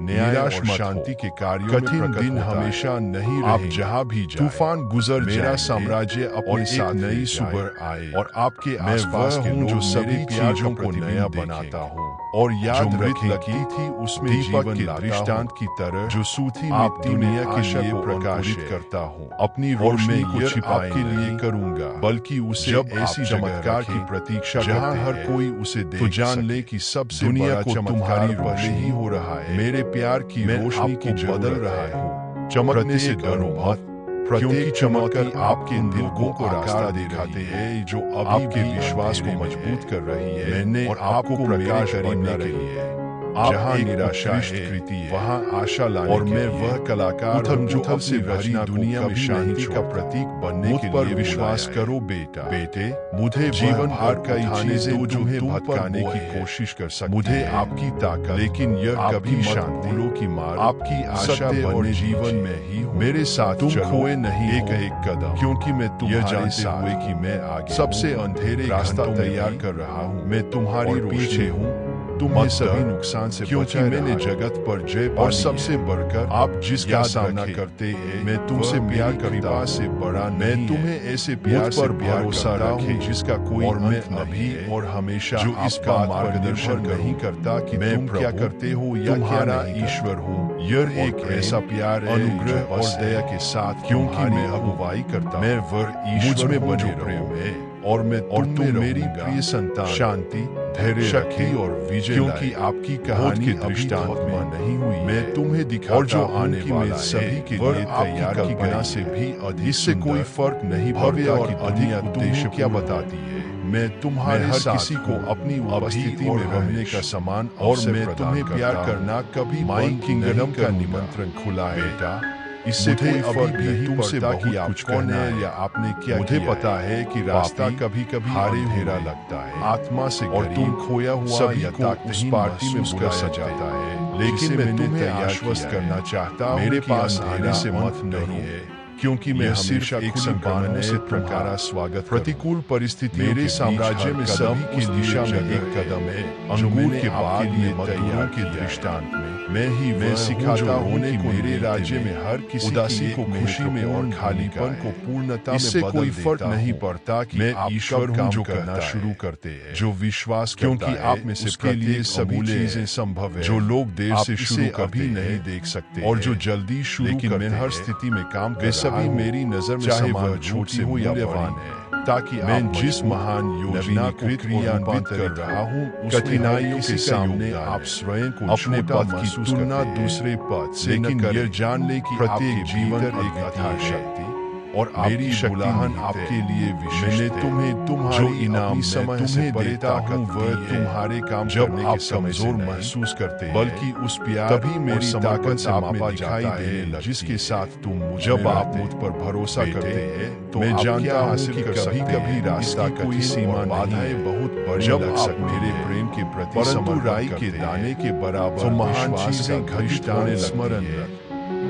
A: निराश शांति के कार्यों कठिन दिन हमेशा नहीं आप जहाँ भी तूफान गुजर मेरा साम्राज्य अपने साथ नई सुबह आए और आपके आसपास के जो सभी चीजों को नया बनाता हूँ और याद रखें लगती थी उसमें दीपक के दृष्टांत की तरह जो सूथी आप दुनिया के लिए प्रकाशित करता हूँ अपनी रोशनी को छिपाने के लिए करूँगा बल्कि उसे जब ऐसी चमत्कार की प्रतीक्षा जहाँ हर कोई उसे देख तो जान ले कि सबसे दुनिया को तुम्हारी रोशनी ही हो रहा है मेरे प्यार की रोशनी की बदल रहा है चमकने से डरो मत क्योंकि चमक आपके दिल को रास्ता दिखाते हैं जो आपके विश्वास को मजबूत कर रही है मैंने और आपको प्रकाश करने के लिए जहाँ निराशा है वहाँ आशा लाने और मैं वह कलाकार हूँ जो सबसे भरी दुनिया में शांति का प्रतीक बनने के लिए विश्वास करो बेटे मुझे जीवन भर कई चीजें जो तुम्हें भटकाने की कोशिश कर सकती मुझे आपकी ताकत लेकिन यह कभी शांति की मार आपकी आशा और जीवन में ही मेरे साथ तुम खोए नहीं एक कदम क्योंकि मैं तुम्हारे जानते हुए कि मैं आगे सबसे अंधेरे रास्ता तैयार कर रहा हूँ मैं तुम्हारी पीछे हूँ तुम्हें सभी नुकसान से क्योंकि मैंने जगत पर जय और सबसे बढ़कर आप जिसका सामना करते हैं मैं तुमसे प्यार करता से बड़ा मैं तुम्हें ऐसे प्यार पर भरोसा रखे जिसका कोई और मैं अभी और हमेशा जो इसका मार्गदर्शन नहीं करता कि मैं क्या करते हो या क्या ईश्वर हूँ यह एक ऐसा प्यार अनुग्रह और दया के साथ क्योंकि मैं अगुवाई करता मैं वह ईश्वर में बने प्रेम है और मैं तुम मेरी प्रिय संतान शांति धैर्य शक्ति और विजय क्योंकि आपकी कहानी के दृष्टांत में नहीं हुई मैं तुम्हें दिखा और जो आने वाला सभी के लिए तैयार की कल्पना से भी अधिक इससे कोई फर्क नहीं भव्य और अधिक उद्देश्य क्या बताती है मैं तुम्हारे हर किसी को अपनी उपस्थिति में रहने का सम्मान और मैं तुम्हें प्यार करना कभी माई किंगडम का निमंत्रण खुला है बेटा इससे कोई फर्क नहीं तुमसे कि आप कौन है या आपने क्या मुझे पता है कि रास्ता कभी कभी हारे फेरा लगता है आत्मा से और तुम खोया हुआ सभी को उस पार्टी में बुरा सजाता है लेकिन मैं तुम्हें आश्वस्त करना चाहता हूँ मेरे पास आने से मत नहीं है क्योंकि मैं हमेशा एक संक्रमण से तुम्हारा स्वागत प्रतिकूल परिस्थिति मेरे साम्राज्य में सभी की दिशा में एक कदम है। अंगूर के बाद लिए तैयार के दृष्टांत में मैं सिखाता हूँ कि मेरे राज्य में हर किसी उदासी को खुशी में और खालीपन को पूर्णता में इससे कोई फर्क नहीं पड़ता कि मैं ईश्वर हूँ जो करना शुरू करते हैं जो विश्वास क्योंकि आप में से उसके लिए सभी चीजें संभव है जो लोग देर से शुरू कभी नहीं देख सकते और जो जल्दी शुरू करते हैं हर स्थिति में काम वे सभी मेरी नजर में चाहे वह छोटी हो या बड़ी है ताकि मैं जिस महान योजना को क्रियान्वित कर रहा हूँ कठिनाइयों के सामने आप स्वयं को अपने पद की तुलना दूसरे पद से लेकिन यह जान ले कि प्रत्येक जीवन एक अथाह शक्ति और मेरी बुलाहन आपके लिए विशेष है तुम्हें तुम्हारी इनाम समय से देता हूँ वह तुम्हारे काम जब आप कमजोर महसूस करते हैं बल्कि उस प्यार तभी मेरी ताकत से मापा दिखाई दे जिसके साथ तुम जब आप मुझ पर भरोसा करते हैं तो मैं जानता हूँ कि कभी रास्ता कोई सीमा बाधाएं बहुत बड़ी जब आप मेरे प्रेम के प्रति परंतु राई के दाने के बराबर महान चीजें घटिताने स्मरण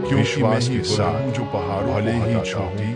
A: क्योंकि मैं ही साथ जो पहाड़ भले ही छोटी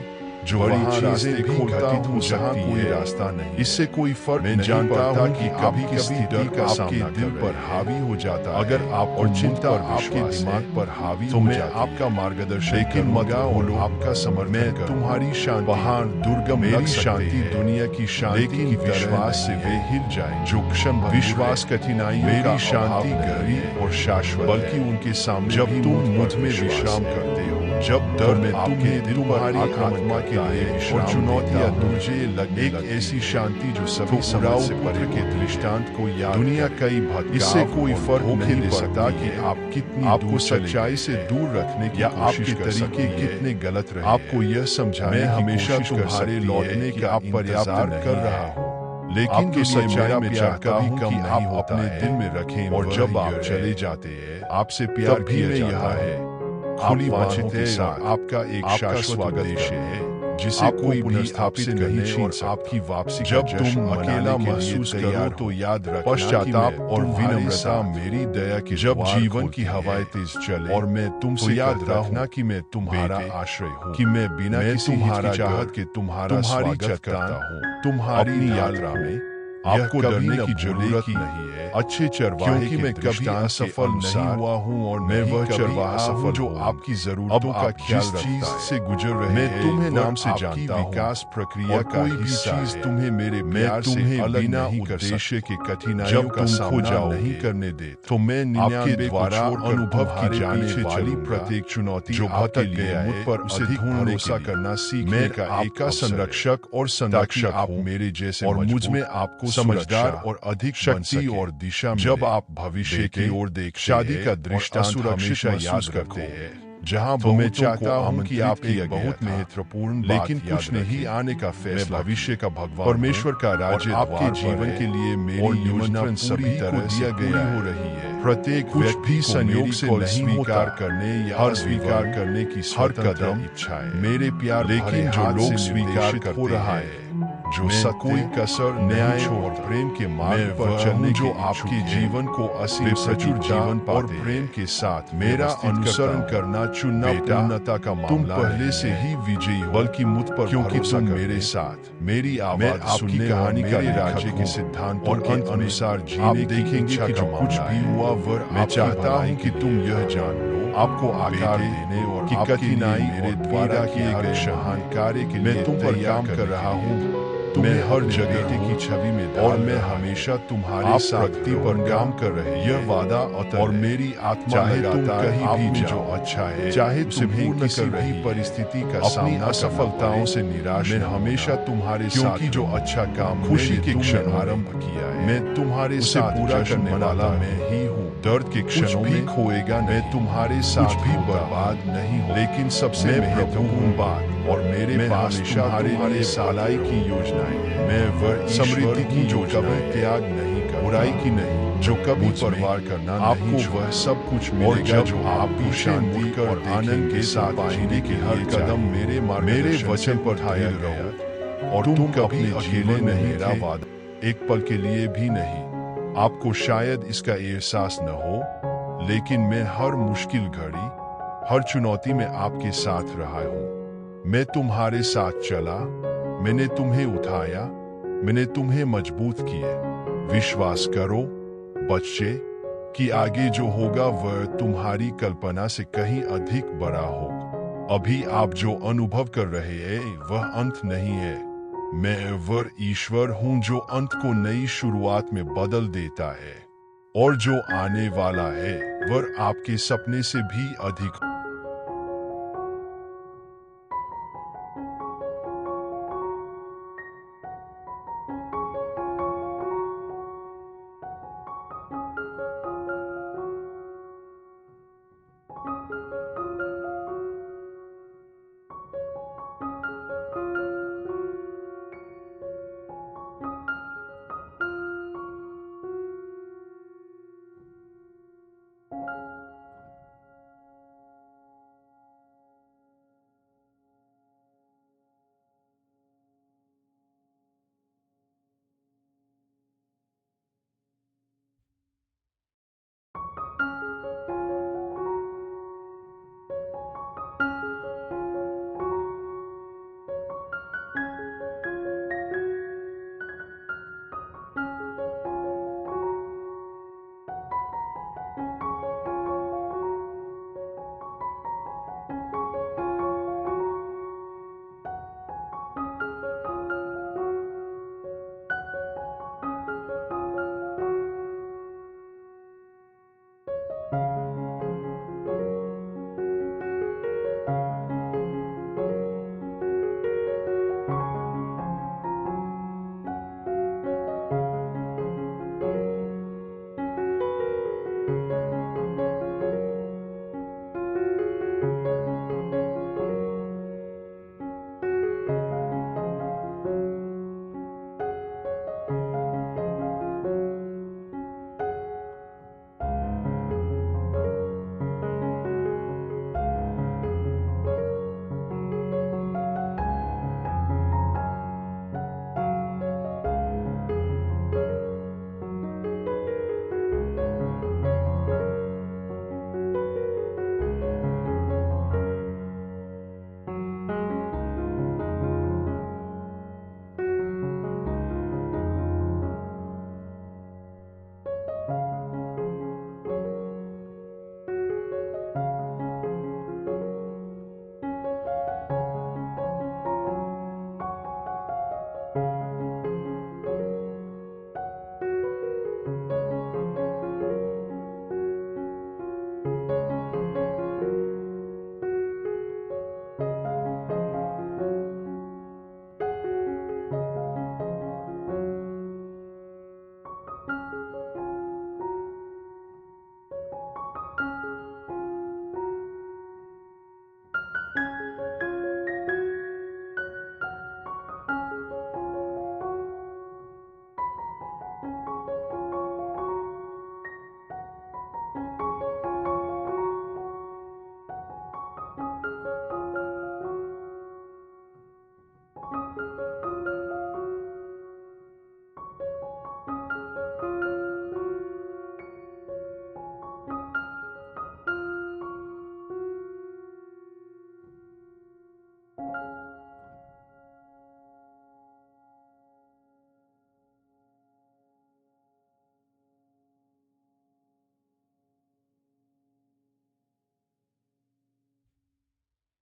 A: जो बड़ी चीजें भी घटित हो जहाँ कोई रास्ता नहीं इससे कोई फर्क नहीं जानता हूँ कि कभी डर का आपके दिल पर हावी हो जाता अगर आप और चिंता आपके दिमाग पर हावी तो मैं आपका मार्गदर्शन लेकिन मगा बोलो आपका समर्थन तुम्हारी शांति पहाड़ दुर्गम मेरी शांति दुनिया की शांति की विश्वास से वे हिल जाए जो क्षण विश्वास कठिनाई मेरी शांति गहरी और शाश्वत बल्कि उनके सामने जब तुम मुझ में विश्राम करते हो जब दर्द में तुम्हें तुम्हारी आत्मा के लिए और चुनौतियां तुझे लगे एक ऐसी शांति जो सभी समय से परे के दृष्टांत को याद दुनिया कई भटकाव इससे कोई फर्क नहीं पड़ता कि आप कितनी आपको सच्चाई से दूर रखने की आपके तरीके कितने गलत रहे आपको यह समझा मैं हमेशा तुम्हारे लौटने का पर्याप्त कर रहा हूँ लेकिन जो सच्चाई में चाहता हूँ कि आप अपने दिल में रखें और जब आप चले जाते हैं आपसे प्यार किया जाता है खुली बातचीत है आपका एक शाश्वत उद्देश्य है जिसे कोई भी आपसे नहीं छीन सकता आपकी वापसी जब तुम अकेला महसूस करो तो याद रखना पश्चाताप और विनम्रता मेरी दया की जब जीवन की हवाएं तेज चले और मैं तुमसे याद रखना कि मैं तुम्हारा आश्रय हूँ कि मैं बिना किसी चाहत के तुम्हारा स्वागत करता हूँ तुम्हारी यात्रा में आपको डरने की जरूरत नहीं है अच्छे चरवाहे क्योंकि मैं कभी असफल नहीं हुआ हूँ और मैं वह चरवाहा सफल जो आपकी जरूरतों का ख्याल चीज से गुजर रहे मैं तुम्हें नाम से जानता हूँ विकास प्रक्रिया का कोई भी चीज तुम्हें मेरे प्यार से अलग नहीं कर उद्देश्य के कठिनाइयों का सामना नहीं करने दे तो मैं आपके द्वारा अनुभव की जाने वाली प्रत्येक चुनौती जो भटक गया है पर उसे भरोसा करना सीखने का एक संरक्षक और संरक्षक आप मेरे जैसे और मुझ में आपको समझदार और अधिक शक्ति और दिशा जब आप भविष्य की ओर देख शादी का दृष्टांत हमेशा याद करते हैं जहाँ मैं चाहता हूँ कि आप एक बहुत महत्वपूर्ण लेकिन कुछ नहीं आने का फैसला भविष्य का भगवान परमेश्वर का राज्य आपके जीवन के लिए मेरी योजना सभी तरह दिया गया हो रही है प्रत्येक व्यक्ति संयोग से नहीं स्वीकार करने या अस्वीकार करने की हर कदम इच्छा है मेरे प्यार लेकिन जो लोग स्वीकार हो रहा है जो कोई कसर न्याय और प्रेम के मार्ग पर चलने जो आपके जीवन को असीम सचुर जीवन और प्रेम के साथ मेरा अनुसरण करना चुनना पूर्णता का मामला तुम पहले से ही विजयी हो बल्कि मुझ पर क्योंकि तुम मेरे साथ मेरी आवाज सुनने कहानी का राज्य के सिद्धांतों के अनुसार जीने देखेंगे कि जो कुछ भी हुआ वह मैं चाहता हूँ कि तुम यह जान लो आपको आकार देने और की कठिनाई मेरे द्वारा किए गए महान कार्य के लिए तुम पर काम कर रहा हूँ मैं हर जगह की छवि में और मैं हमेशा तुम्हारे शक्ति पर काम कर रहे यह वादा और मेरी आत्मा लगातार कहीं भी जो अच्छा है चाहे तुम्हें किसी भी परिस्थिति का अपनी असफलताओं से निराश मैं हमेशा तुम्हारे साथ जो अच्छा काम खुशी के क्षण आरंभ किया है मैं तुम्हारे साथ पूरा करने वाला मैं ही हूँ दर्द के क्षणों में खोएगा मैं तुम्हारे साथ भी बर्बाद नहीं हूँ लेकिन सबसे महत्वपूर्ण बात और मेरे पास तुम्हारे लिए भलाई की योजनाएं हैं मैं वह समृद्धि की जो कभी त्याग नहीं कर बुराई की नहीं जो कभी परवार करना आपको वह सब कुछ मिलेगा जो आपकी शांति और आनंद के साथ जीने के हर कदम मेरे वचन पर ठाया गया और तुम कभी अकेले नहीं मेरा वादा एक पल के लिए भी नहीं आपको शायद इसका एहसास न हो लेकिन मैं हर मुश्किल घड़ी हर चुनौती में आपके साथ रहा हूँ मैं तुम्हारे साथ चला, मैंने तुम्हें उठाया, मैंने तुम्हें मजबूत किए। विश्वास करो बच्चे कि आगे जो होगा वह तुम्हारी कल्पना से कहीं अधिक बड़ा होगा। अभी आप जो अनुभव कर रहे हैं वह अंत नहीं है। मैं वह ईश्वर हूं जो अंत को नई शुरुआत में बदल देता है, और जो आने वाला है वह आपके सपने से भी अधिक